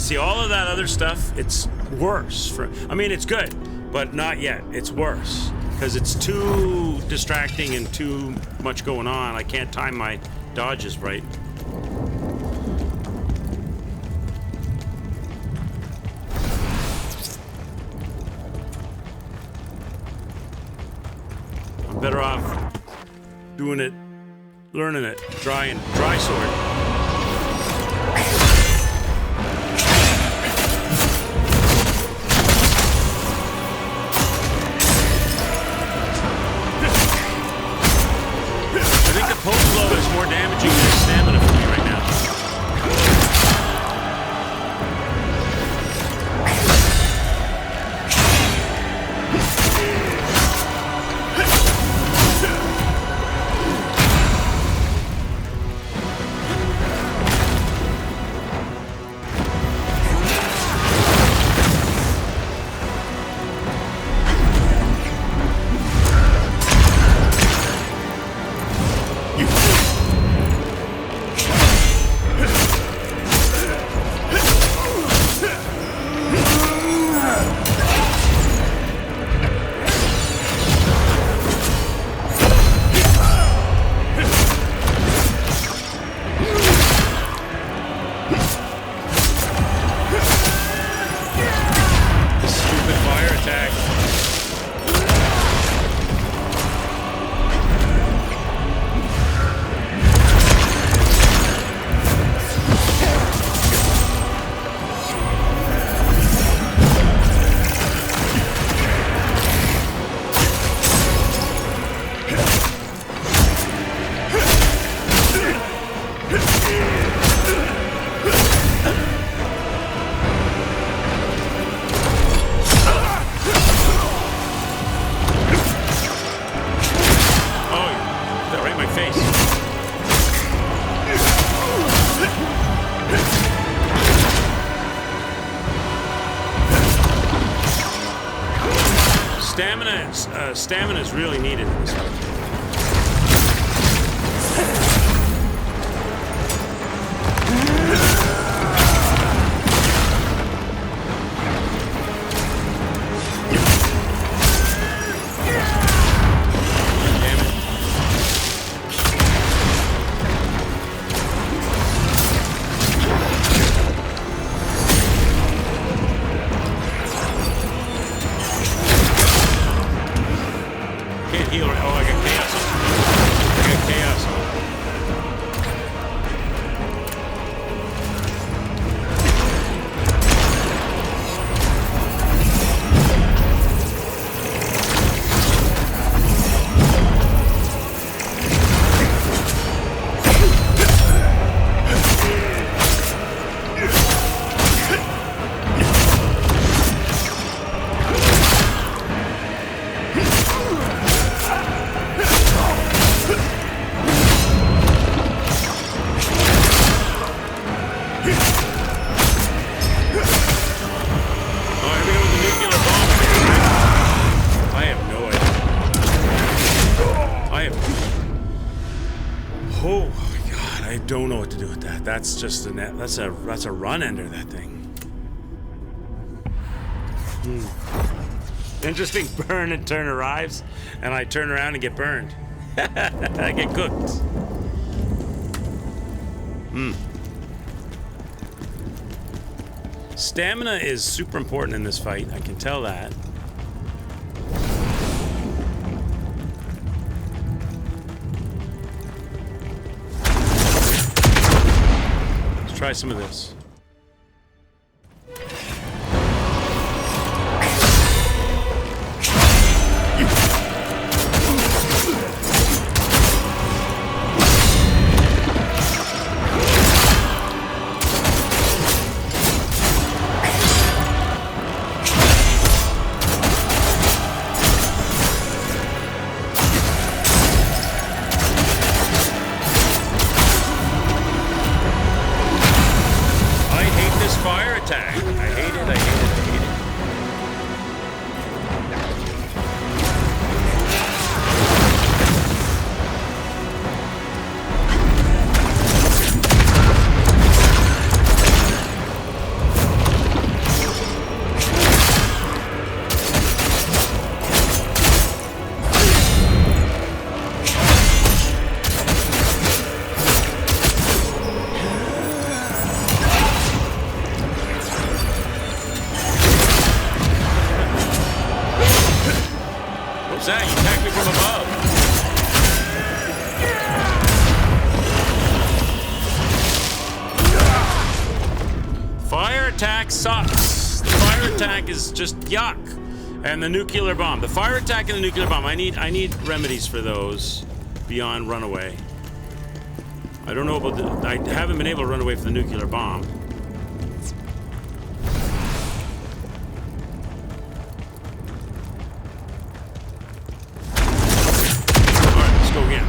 see, all of that other stuff, it's worse. I mean, it's good, but not yet. It's worse because it's too distracting and too much going on. I can't time my dodges right. I'm better off doing it, learning it, dry sword. I think the post blow is more damaging than stamina for me right now. Stamina is really needed in this one. That's just that's a run ender, that thing. Interesting burn and turn arrives, and I turn around and get burned. I get cooked. Stamina is super important in this fight, I can tell that. Try some of this. was that? You attacked me from above. Fire attack sucks. The fire attack is just yuck. And the nuclear bomb. The fire attack and the nuclear bomb. I need remedies for those beyond runaway. I don't know about the... I haven't been able to run away from the nuclear bomb. Alright, let's go again.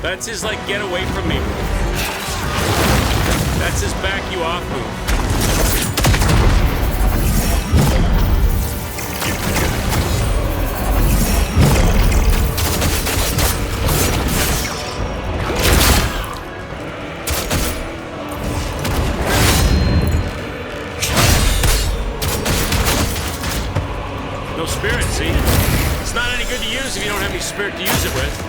That's his, like, get away from me move. That's his back you off move. No spirit, see? It's not any good to use if you don't have any spirit to use it with.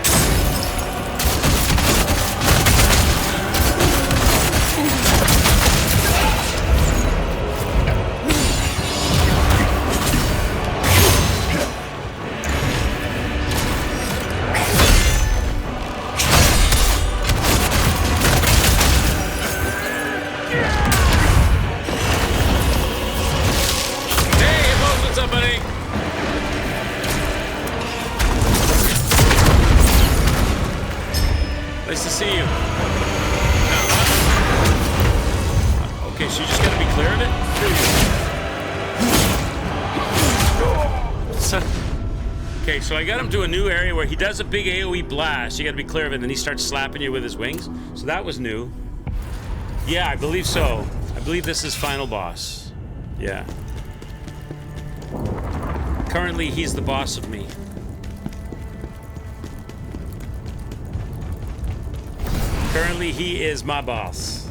Nice to see you. Okay, so you just gotta be clear of it? Okay, so I got him to a new area where he does a big AoE blast. You gotta be clear of it, and then he starts slapping you with his wings. So that was new. Yeah, I believe so. I believe this is final boss. Yeah. Currently, he's the boss of me. Currently, he is my boss.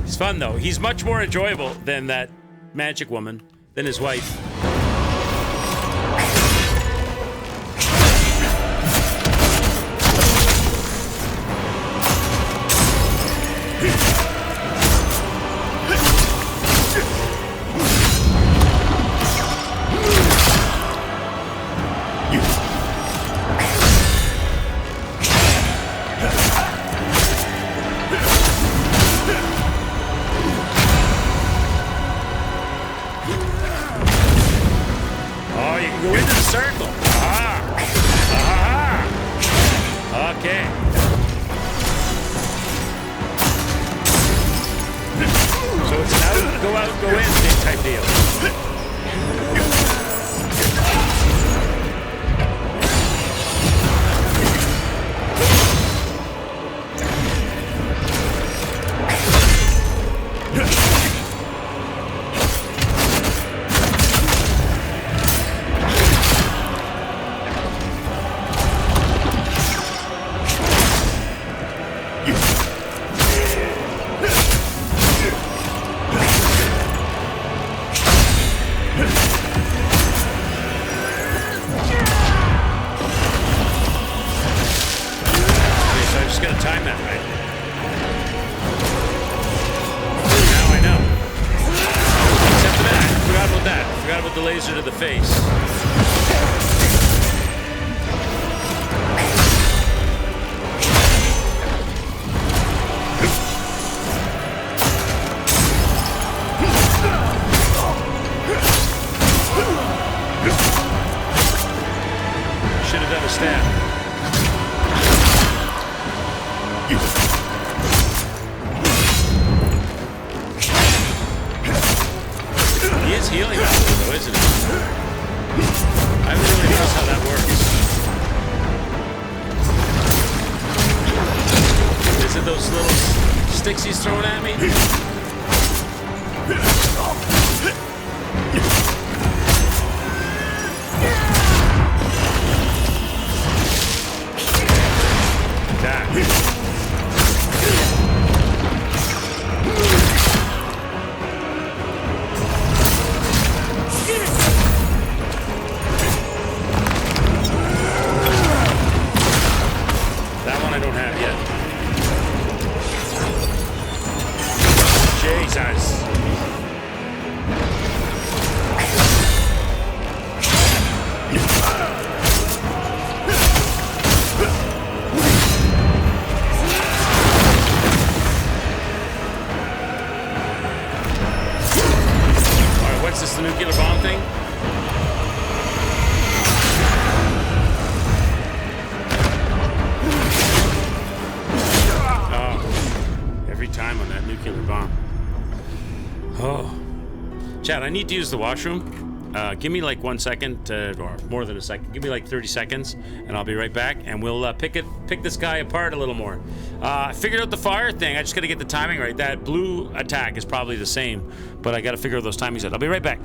He's fun, though. He's much more enjoyable than that magic woman, than his wife. sticks he's throwing at me? That one I don't have yet. Jesus. Alright, what's this, the nuclear bomb thing? Every time on that nuclear bomb. Oh. Chad, I need to use the washroom. Give me like 1 second, or more than a second. Give me like 30 seconds, and I'll be right back, and we'll pick this guy apart a little more. I figured out the fire thing. I just got to get the timing right. That blue attack is probably the same, but I got to figure out those timings out. I'll be right back.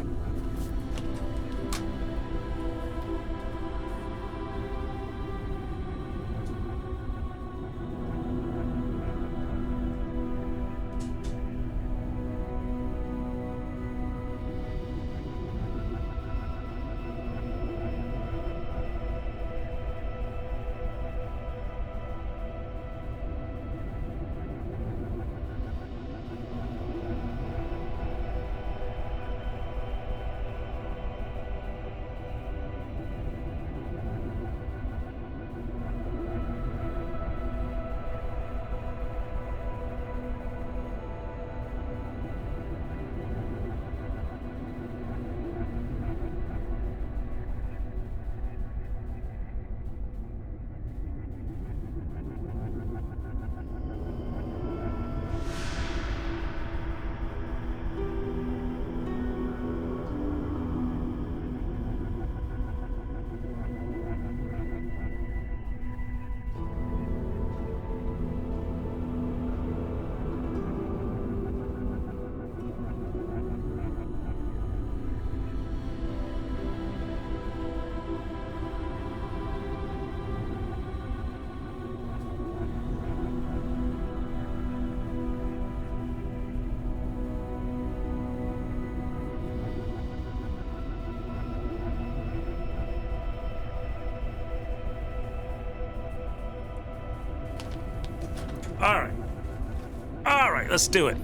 All right, let's do it.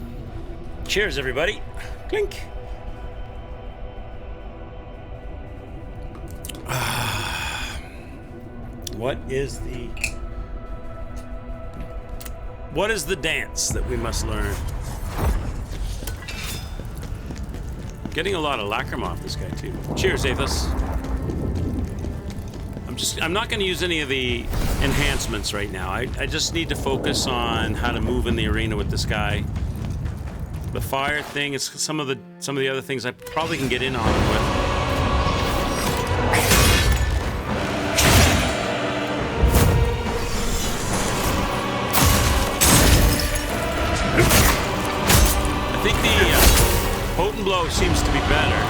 Cheers, everybody. Clink. What is the dance that we must learn? Getting a lot of lacquer off this guy too. Cheers, Athos. I'm not going to use any of the enhancements right now. I just need to focus on how to move in the arena with this guy. The fire thing is some of the other things I probably can get in on him with. I think the potent blow seems to be better.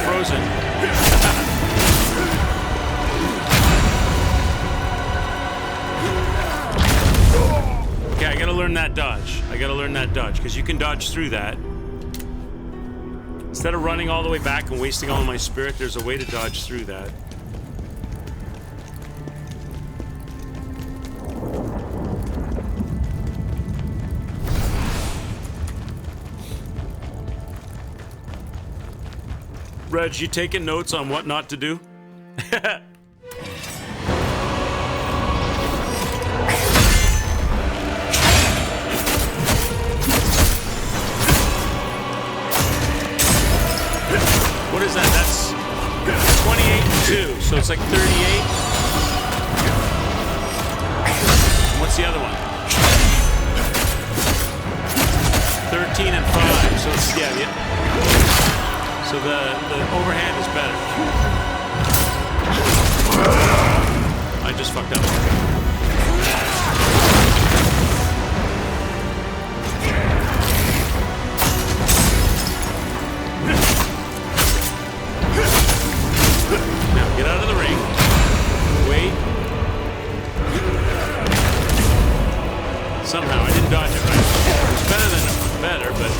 Frozen. Okay, I gotta learn that dodge. Because you can dodge through that. Instead of running all the way back and wasting all of my spirit, there's a way to dodge through that. Reg, you taking notes on what not to do? What is that? That's 28 and 2, so it's like 38. And what's the other one? 13 and 5, so it's, yeah. So the overhand is better. fucked up. Now get out of the ring. Wait. Somehow I didn't dodge it right. It's better than better, but.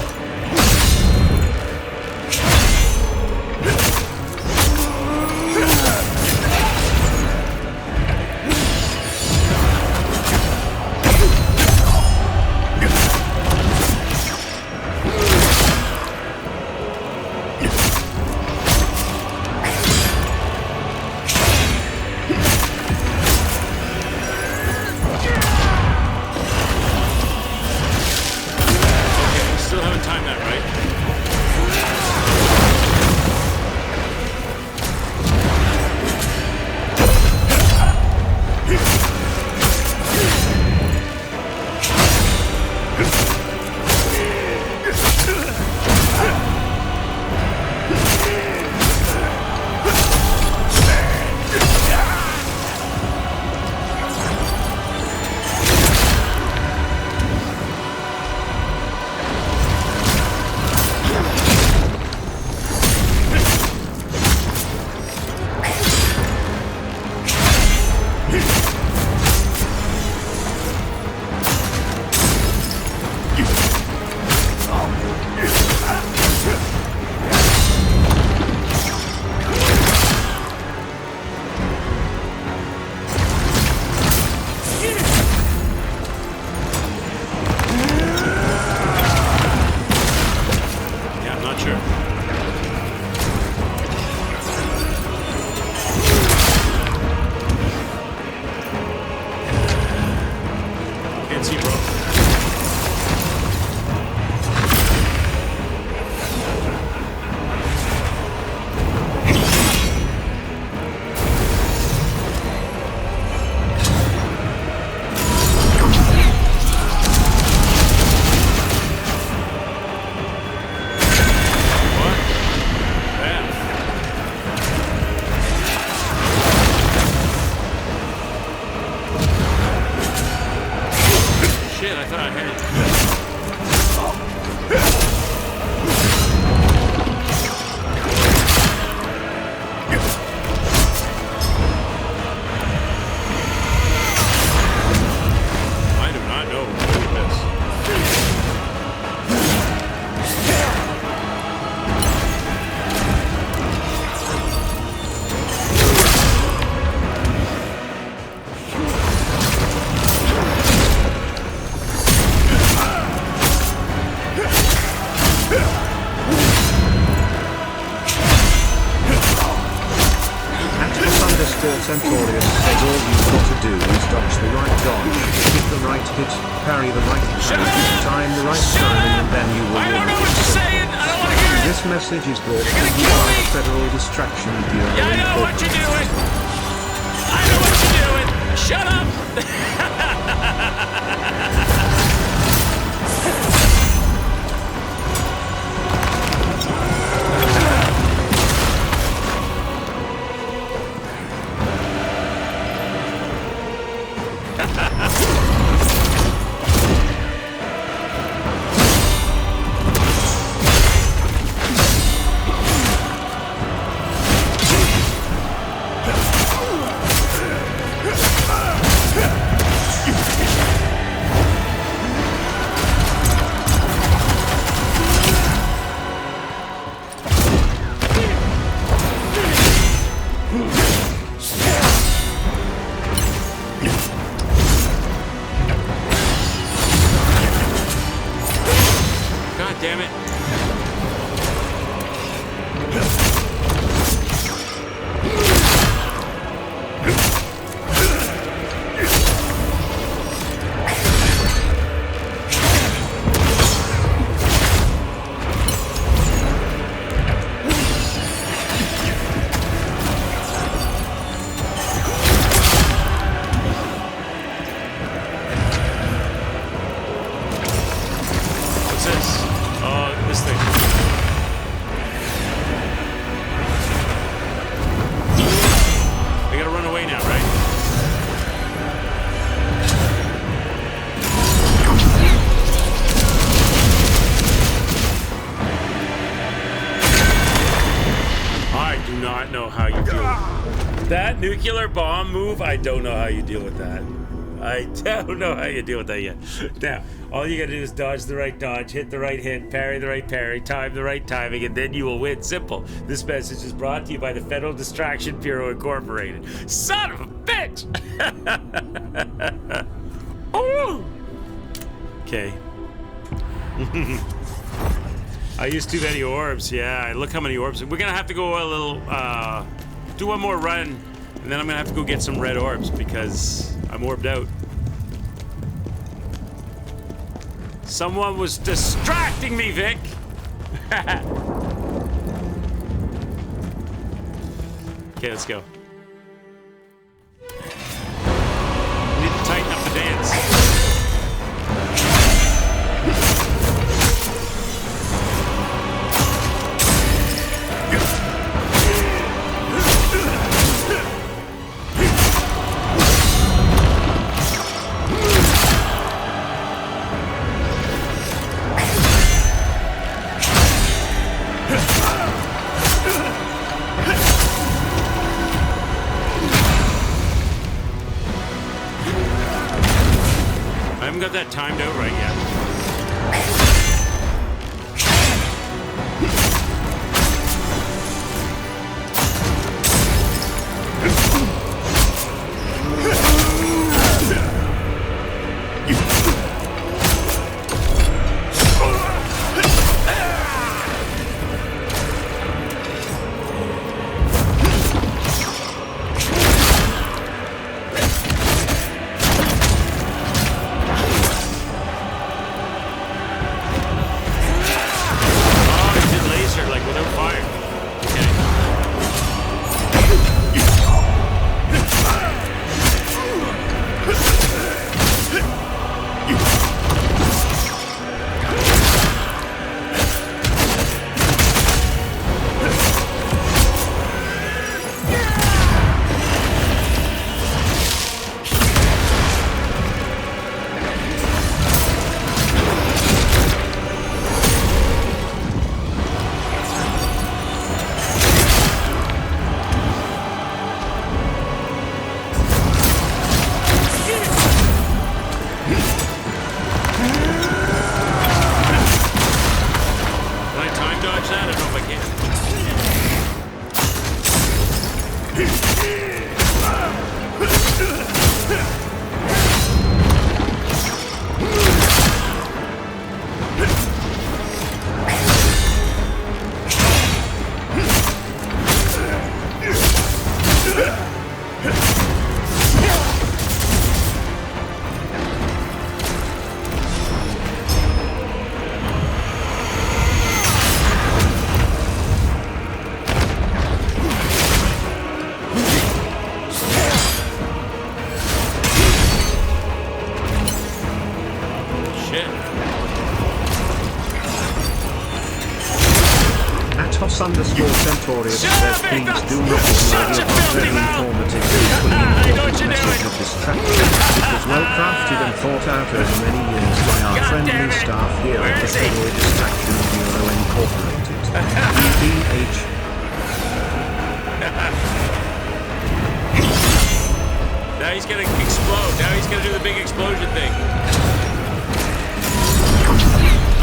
Centaurius says all you've got to do is dodge the right dodge, hit the right hit, parry the right parry, time the right timing, and then you will win. I don't know what you're saying! I don't want to hear it! This message is brought to you by the Federal Distraction Bureau. Yeah, I know what you're doing! I know what you're doing! Shut up! That nuclear bomb move, I don't know how you deal with that. I don't know how you deal with that yet. Now, all you gotta do is dodge the right dodge, hit the right hit, parry the right parry, time the right timing, and then you will win. Simple. This message is brought to you by the Federal Distraction Bureau Incorporated. Son of a bitch! Oh! Okay. I used too many orbs. Yeah, look how many orbs. We're gonna have to go a little, do one more run, and then I'm gonna have to go get some red orbs because I'm orbed out. Someone was distracting me, Vic. Okay, let's go. Need to tighten up the dance. I haven't got that timed out right yet. Centaurius says, please do not ignore your very informative message of distraction. It was well crafted and thought out over many years by our friendly staff here at the Federal Distraction Bureau Incorporated. EDH. Now he's gonna explode. Now he's gonna do the big explosion thing.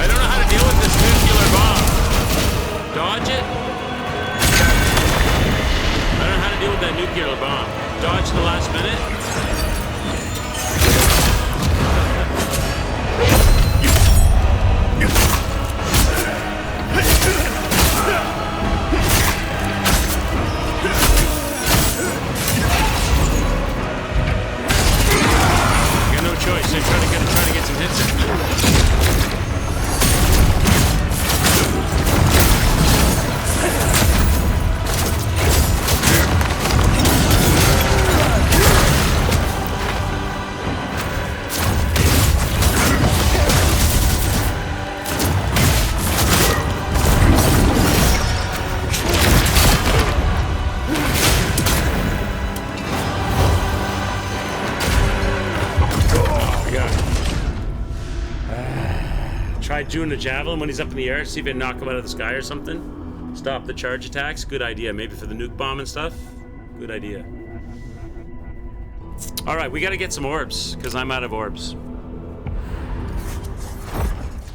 I don't know how to deal with this nuclear bomb. Dodge it? I don't know how to deal with that nuclear bomb. Dodge the last minute? I got no choice. I'm trying to get some hits in. Doing a javelin when he's up in the air, see if it knock him out of the sky or something. Stop the charge attacks. Good idea. Maybe for the nuke bomb and stuff. Good idea. All right, we got to get some orbs because I'm out of orbs.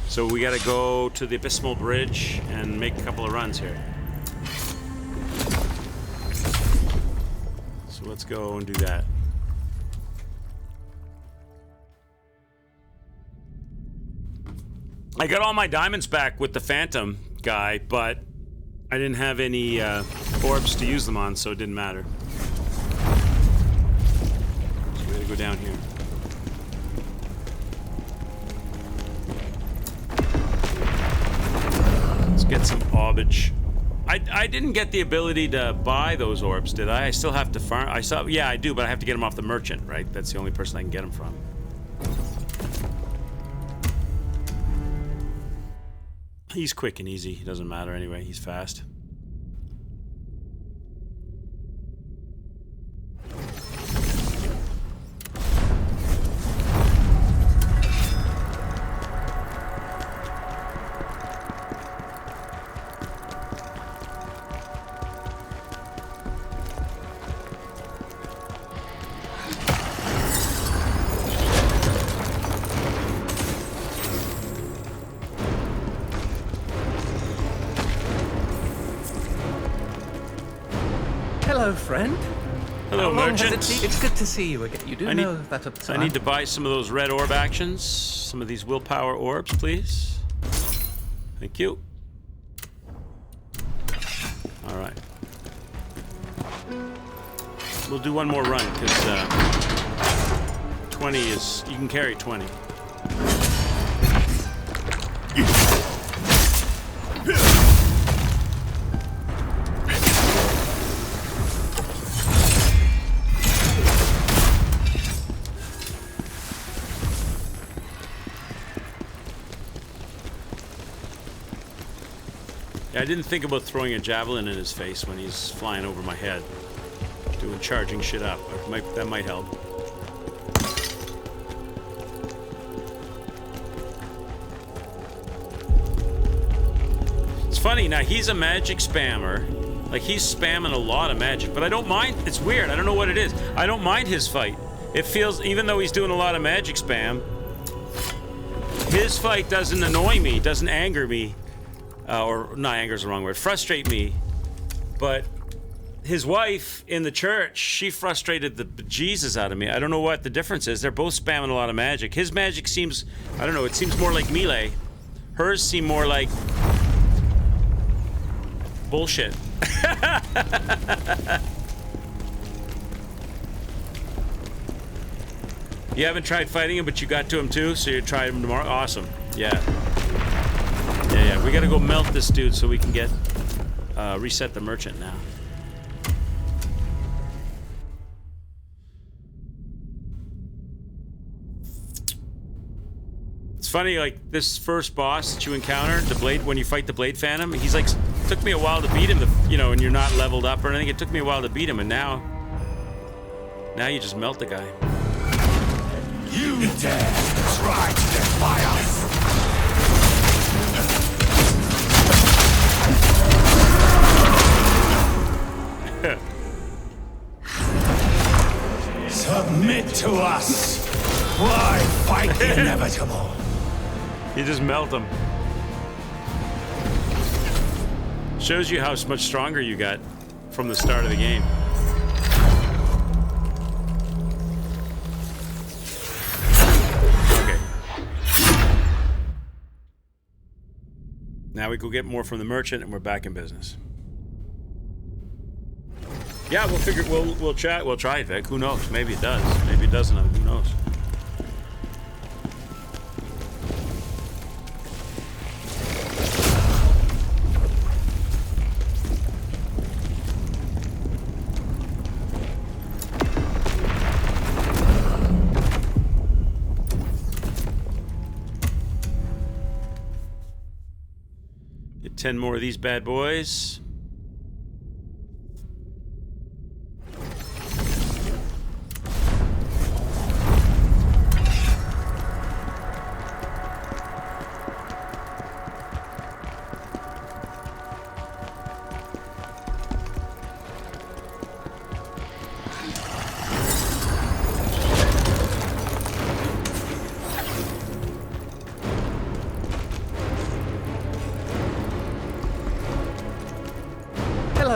So we got to go to the Abysmal Bridge and make a couple of runs here. So let's go and do that. I got all my diamonds back with the Phantom guy, but I didn't have any orbs to use them on, so it didn't matter. So we gotta go down here. Let's get some orbage. I didn't get the ability to buy those orbs, did I? I still have to farm. Yeah, I do, but I have to get them off the merchant, right? That's the only person I can get them from. He's quick and easy. It doesn't matter anyway. He's fast. Hello, friend. Hello, merchant. It's good to see you again. You do know that at the time. I need to buy some of those red orb actions. Some of these willpower orbs, please. Thank you. All right. We'll do one more run because 20 is... You can carry 20. I didn't think about throwing a javelin in his face when he's flying over my head, charging shit up. That might help. It's funny, now he's a magic spammer. Like, he's spamming a lot of magic, but I don't mind. It's weird. I don't know what it is. I don't mind his fight. It feels, even though he's doing a lot of magic spam, his fight doesn't annoy me, doesn't anger me. Or not, anger is the wrong word, frustrate me. But his wife in the church, she frustrated the bejesus out of me. I don't know what the difference is. They're both spamming a lot of magic. His magic seems, I don't know, it seems more like melee. Hers seem more like bullshit. You haven't tried fighting him, but you got to him too, so you try him tomorrow? Awesome. Yeah. Yeah, we gotta go melt this dude so we can get reset the merchant now. It's funny, like this first boss that you encounter, the blade, when you fight the Blade Phantom, he's like, took me a while to beat him, and you're not leveled up or anything. It took me a while to beat him, and now you just melt the guy. You dare try to defy us! Submit to us! Why fight the inevitable? You just melt them. Shows you how much stronger you got from the start of the game. Okay. Now we go get more from the merchant and we're back in business. Yeah, we'll figure. We'll try. We'll try it, Vic. Who knows? Maybe it does. Maybe it doesn't. Who knows? Get 10 more of these bad boys.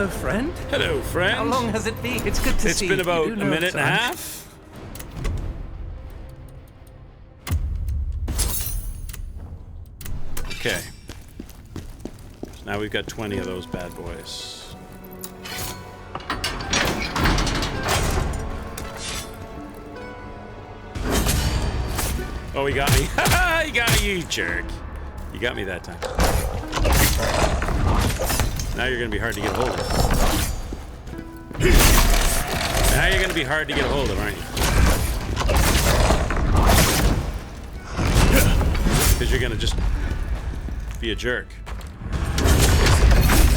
Hello, friend. Hello, friend. How long has it been? It's good to see you. It's been about You a do know minute and a time. half. Okay. So now we've got 20 of those bad boys. Oh, he got me. He got me, you jerk. You got me that time. Now you're going to be hard to get a hold of. Now you're going to be hard to get a hold of, aren't you? Because you're going to just be a jerk.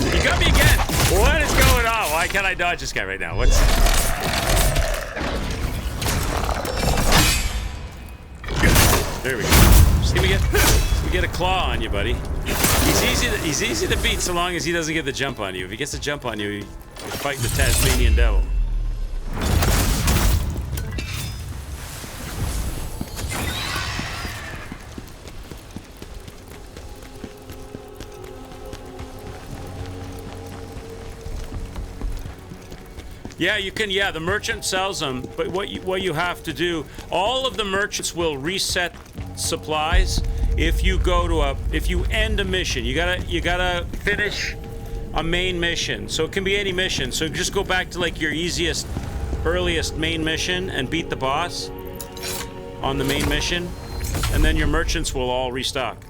You got me again. What is going on? Why can't I dodge this guy right now? What's... There we go. Just give me get a claw on you, buddy. He's easy to beat so long as he doesn't get the jump on you. If he gets the jump on you, you're fighting the Tasmanian devil. Yeah, you can. Yeah, the merchant sells them, but what you have to do, all of the merchants will reset supplies if you end a mission. You gotta finish a main mission. So it can be any mission. So just go back to like your earliest main mission and beat the boss on the main mission, and then your merchants will all restock.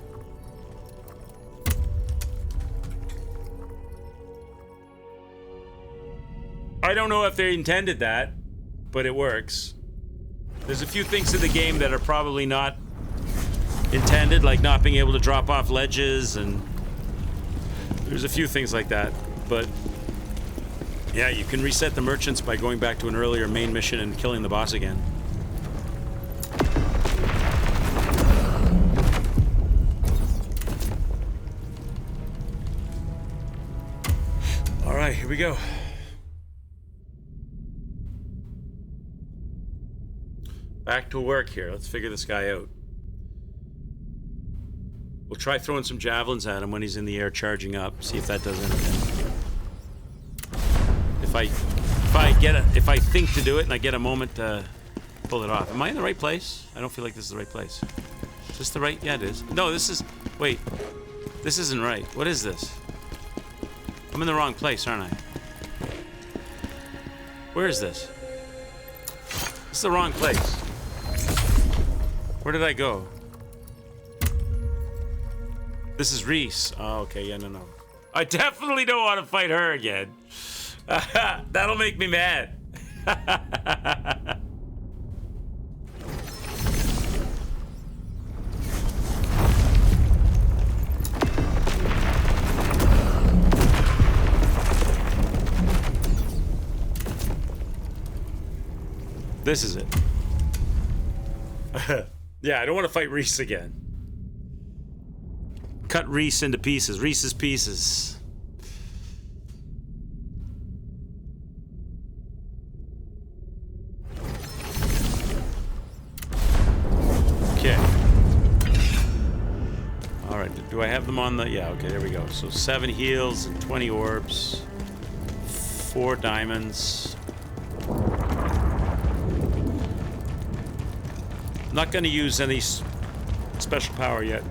I don't know if they intended that, but it works. There's a few things in the game that are probably not intended, like not being able to drop off ledges, and there's a few things like that. But yeah, you can reset the merchants by going back to an earlier main mission and killing the boss again. All right, here we go. Back to work here. Let's figure this guy out. We'll try throwing some javelins at him when he's in the air charging up. See if that does anything. If I think to do it and I get a moment to pull it off. Am I in the right place? I don't feel like this is the right place. Is this the right? Yeah, it is. No, this is... Wait. This isn't right. What is this? I'm in the wrong place, aren't I? Where is this? This is the wrong place. Where did I go? This is Reese. Oh, okay. Yeah, no. I definitely don't want to fight her again. That'll make me mad. This is it. Yeah, I don't want to fight Reese again. Cut Reese into pieces. Reese's Pieces. Okay. Alright, do I have them on the... Yeah, okay, there we go. So 7 heals and 20 orbs. 4 diamonds. Not going to use any special power yet.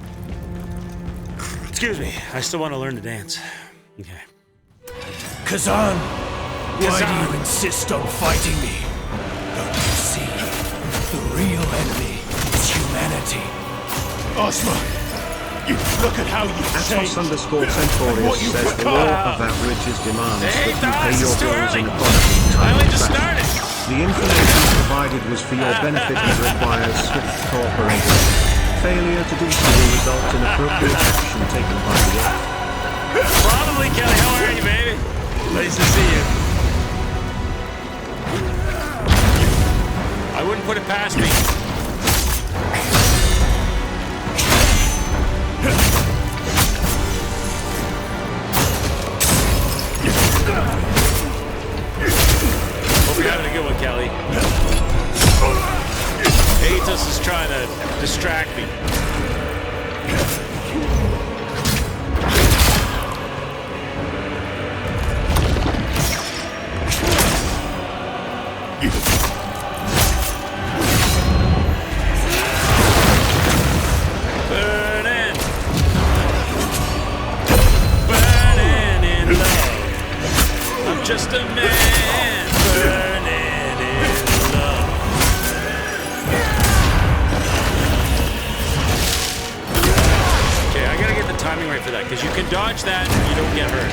Excuse me. I still want to learn to dance. Okay. Khazan! Why do you insist on fighting me? Don't you see? The real enemy is humanity. Osma! You look at how you've changed. Atos_Centaurius says the law of averages demands that you pay your bills in approximate time. I only just started. The information provided was for your benefit and requires swift cooperation. Failure to do so will result in appropriate action taken by the Earth. Probably, Kelly. How are you, baby? Nice to see you. I wouldn't put it past me. Hope you're having a good one, Kelly. Atos is trying to distract me. Burning. Burning in love. I'm just a man burning in love. Okay, I gotta get the timing right for that, because you can dodge that and you don't get hurt.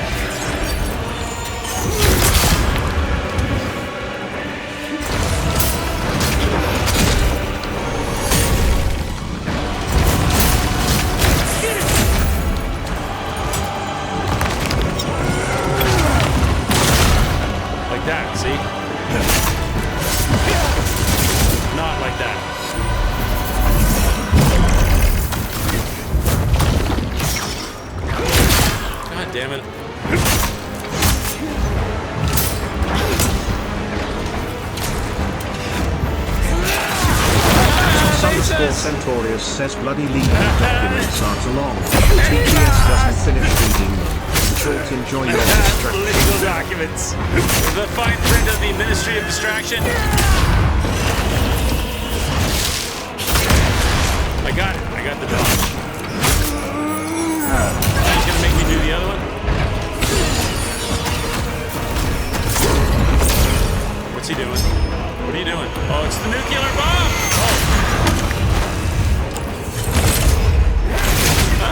Like that, see? Not like that. God damn it. Underscore Centaurus says bloody legal documents are too long. TGS doesn't finish reading them. In short, enjoy your distraction. Legal documents. The fine print of the Ministry of Distraction. I got it. I got the dodge. He's gonna make me do the other one. What's he doing? What are you doing? Oh, it's the nuclear bomb! Oh.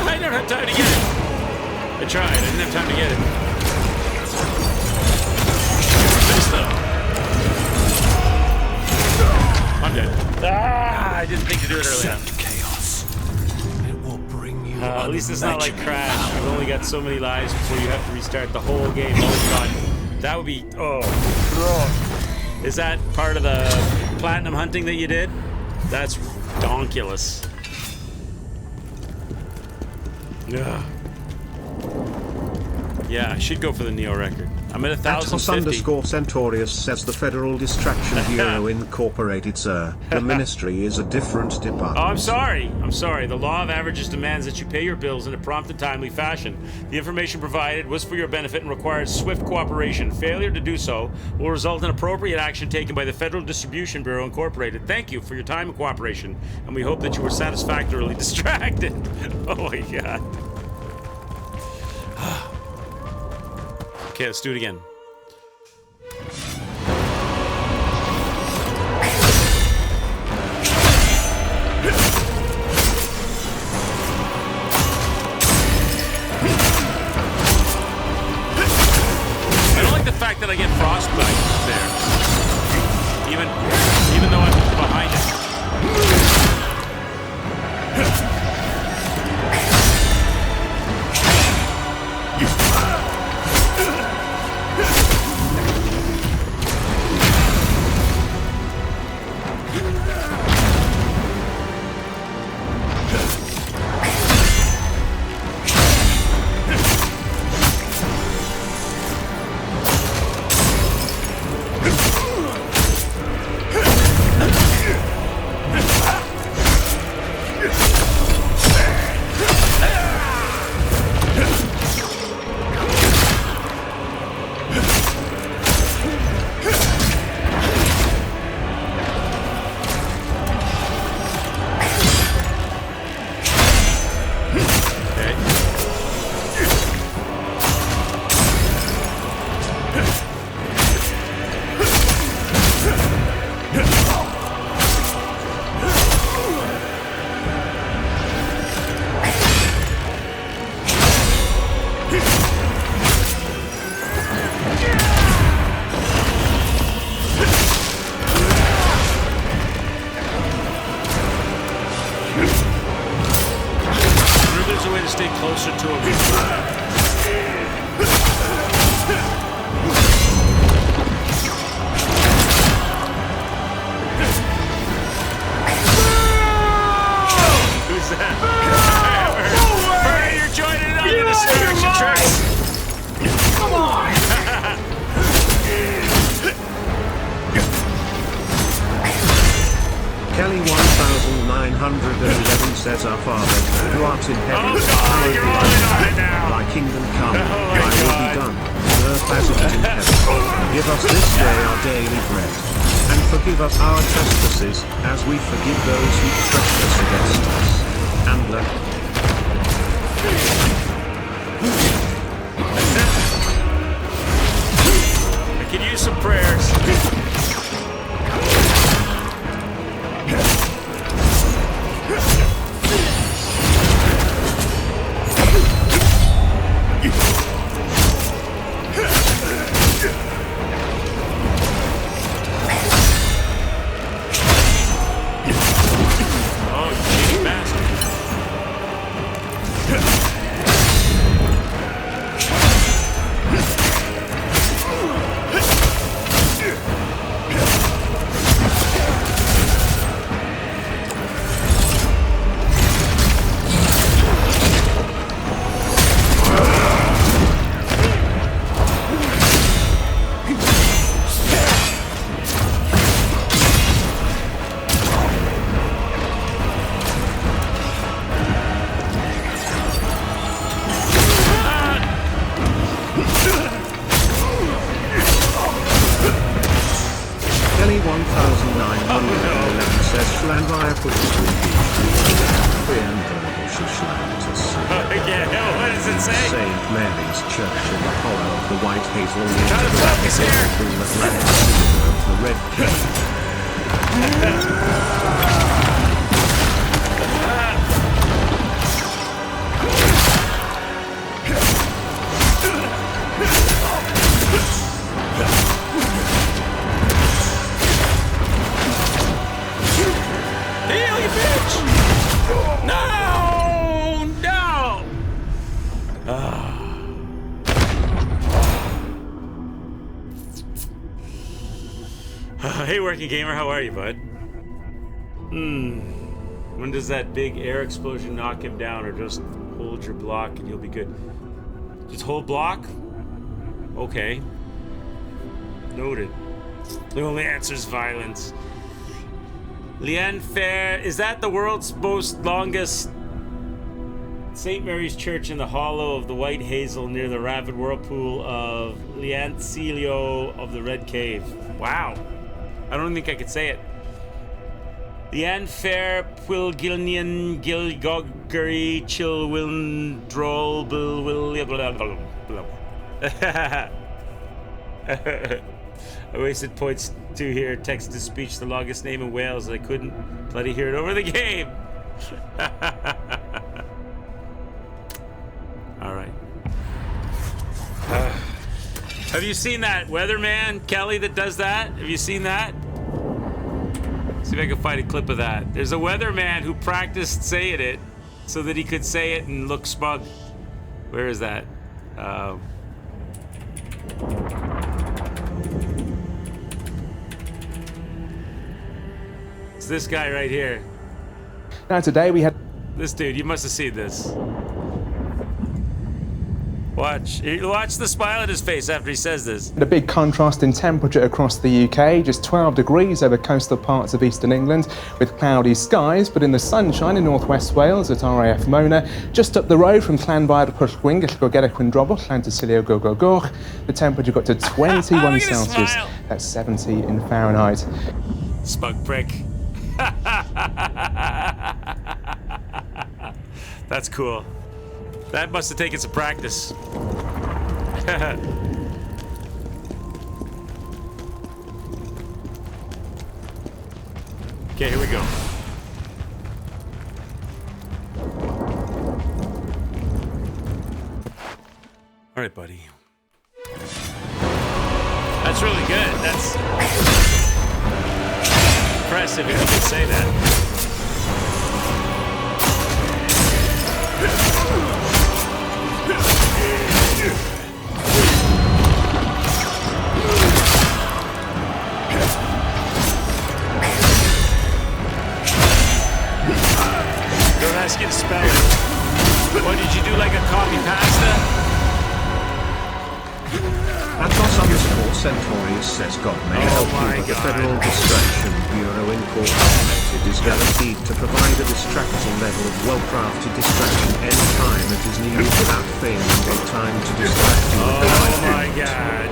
I don't have time to get it. I tried. I didn't have time to get it. Missed though. I'm dead. Ah! I didn't think to do it earlier. Chaos. It will bring you. At least it's not like Crash. You've only got so many lives before you have to restart the whole game. Oh god, that would be. Oh. Is that part of the platinum hunting that you did? That's donkulous. Yeah. Yeah, I should go for the Neo record. I'm at 1,050. Underscore Centaurus says the Federal Distraction Bureau Incorporated, sir. The ministry is a different department. Oh, I'm sorry. I'm sorry. The law of averages demands that you pay your bills in a prompt and timely fashion. The information provided was for your benefit and requires swift cooperation. Failure to do so will result in appropriate action taken by the Federal Distribution Bureau Incorporated. Thank you for your time and cooperation, and we hope that you were satisfactorily distracted. Oh my god. Okay, let's do it again. I don't like the fact that I get frostbite there. Even though I'm behind it. Kelly 1911 says, Our Father, who art in heaven, hallowed be thy name. Thy kingdom come, thy will be done, on earth as it is in heaven. Give us this day our daily bread, and forgive us our trespasses, as we forgive those who trespass against us. And I could use some prayers. Hey, Working Gamer, how are you, bud? When does that big air explosion knock him down, or just hold your block and you'll be good? Just hold block? Okay. Noted. The only answer is violence. Lian Fair, is that the world's most longest St. Mary's Church in the hollow of the White Hazel near the rapid whirlpool of Liancilio of the Red Cave? Wow. I don't think I could say it. The Anfair Pwilgilnian Gilgoggery Chilwiln Droll Will I wasted points to hear text to speech the longest name in Wales. I couldn't bloody hear it over the game. Alright. Have you seen that weatherman, Kelly, that does that? Have you seen that? See if I can find a clip of that. There's a weatherman who practiced saying it so that he could say it and look smug. Where is that? It's this guy right here. Now today we had... This dude, you must have seen this. Watch the smile on his face after he says this. A big contrast in temperature across the UK, just 12 degrees over coastal parts of eastern England with cloudy skies, but in the sunshine in northwest Wales at RAF Mona, just up the road from Llanfair Pwllgwyn, Gellgogera Quindrobol, Llantysilio Gogogorch, the temperature got to 21 Celsius, that's 70 in Fahrenheit. Smug prick. That's cool. That must have taken some practice. Okay, here we go. All right, buddy. That's really good. That's impressive if you could say that. Don't ask you to spell it. What did you do, like a copy pasta? Atos underscore Centaurius says God may help you, but the Federal Distraction Bureau Incorporated is guaranteed to provide a distracting level of well-crafted distraction anytime it is needed without failing a time to distract you with the right my god.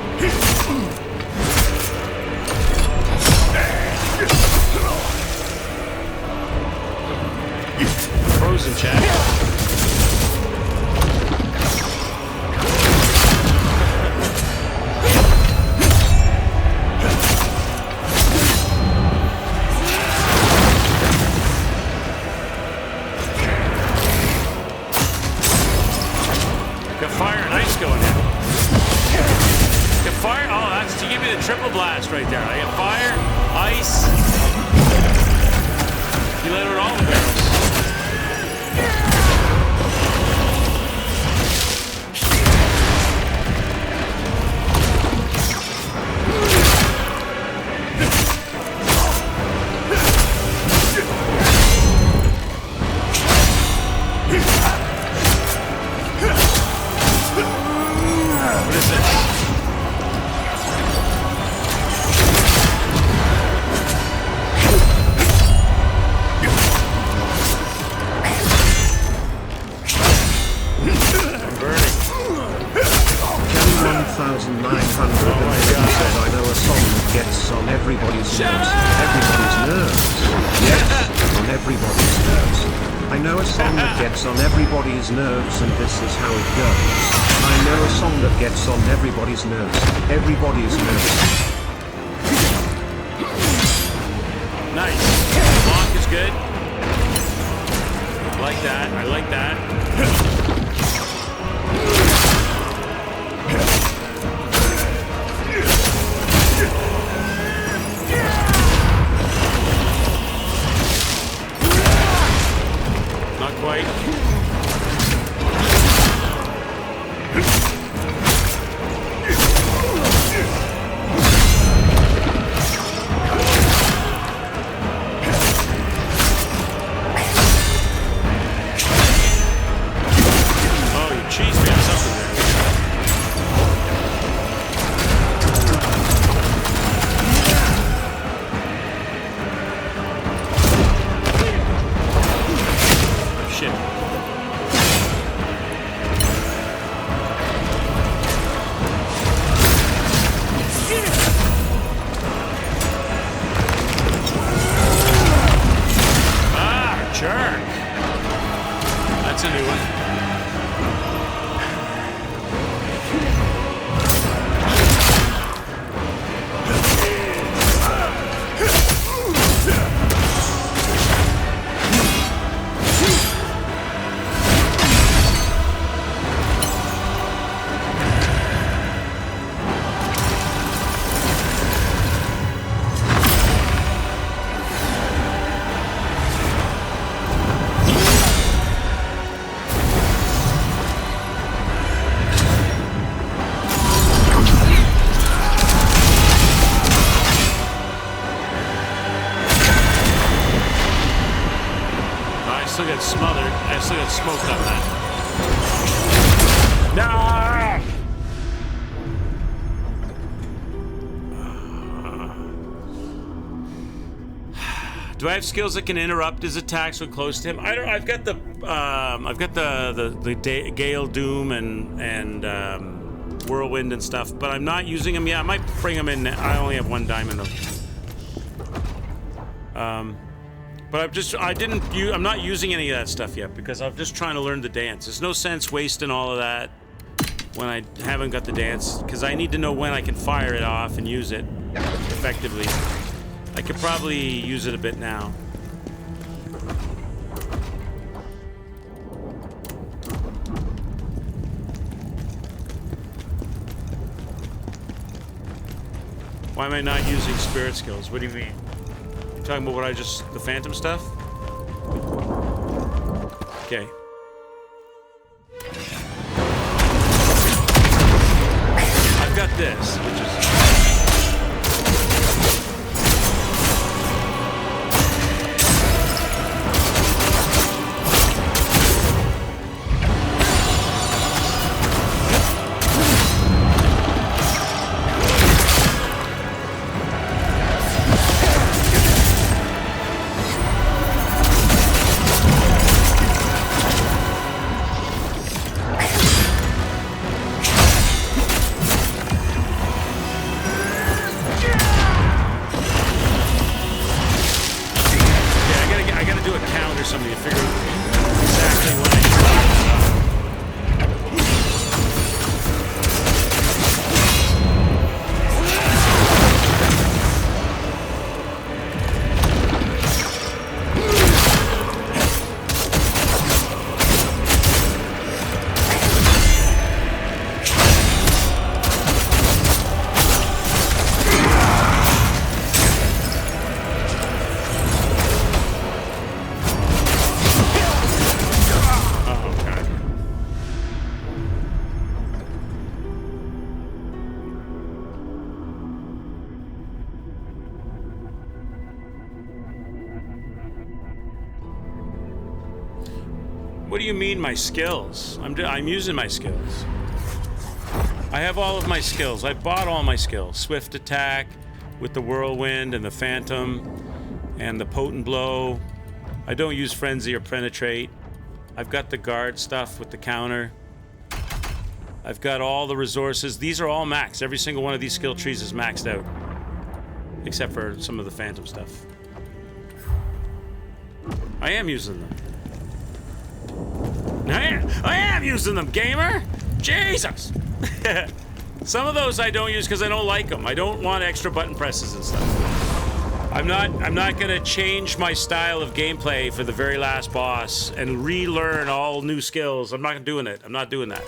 Everybody's nerves. Yes, on everybody's nerves. I know a song that gets on everybody's nerves, and this is how it goes. I know a song that gets on everybody's nerves. Everybody's nerves. Nice. Block is good. I like that. I like that. Not quite. Oh, you cheese me on something there. Shit. Ah, jerk. That's a new one. I still get smothered. I still get smoked on that. No! Do I have skills that can interrupt his attacks when close to him? I don't. I've got the Gale Doom and Whirlwind and stuff, but I'm not using them yet. I might bring them in. I only have one diamond though. But I'm not using any of that stuff yet because I'm just trying to learn the dance. There's no sense wasting all of that when I haven't got the dance, because I need to know when I can fire it off and use it effectively. I could probably use it a bit now. Why am I not using spirit skills? What do you mean? Talking about the phantom stuff? Okay. I've got this, which is... What do you mean my skills? I'm using my skills. I have all of my skills. I bought all my skills. Swift attack with the whirlwind and the phantom and the potent blow. I don't use frenzy or penetrate. I've got the guard stuff with the counter. I've got all the resources. These are all maxed. Every single one of these skill trees is maxed out. except for some of the phantom stuff. I am using them. I am using them, gamer! Jesus! Some of those I don't use because I don't like them. I don't want extra button presses and stuff. I'm not gonna change my style of gameplay for the very last boss and relearn all new skills. I'm not doing it. I'm not doing that.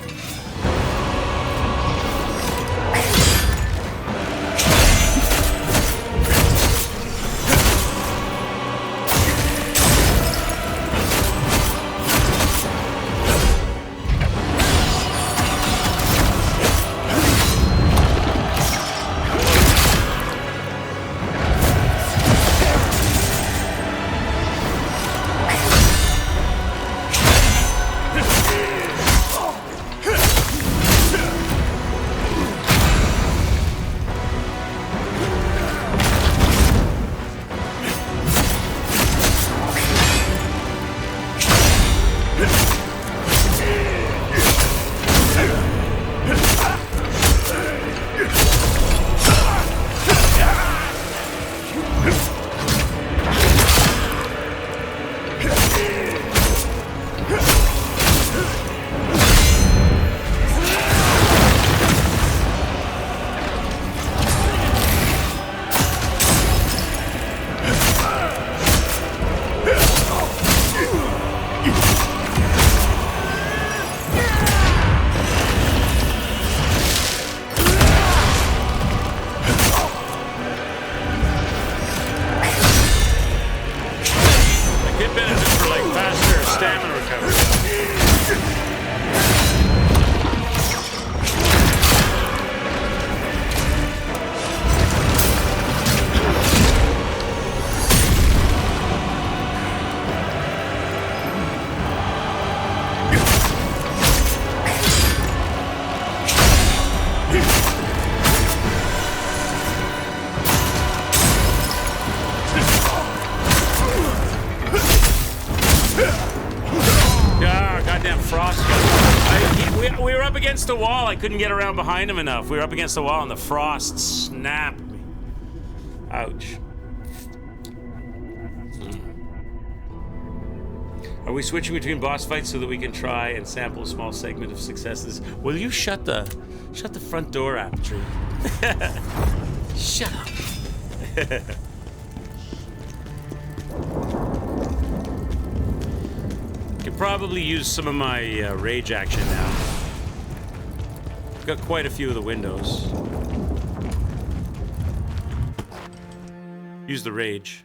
The wall, I couldn't get around behind him enough. We were up against the wall and the frost snapped me. Ouch. Are we switching between boss fights so that we can try and sample a small segment of successes? Will you shut the front door, Aptree? Shut up. Could probably use some of my rage action now. Got quite a few of the windows. Use the rage.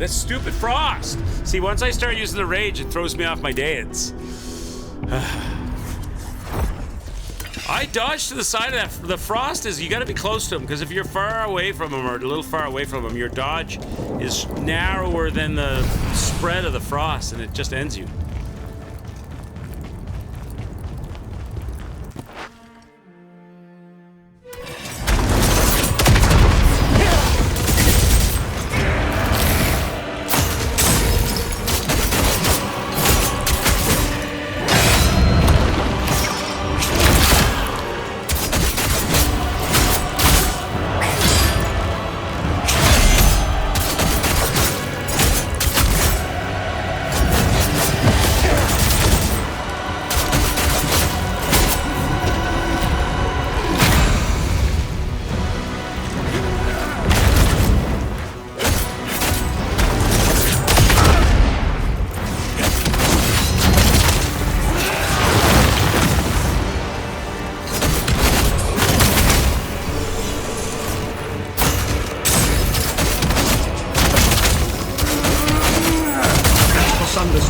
Stupid frost! See, once I start using the rage, it throws me off my dance. I dodge to the side of that. The frost is, you gotta be close to him, because if you're far away from him, or a little far away from him, your dodge is narrower than the spread of the frost, and it just ends you.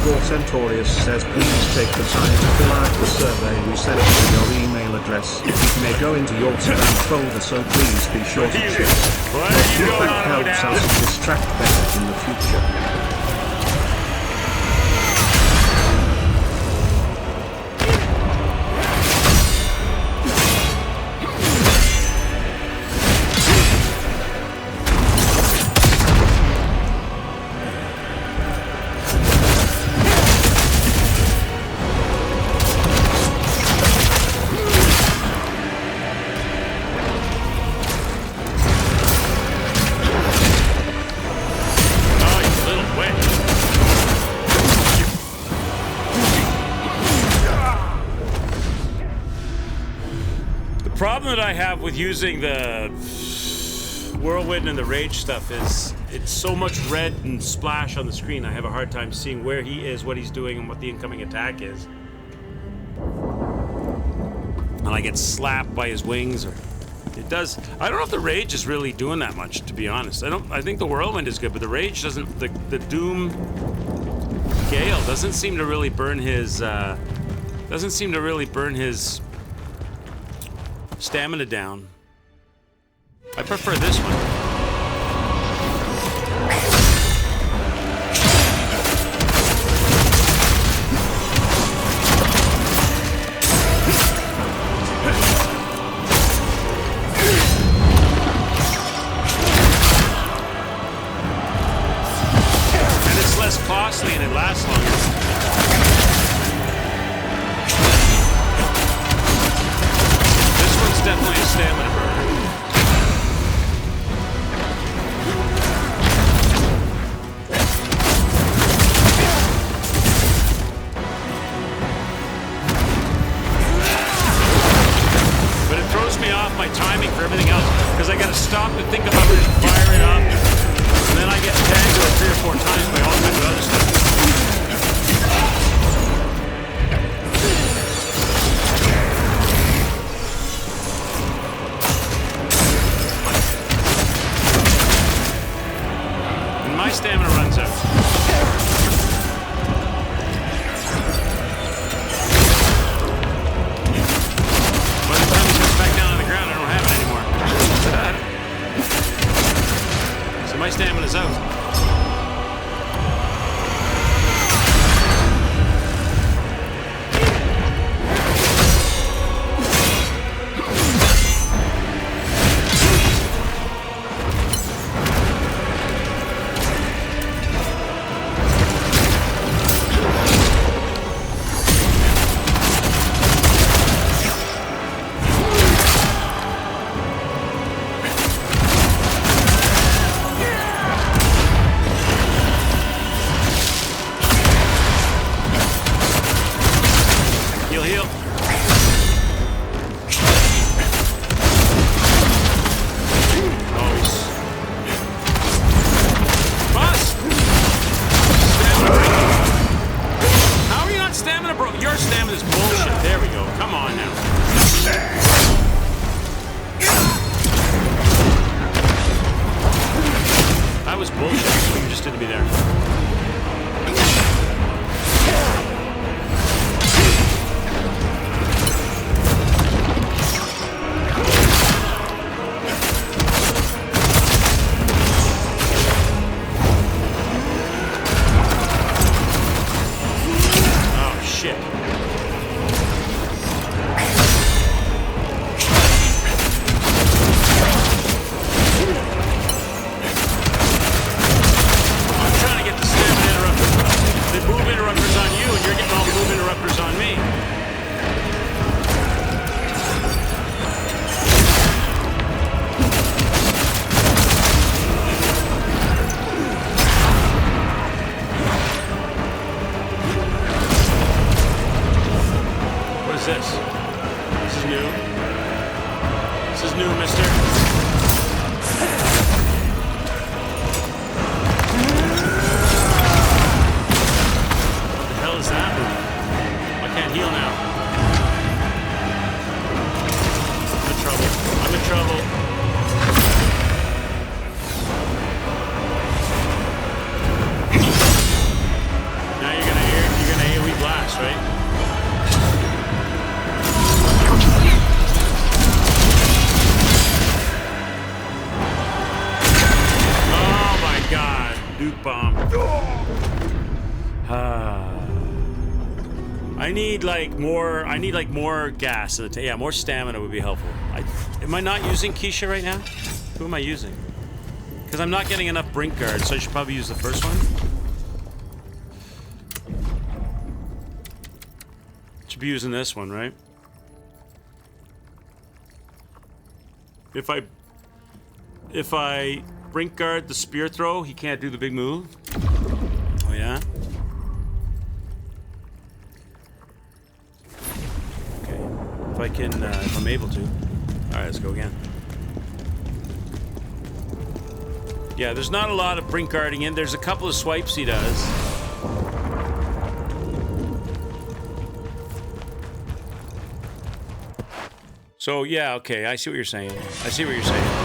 underscore Centaurius says please take the time to fill out the survey we sent to your email address. It may go into your spam folder, so please be sure to check. That helps us distract better in the future. The problem that I have with using the whirlwind and the rage stuff is it's so much red and splash on the screen. I have a hard time seeing where he is, what he's doing, and what the incoming attack is. And I get slapped by his wings, or it does. I don't know if the rage is really doing that much, to be honest. I think the whirlwind is good, but the rage doesn't. The doom gale doesn't seem to really burn his. Doesn't seem to really burn his stamina down. I prefer this one. And it's less costly and it lasts longer. Definitely a stamina burner. But it throws me off my timing for everything else because I gotta stop to think about it and fire it up. And then I get tagged like 3 or 4 times by all kinds of other stuff. My stamina runs out. By the time he comes back down on the ground, I don't have it anymore. So my stamina's out. Now you're gonna hear I need like more gas. Yeah, more stamina would be helpful. Am I not using Keisha right now? Who am I using? Because I'm not getting enough brink guards, so I should probably use the first one. Should be using this one, right? If I brink guard the spear throw, he can't do the big move. Oh yeah. Okay. If I can, if I'm able to. All right, let's go again. Yeah, there's not a lot of brink guarding in. There's a couple of swipes he does. So yeah, okay, I see what you're saying. I see what you're saying.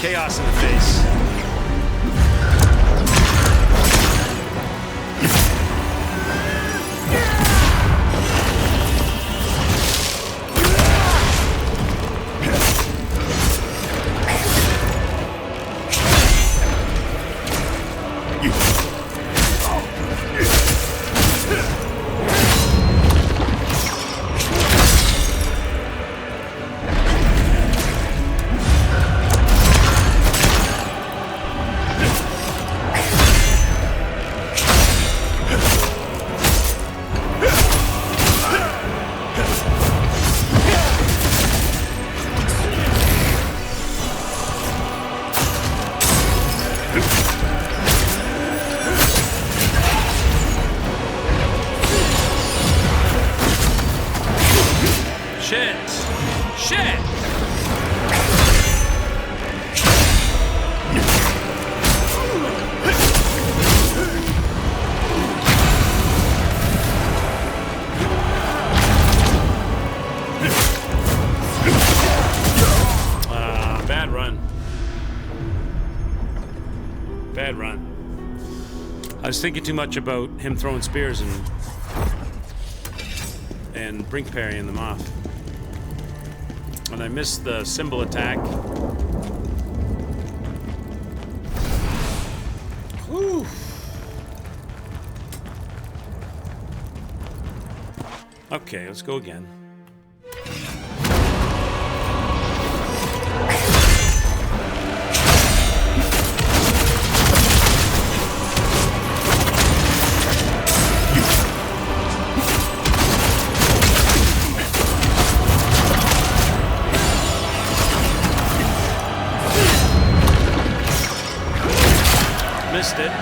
Chaos in the face. I was thinking too much about him throwing spears and brink parrying them off. And I missed the symbol attack. Whew. Okay, let's go again. Missed it.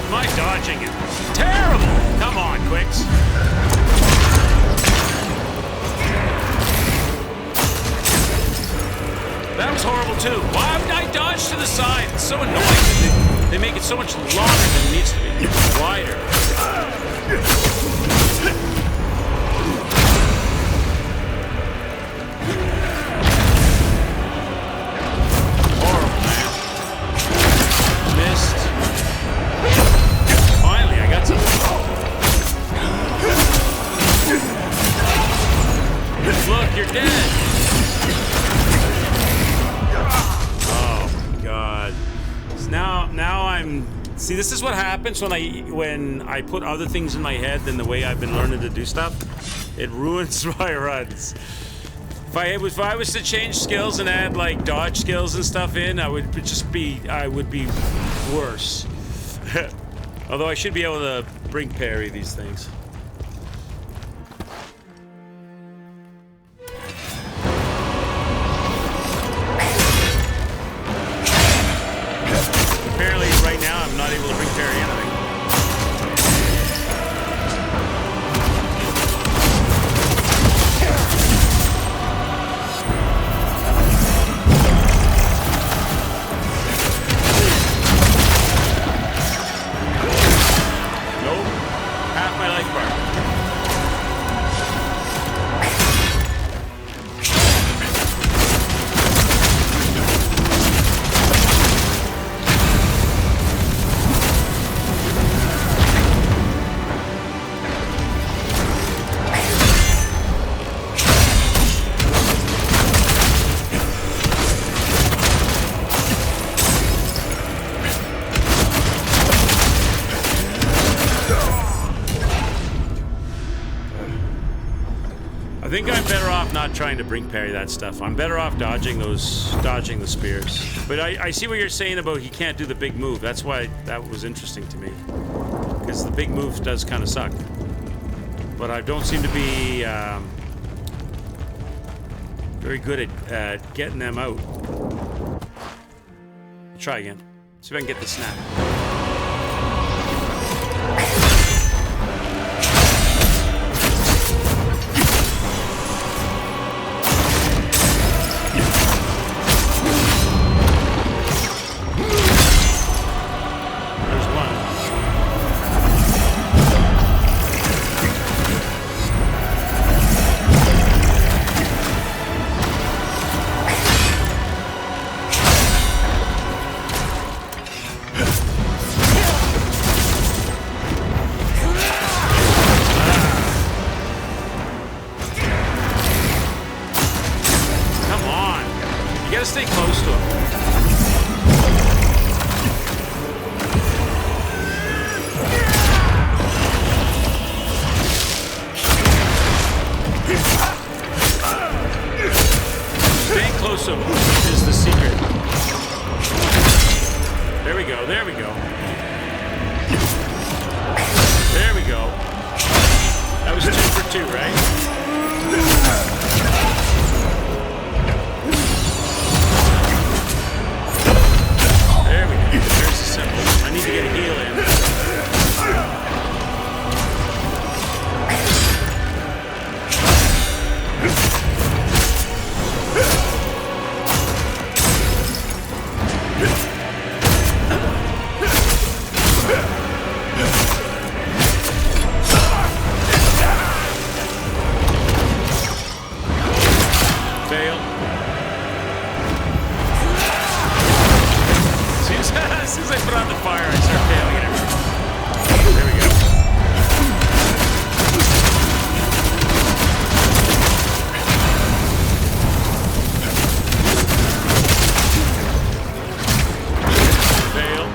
Am I dodging it? Terrible! Come on, Quicks. That was horrible too. Why would I dodge to the side? It's so annoying. They make it so much longer than it needs to be. Wider. Horrible, man. Missed. Finally, I got something. Look, you're dead. Oh, God. Now I'm... See, this is what happens when I put other things in my head than the way I've been learning to do stuff. It ruins my runs. If I was to change skills and add like dodge skills and stuff in, I would be worse. Although I should be able to brink parry these things. Apparently, right now, I'm not able to brink parry anything. think I'm better off not trying to brink parry that stuff. I'm better off dodging the spears. But I see what you're saying about he can't do the big move. That's why that was interesting to me. Because the big move does kind of suck. But I don't seem to be very good at getting them out. Try again. See if I can get the snap. Stay close to him. Staying close to him is the secret. There we go, there we go. There we go. That was 2 for 2, right? Very simple. I need to get a heal in. Fail. As soon as I put on the fire, I start failing at everything. There we go. Fail.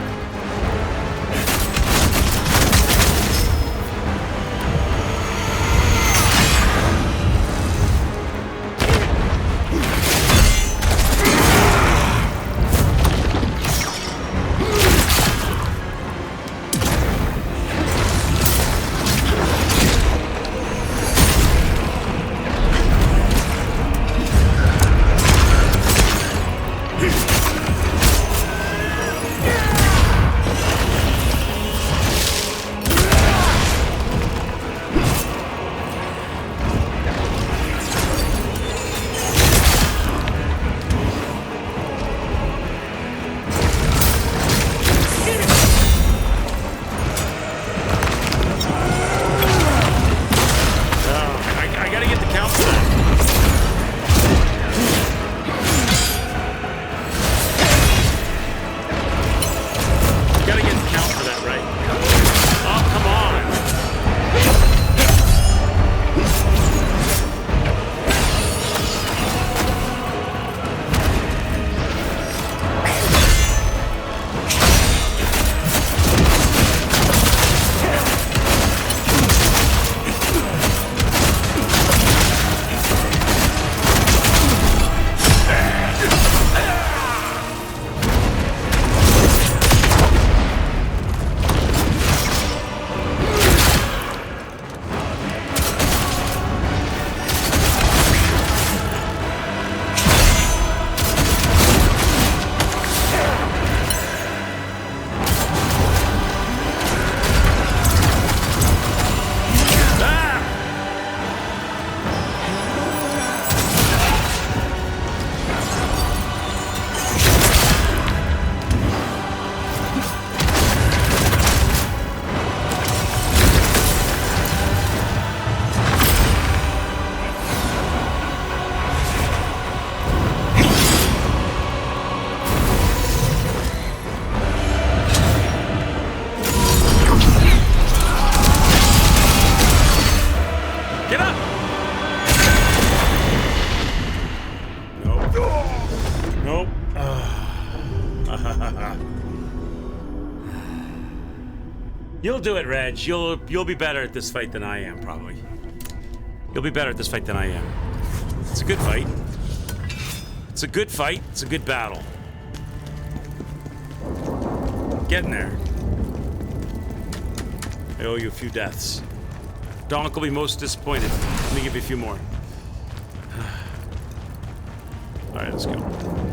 You'll do it, Reg. You'll be better at this fight than I am, probably. You'll be better at this fight than I am. It's a good fight. It's a good fight. It's a good battle. Getting there. I owe you a few deaths. Donk will be most disappointed. Let me give you a few more. All right, let's go.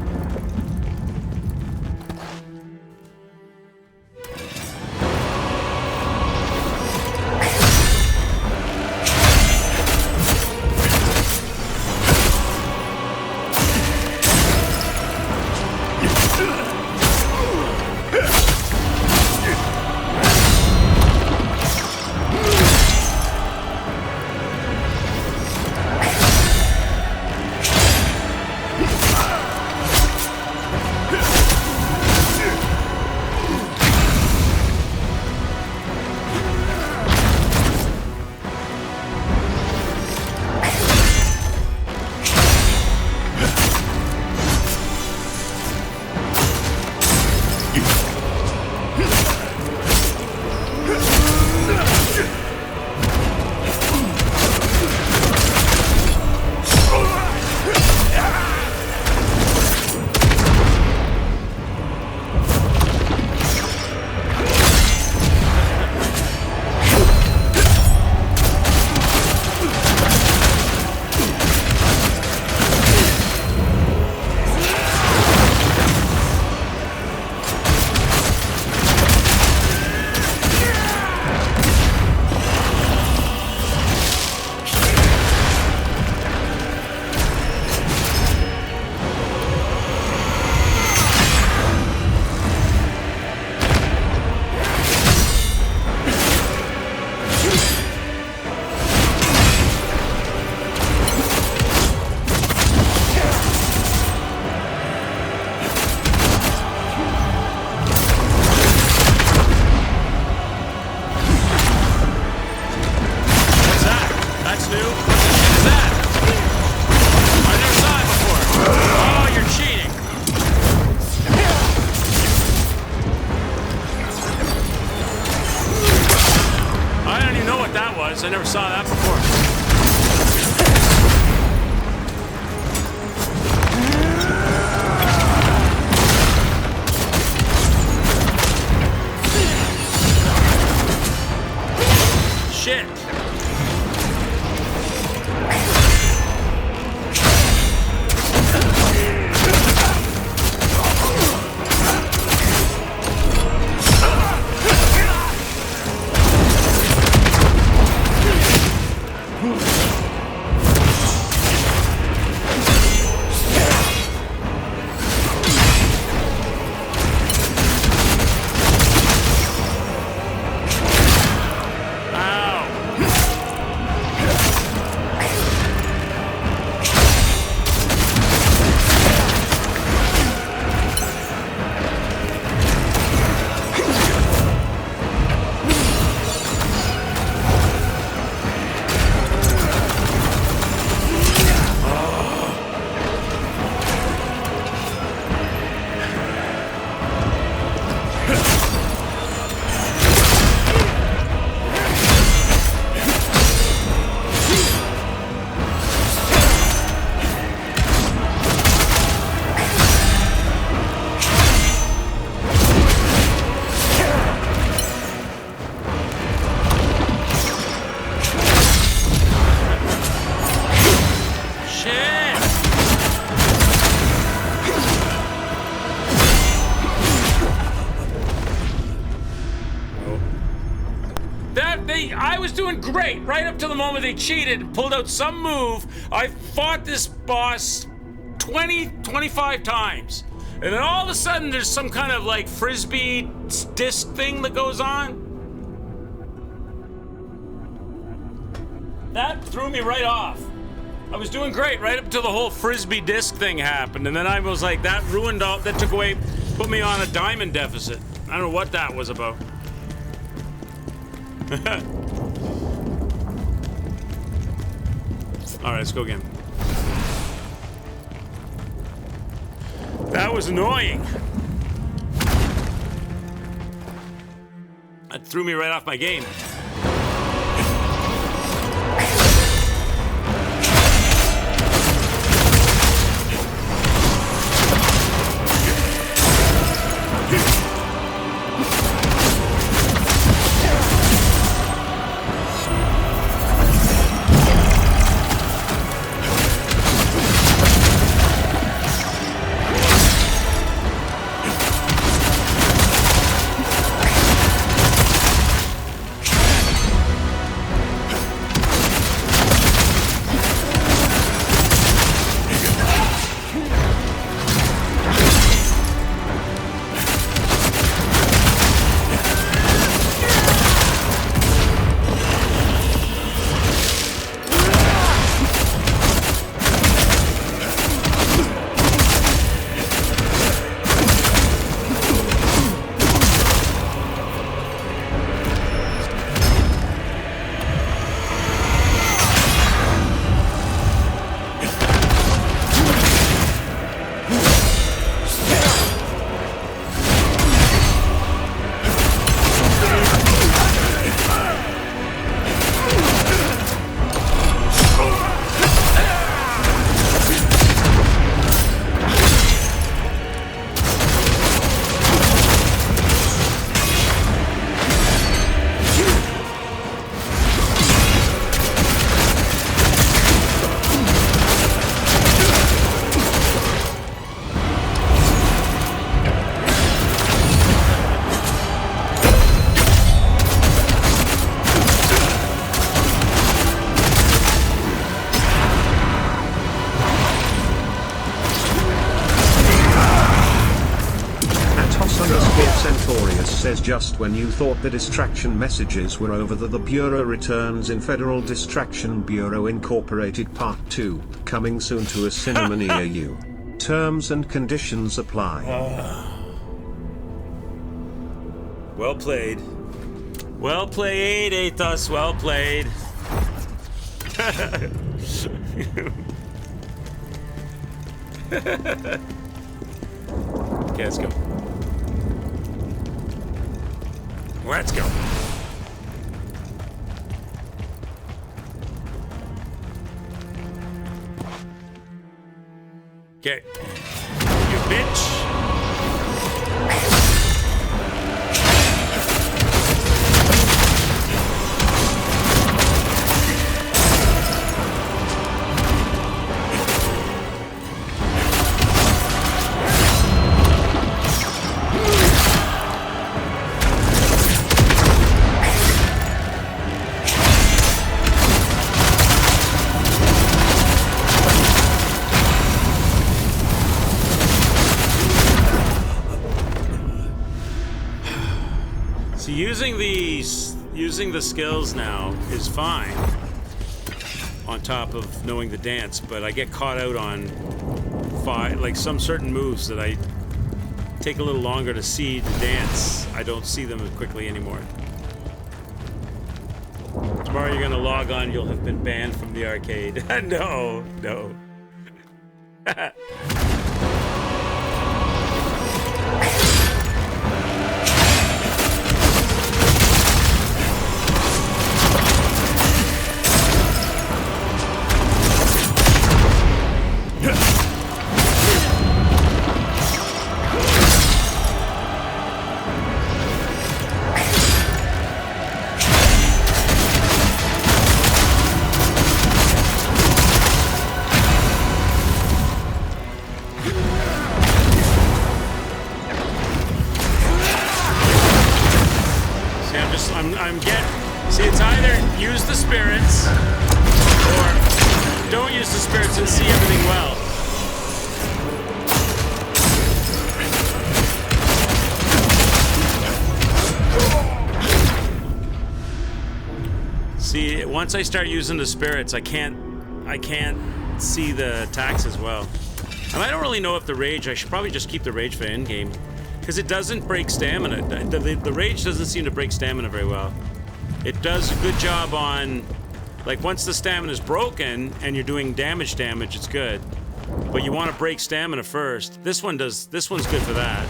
I never saw that before. Shit. Great, right up to the moment they cheated and pulled out some move. I fought this boss 25 times. And then all of a sudden there's some kind of like frisbee disc thing that goes on. That threw me right off. I was doing great right up until the whole frisbee disc thing happened. And then I was like, that ruined all, that took away, put me on a diamond deficit. I don't know what that was about. All right, let's go again. That was annoying. That threw me right off my game. just when you thought the distraction messages were over, the Bureau returns in Federal Distraction Bureau Incorporated Part 2, coming soon to a cinema near you. Terms and conditions apply. Well played. Well played, Athos. Well played. Okay, let's go. Let's go. Okay. You bitch. Using the skills now is fine on top of knowing the dance, but I get caught out on like some certain moves that I take a little longer to see the dance. I don't see them as quickly anymore. Tomorrow you're gonna log on, you'll have been banned from the arcade. No. See, it's either use the spirits or don't use the spirits and see everything well. See, once I start using the spirits, I can't see the attacks as well. And I don't really know if the rage, I should probably just keep the rage for in-game, because it doesn't break stamina. The rage doesn't seem to break stamina very well. It does a good job on, like, once the stamina is broken and you're doing damage, it's good. But you want to break stamina first. This one's good for that.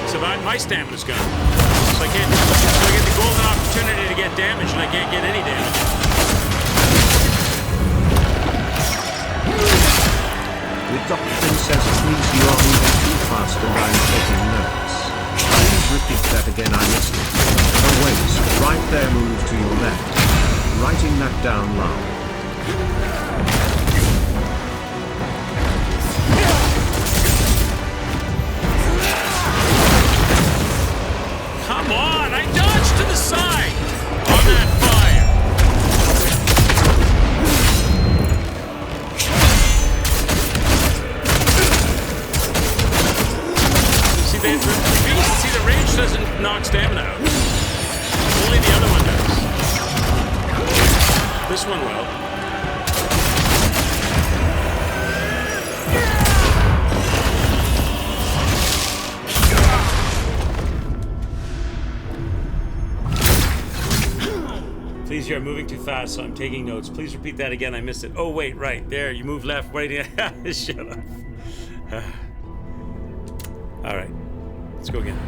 So my stamina's gone. So I get the golden opportunity to get damage and I can't get any damage. The doctor says please you are moving too fast and I'm taking notes. Please repeat that again, I missed it. Oh wait, right there, move to your left. Writing that down loud. Come on, I dodged to the side on that fire. See, the rage doesn't knock stamina out. Only the other one does. This one will. Please, you're moving too fast, so I'm taking notes. Please repeat that again. I missed it. Oh, wait, right. There, you move left. Wait, shut up. All right. Let's go again.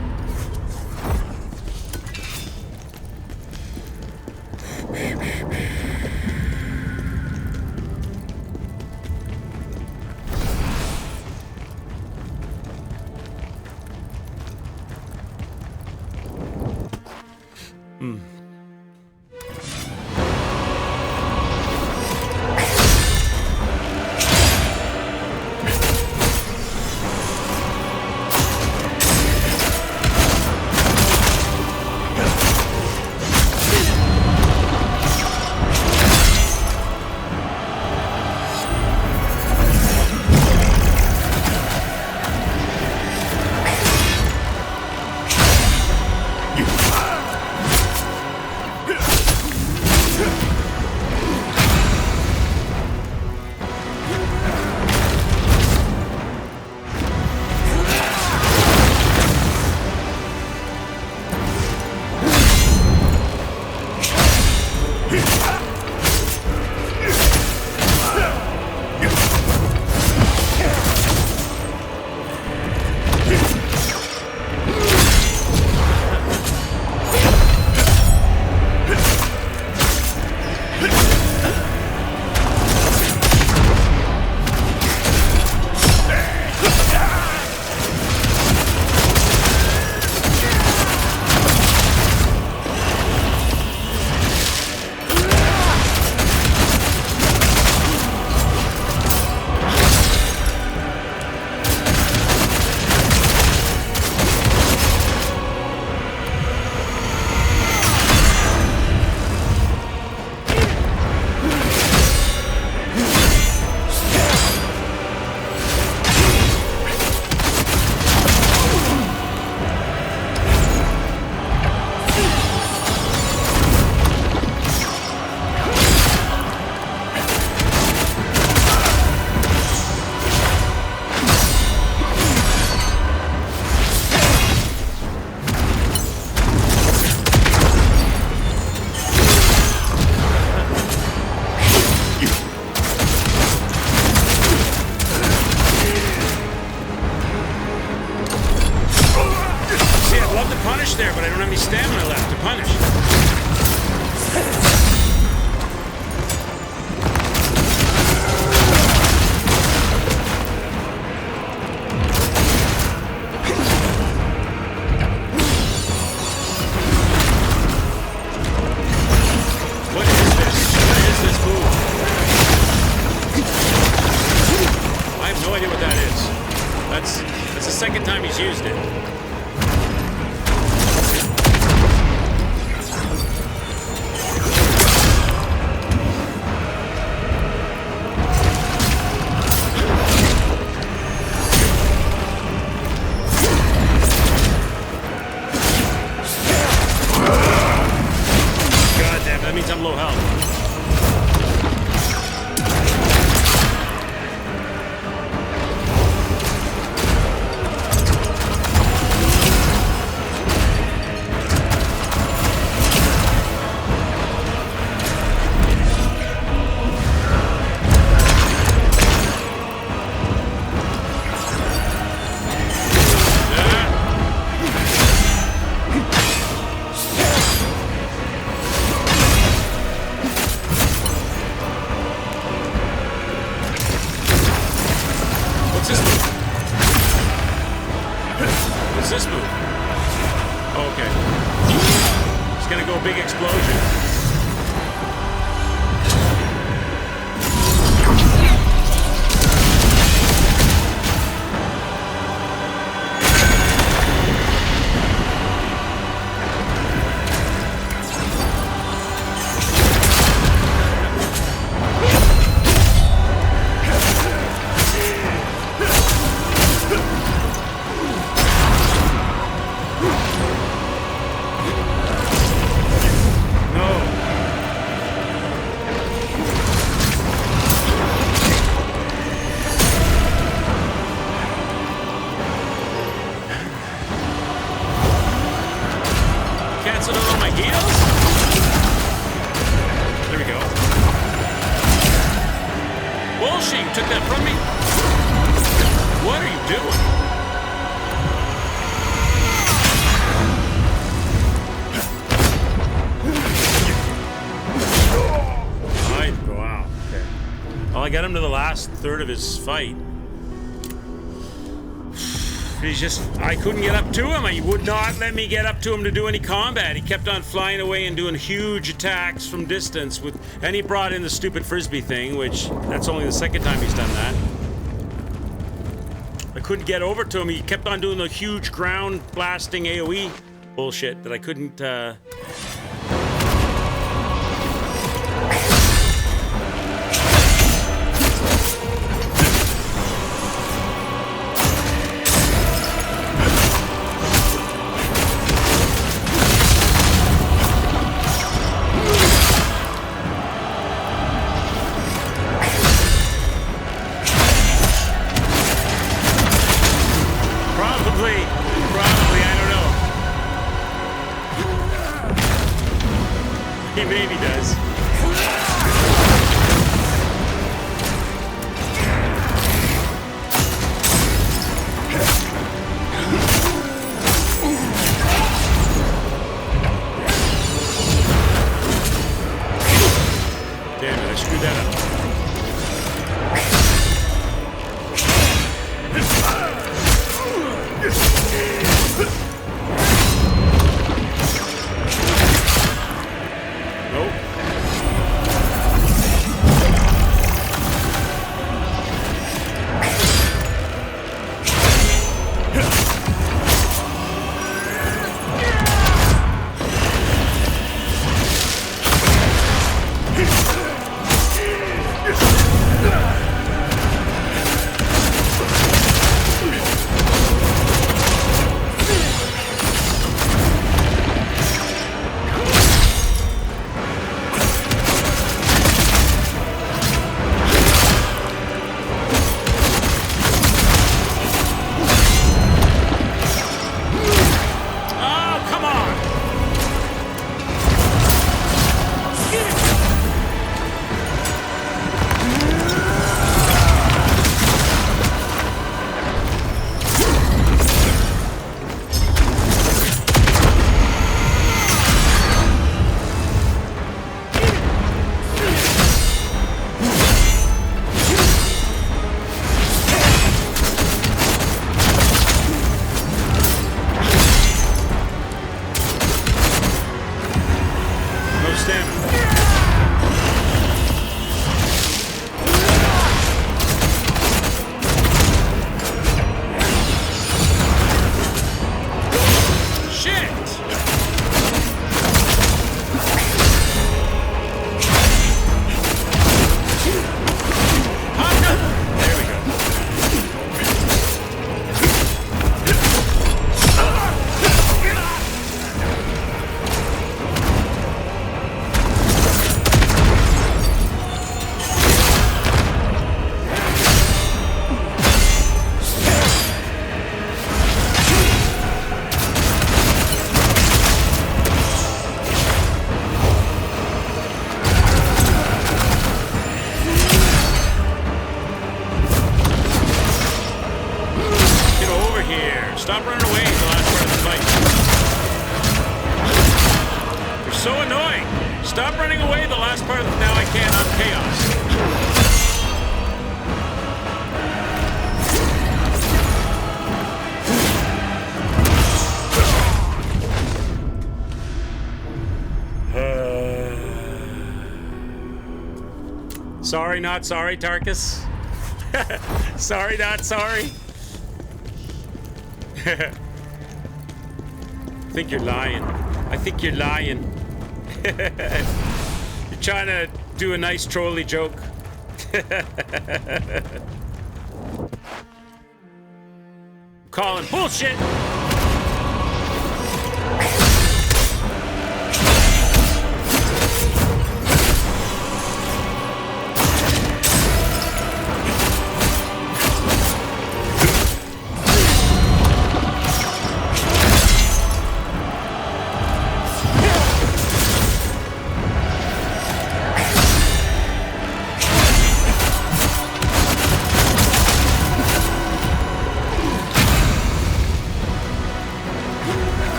That's the second time he's used it. God damn, that means I'm low health. Third of his fight. I couldn't get up to him. He would not let me get up to him to do any combat. He kept on flying away and doing huge attacks from distance and he brought in the stupid frisbee thing, which that's only the second time he's done that. I couldn't get over to him. He kept on doing the huge ground blasting AoE bullshit that I couldn't Probably, I don't know. Stop running away the last part of the fight. You're so annoying. Stop running away the last part of the... Now I can't on Chaos. Sorry, not sorry, Tarkus. Sorry, not sorry. I think you're lying. I think you're lying. You're trying to do a nice trolly joke. Calling bullshit.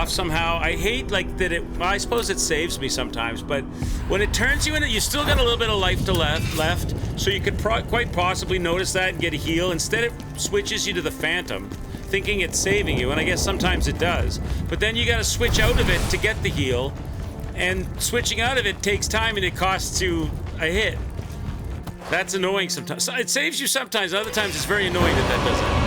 Somehow I hate like that it. Well, I suppose it saves me sometimes, but when it turns you into, you still got a little bit of life to left, so you could quite possibly notice that and get a heal. Instead, it switches you to the Phantom, thinking it's saving you, and I guess sometimes it does. But then you got to switch out of it to get the heal, and switching out of it takes time and it costs you a hit. That's annoying sometimes. It saves you sometimes. Other times, it's very annoying that does it.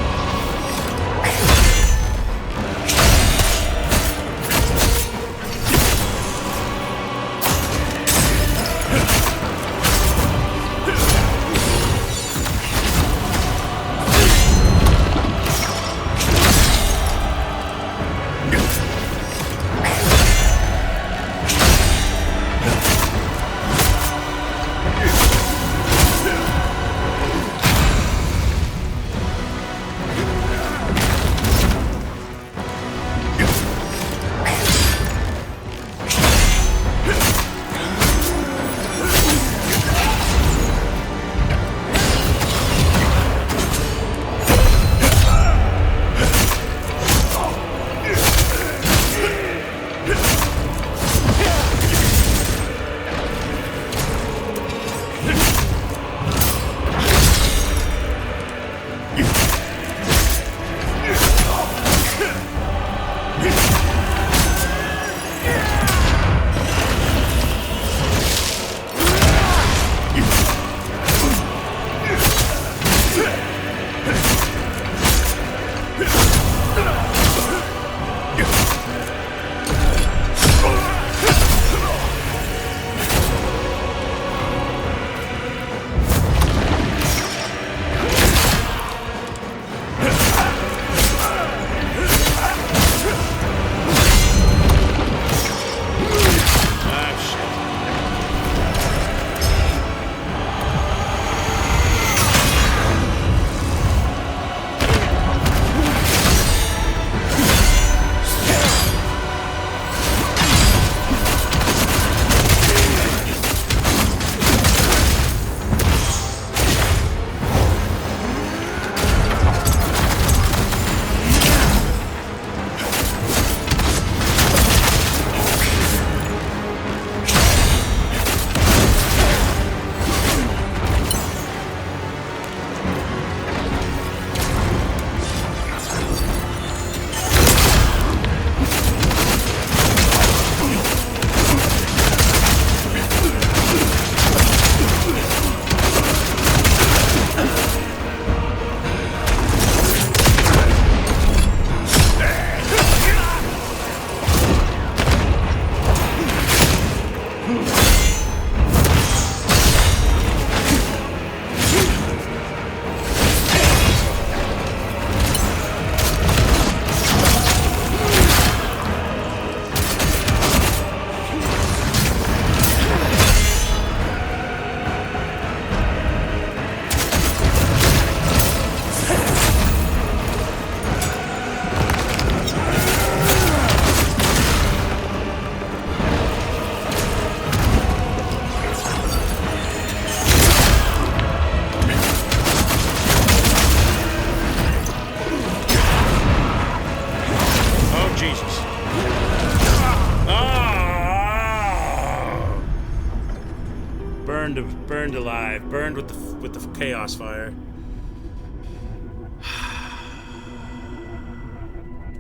burned with the chaos fire.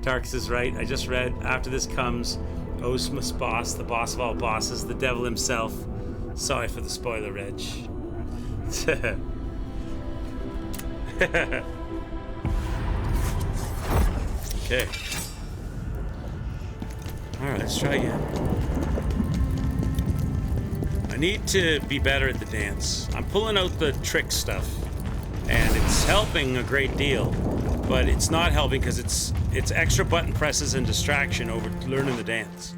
Tarkus is right. I just read, after this comes Osmus boss, the boss of all bosses, the devil himself. Sorry for the spoiler, Reg. Okay. Alright, let's try again. I need to be better at the dance. I'm pulling out the trick stuff, and it's helping a great deal, but it's not helping because it's extra button presses and distraction over learning the dance.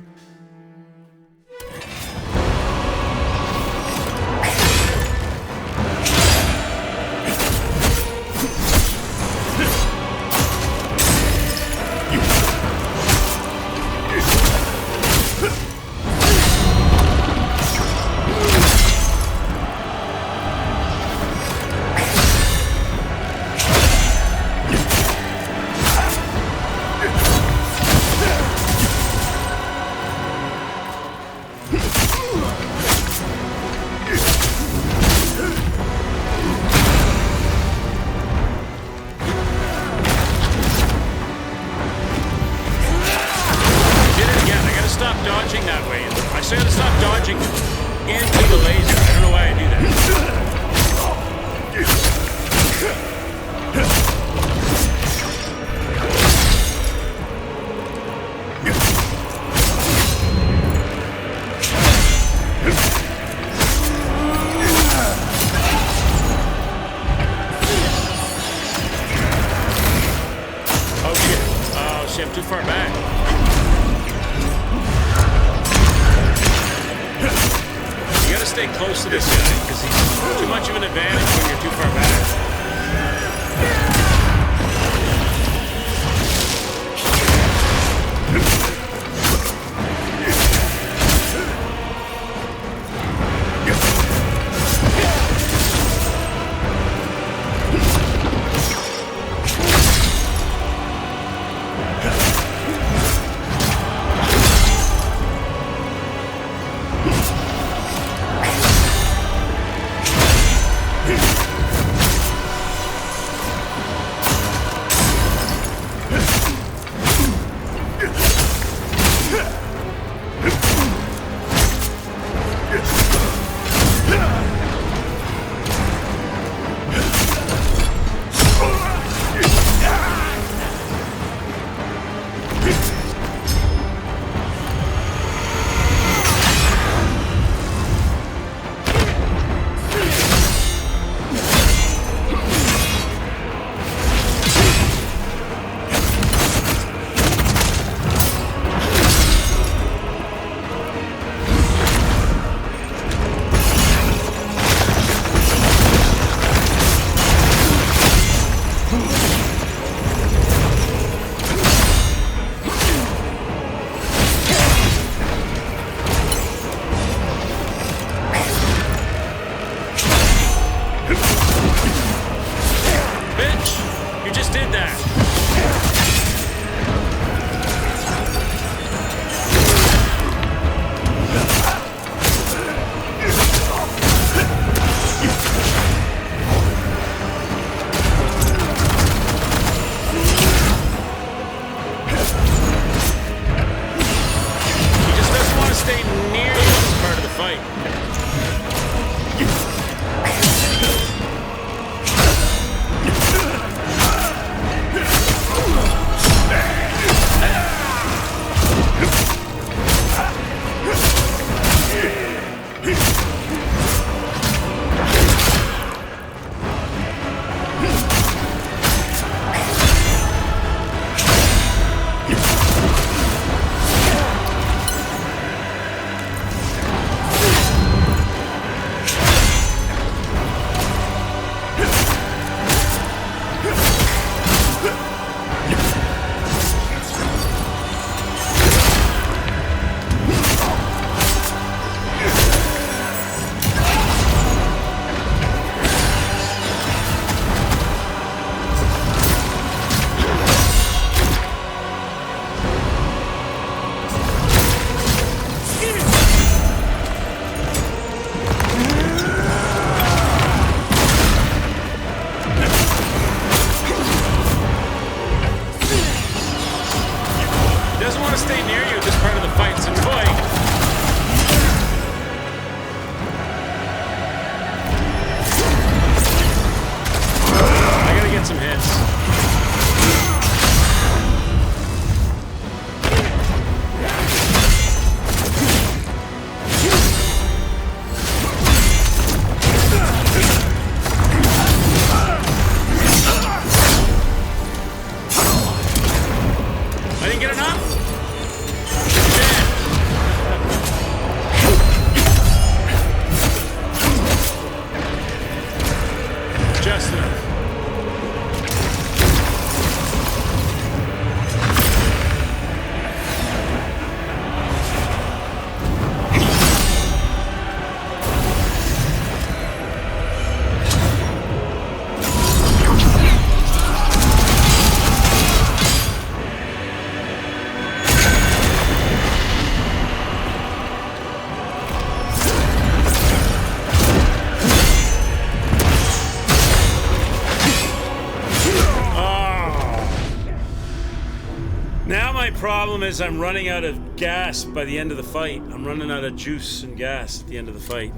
my problem is I'm running out of gas by the end of the fight. I'm running out of juice and gas at the end of the fight.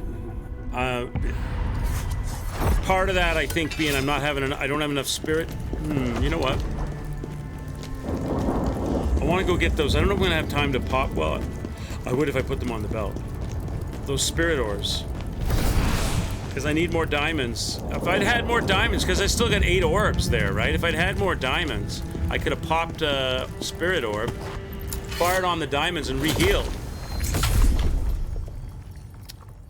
Part of that, I think, being I don't have enough spirit. You know what? I want to go get those. I don't know if I'm going to have time to pop. Well, I would if I put them on the belt. Those spirit ores. Because I need more diamonds. If I'd had more diamonds, because I still got 8 orbs there, right? If I'd had more diamonds, I could have popped a spirit orb, fired on the diamonds, and re-healed.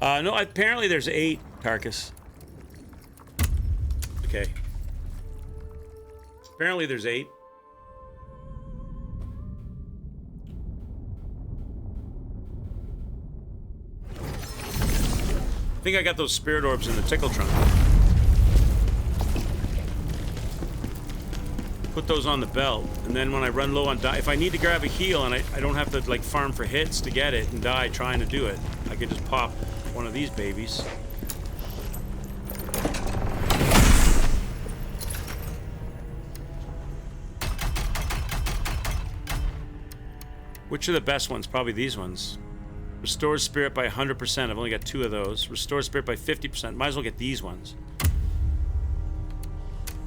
No, apparently there's 8, Carcass. Okay. Apparently there's 8. I think I got those spirit orbs in the tickle trunk. Put those on the belt, and then when I run low on if I need to grab a heal and I don't have to like farm for hits to get it and die trying to do it, I can just pop one of these babies. Which are the best ones? Probably these ones. Restores spirit by 100%. I've only got 2 of those. Restores spirit by 50%. Might as well get these ones.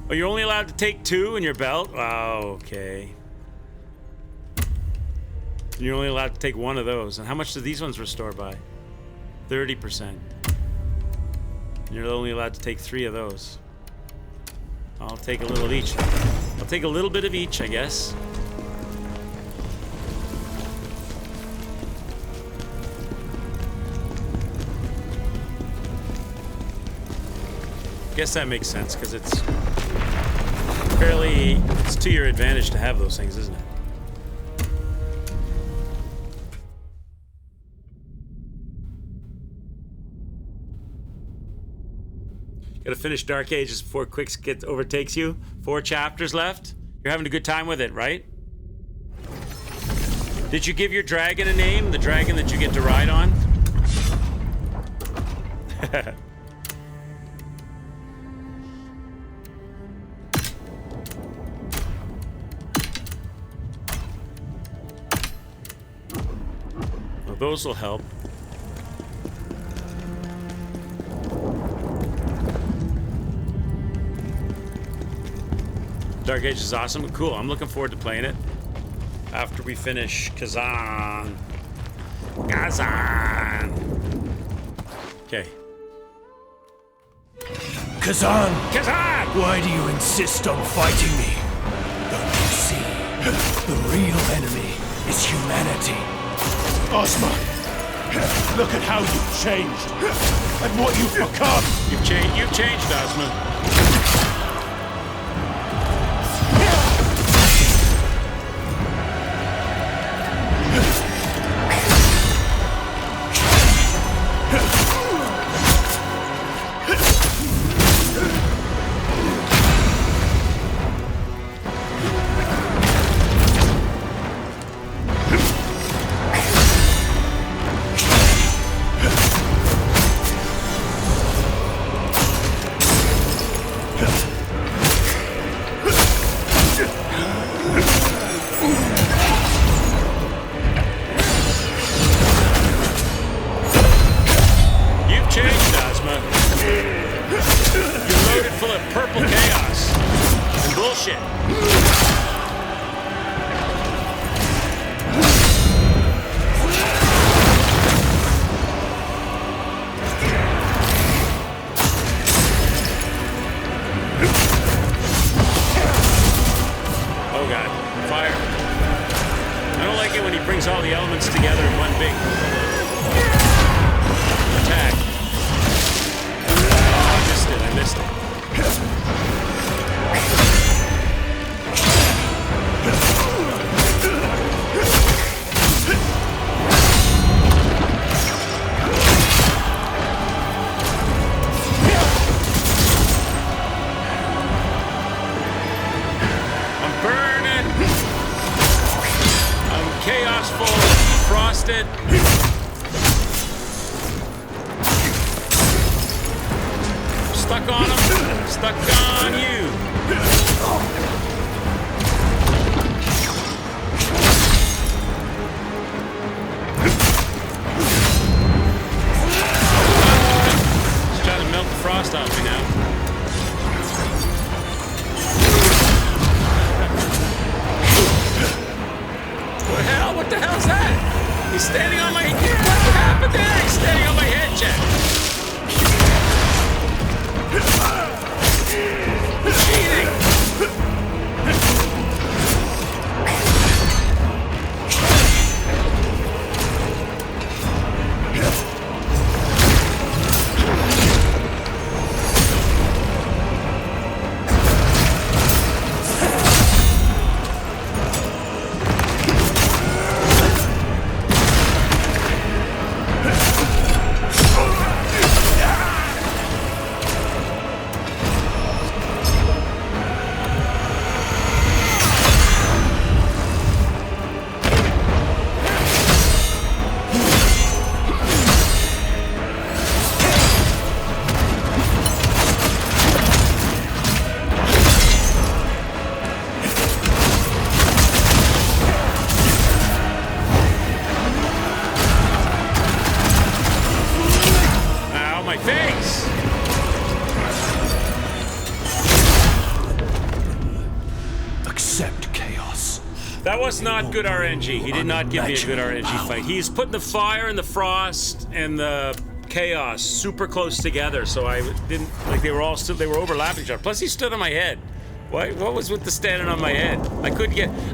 Oh, you're only allowed to take 2 in your belt? Oh, okay. And you're only allowed to take 1 of those. And how much do these ones restore by? 30%. And you're only allowed to take 3 of those. I'll take a little of each. I'll take a little bit of each, I guess. Guess that makes sense, because it's to your advantage to have those things, isn't it? Gotta finish Dark Ages before Quicks overtakes you. 4 chapters left. You're having a good time with it, right? Did you give your dragon a name? The dragon that you get to ride on? Those will help. Dark Age is awesome. Cool. I'm looking forward to playing it after we finish Khazan. Khazan. Okay. Khazan! Khazan! Why do you insist on fighting me? Don't you see? The real enemy is humanity. Ozma, look at how you've changed, and what you've become. You've changed, Ozma. He's standing on my head. What happened there? He's standing on my head, Jack. Cheating. That was not good RNG. He did not give me a good RNG fight. He's putting the fire and the frost and the chaos super close together, so I didn't like they were overlapping each other. Plus, he stood on my head. What was with the standing on my head?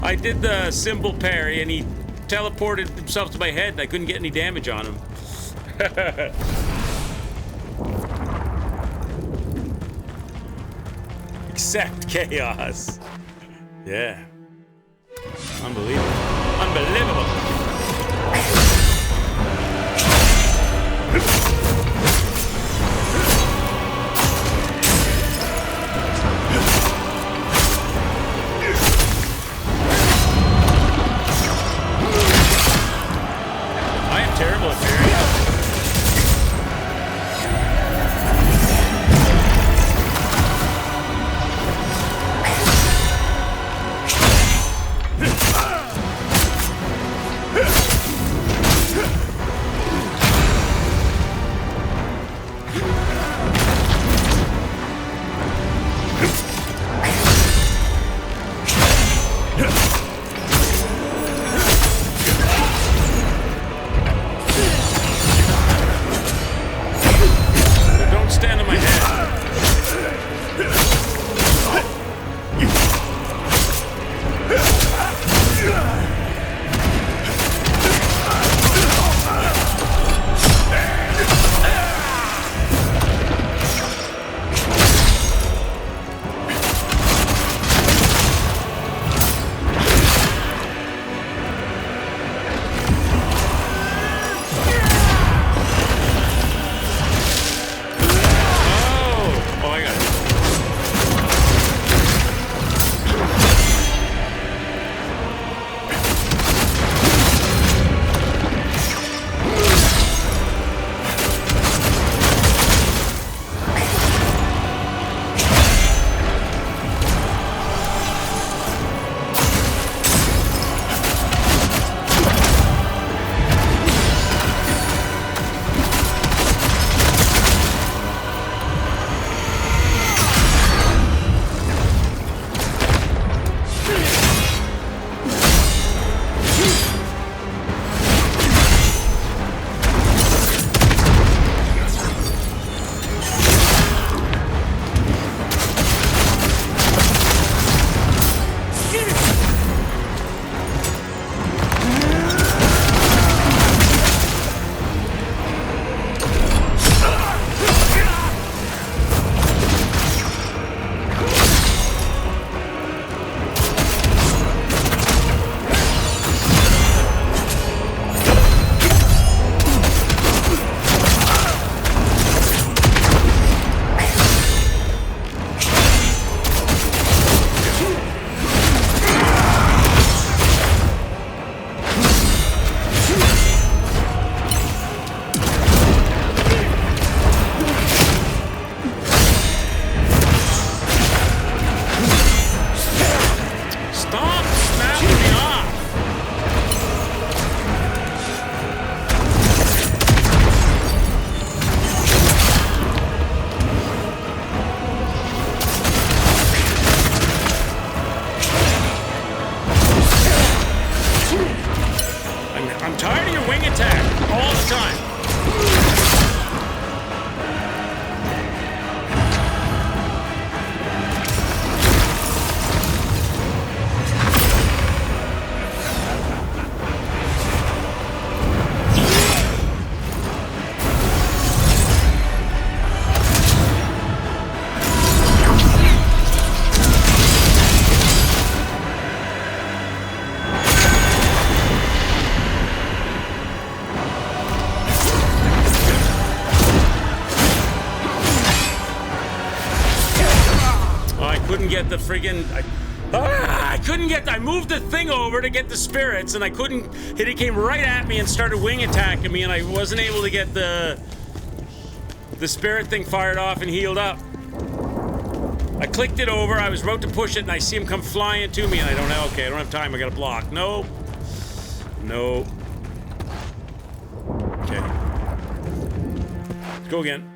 I did the symbol parry, and he teleported himself to my head, and I couldn't get any damage on him. Accept chaos. Yeah. Unbelievable. Unbelievable. I am terrible at parrying. friggin'... I couldn't get... I moved the thing over to get the spirits, and I couldn't... It came right at me and started wing attacking me, and I wasn't able to get the spirit thing fired off and healed up. I clicked it over, I was about to push it, and I see him come flying to me, and I don't know... Okay, I don't have time, I gotta block. No. No. Okay. Let's go again.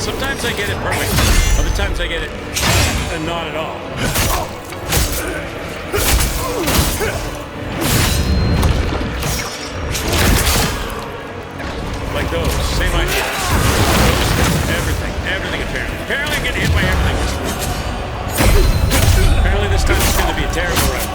Sometimes I get it perfect. Other times I get it not at all. Like those. Same idea. Everything apparently. Apparently I get hit by everything. Apparently this time it's going to be a terrible run.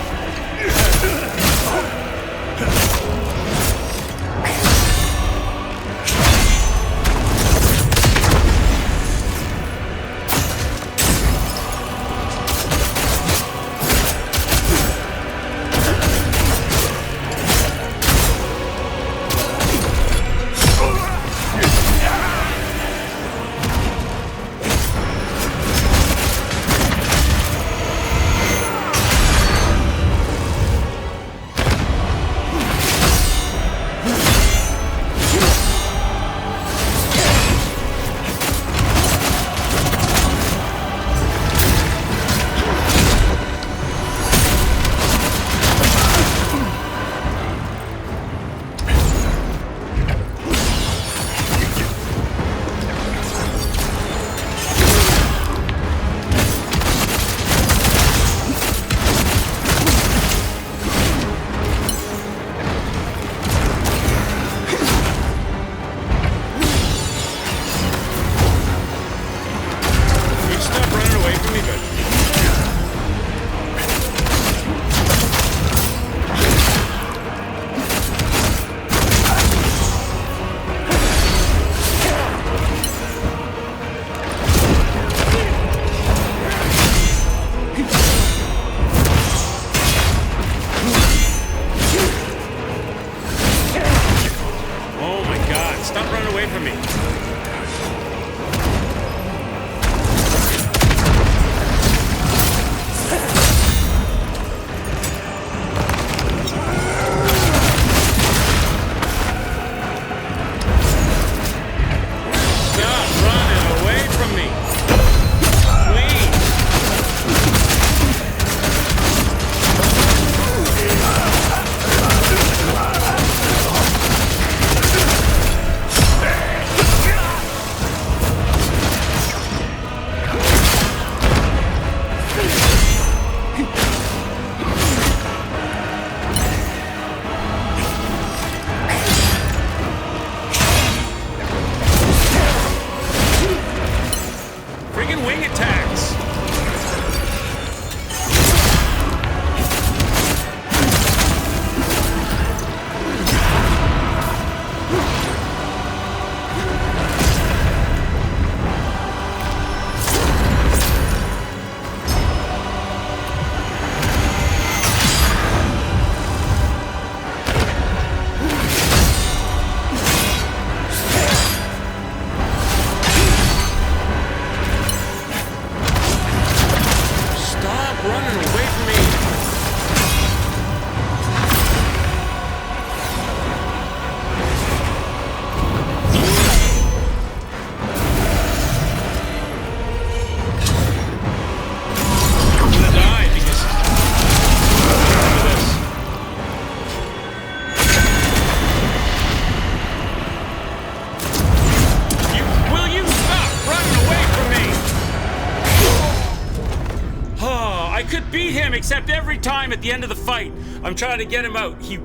I could beat him, except every time at the end of the fight, I'm trying to get him out. He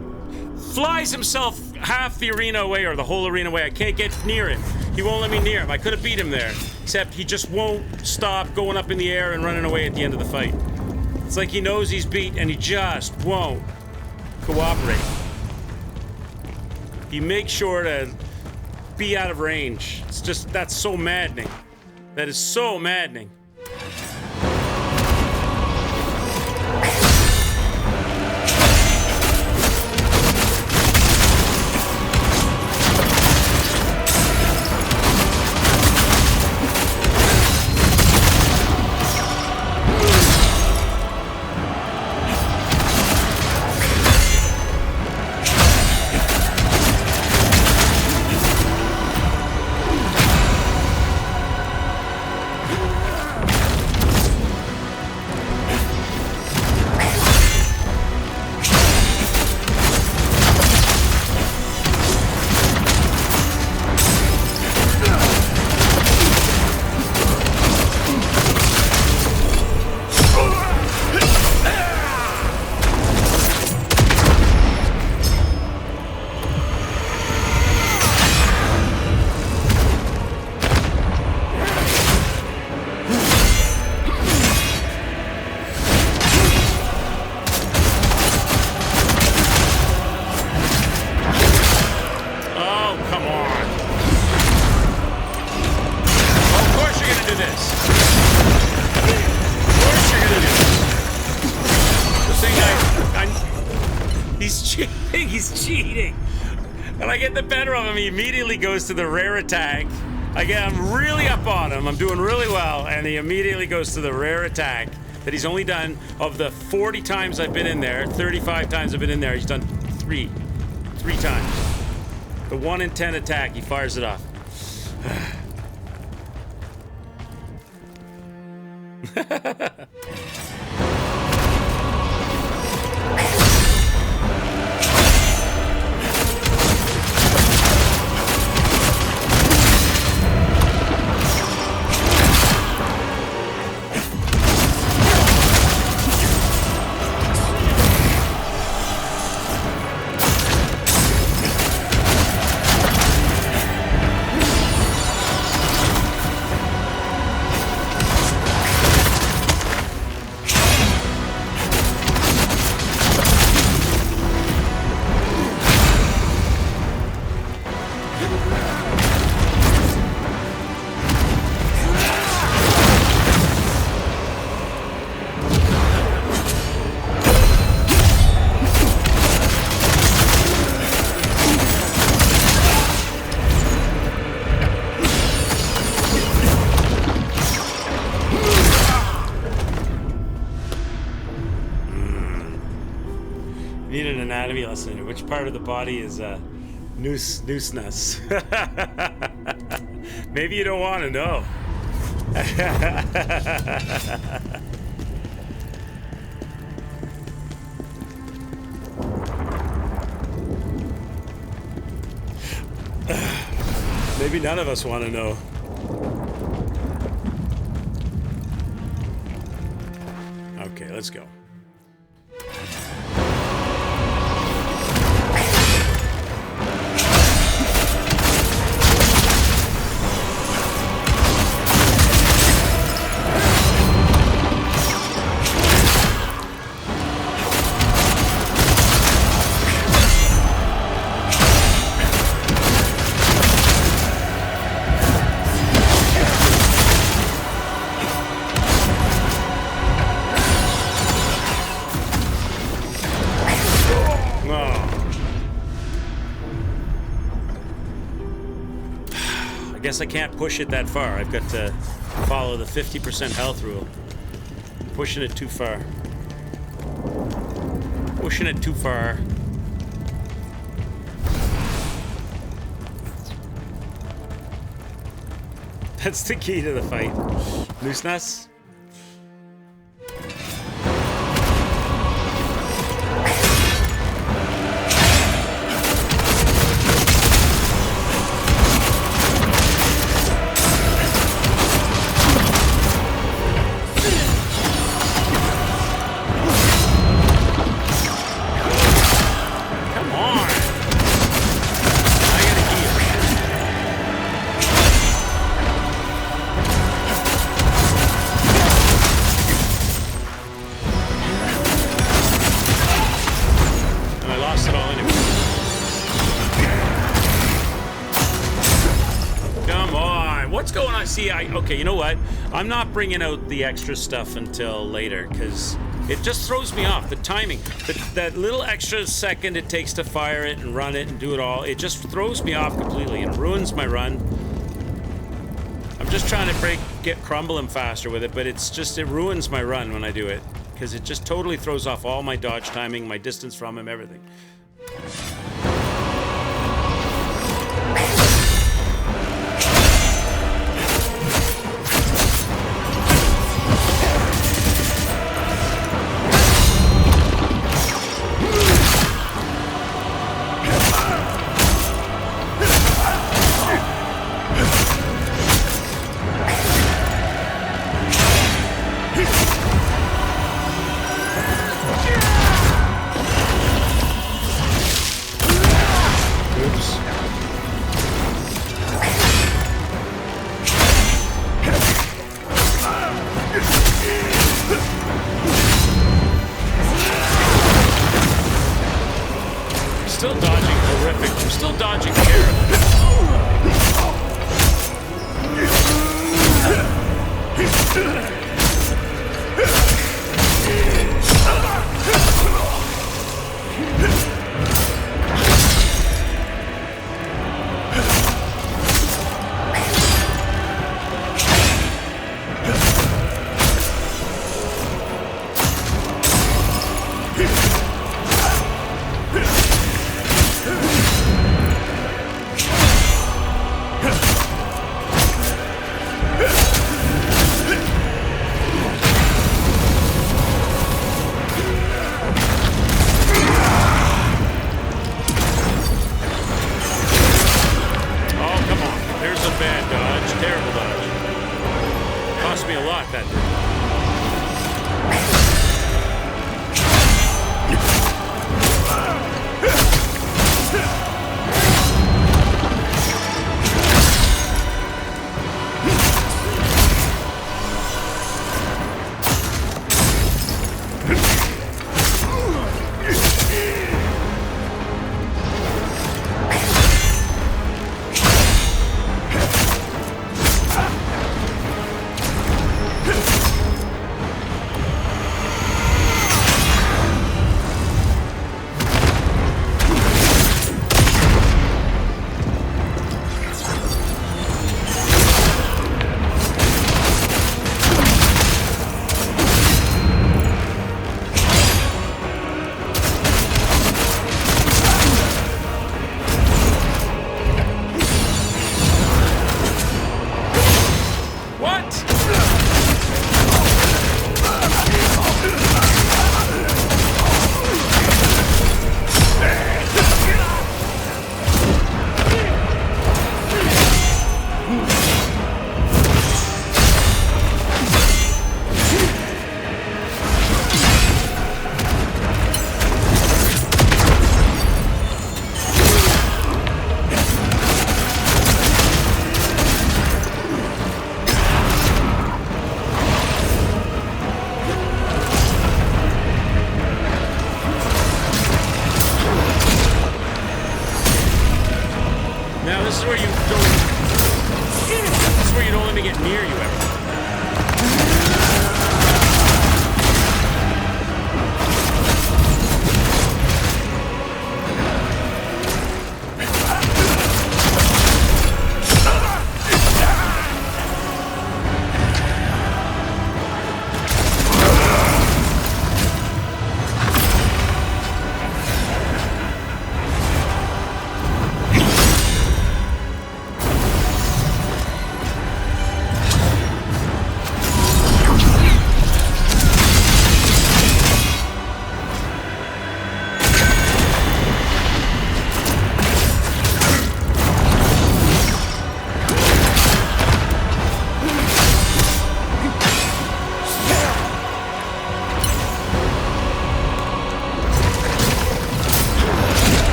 flies himself half the arena away or the whole arena away. I can't get near him. He won't let me near him. I could have beat him there, except he just won't stop going up in the air and running away at the end of the fight. It's like he knows he's beat and he just won't cooperate. He makes sure to be out of range. It's just, that's so maddening. That is so maddening. He immediately goes to the rare attack. I'm really up on him. I'm doing really well, and he immediately goes to the rare attack that he's only done of the 40 times I've been in there, 35 times I've been in there. He's done three times. The 1 in 10 attack, he fires it off. Lesson. Which part of the body is noose-ness? Maybe you don't want to know. Maybe none of us want to know. Okay, let's go. I can't push it that far. I've got to follow the 50% health rule. Pushing it too far. Pushing it too far. That's the key to the fight. Noose-ness? See, okay, you know what? I'm not bringing out the extra stuff until later, because it just throws me off. The timing, that little extra second it takes to fire it and run it and do it all, it just throws me off completely and ruins my run. I'm just trying to get crumbling faster with it, but it ruins my run when I do it, because it just totally throws off all my dodge timing, my distance from him, everything. Still dodging horrific. I'm still dodging terrible.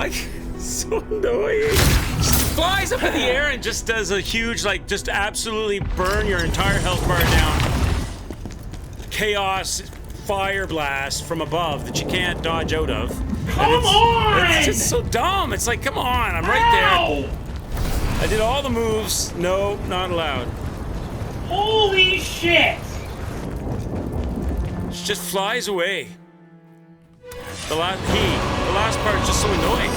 Like, so annoying. Just flies up in the air and just does a huge, like, just absolutely burn your entire health bar down. Chaos fire blast from above that you can't dodge out of. Come on! It's just so dumb. It's like, come on, I'm right there. I did all the moves. No, not allowed. Holy shit! It just flies away. The last part is just so annoying.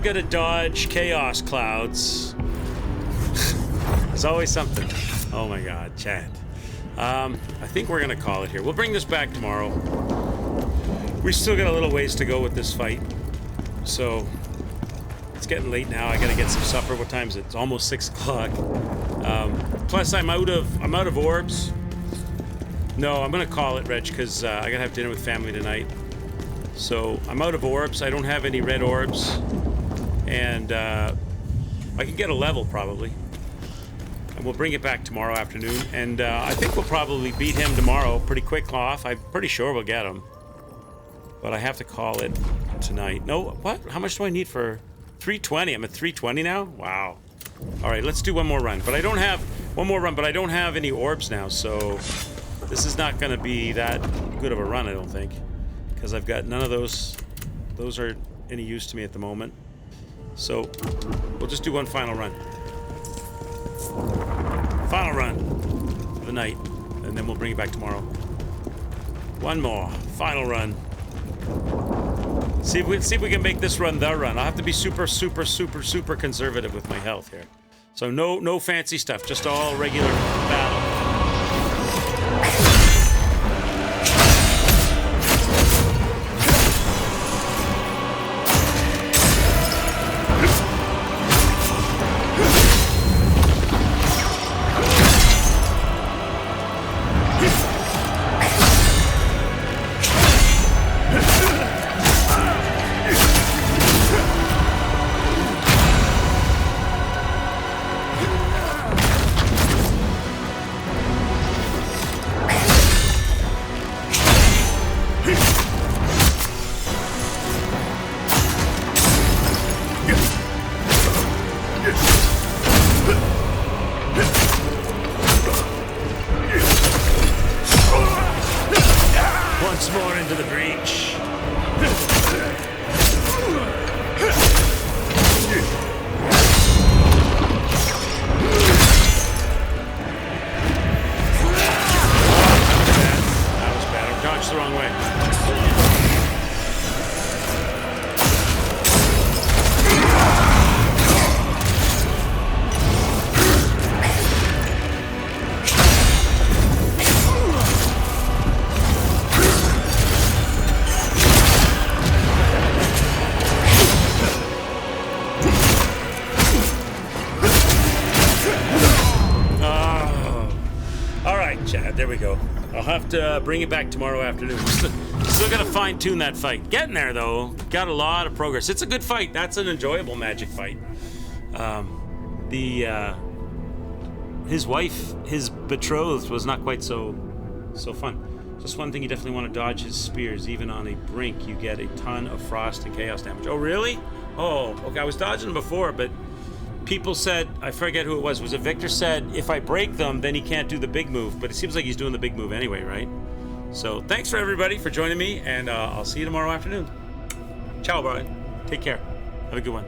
Gotta dodge chaos clouds. There's always something. Oh my god, chat. I think we're gonna call it here. We'll bring this back tomorrow. We still got a little ways to go with this fight. So it's getting late now. I gotta get some supper. What time is it? It's almost 6 o'clock. Plus I'm out of orbs. No, I'm gonna call it, Reg, because I gotta have dinner with family tonight. So I'm out of orbs. I don't have any red orbs. And I can get a level probably, and we'll bring it back tomorrow afternoon. And I think we'll probably beat him tomorrow pretty quick off. I'm pretty sure we'll get him, but I have to call it tonight. No, what? How much do I need for 320? I'm at 320 now. Wow. All right, let's do one more run. But I don't have One more run, but I don't have any orbs now, so this is not going to be that good of a run, I don't think, because I've got none of those. Those are any use to me at the moment. So we'll just do one final run. Final run for the night, and then we'll bring it back tomorrow. One more final run. See if we can make this run the run. I'll have to be super conservative with my health here. So no fancy stuff, just all regular battle. Once more into the breach. That was bad. I dodged the wrong way. There we go. I'll have to bring it back tomorrow afternoon. Still got to fine-tune that fight. Getting there, though. Got a lot of progress. It's a good fight. That's an enjoyable magic fight. His wife, his betrothed, was not quite so fun. Just one thing, you definitely want to dodge his spears. Even on a brink, you get a ton of frost and chaos damage. Oh, really? Oh, okay. I was dodging them before, but people said, I forget who it was it Victor said, if I break them, then he can't do the big move, but it seems like he's doing the big move anyway, right? So thanks for everybody for joining me, and I'll see you tomorrow afternoon. Ciao, Brian. Take care. Have a good one.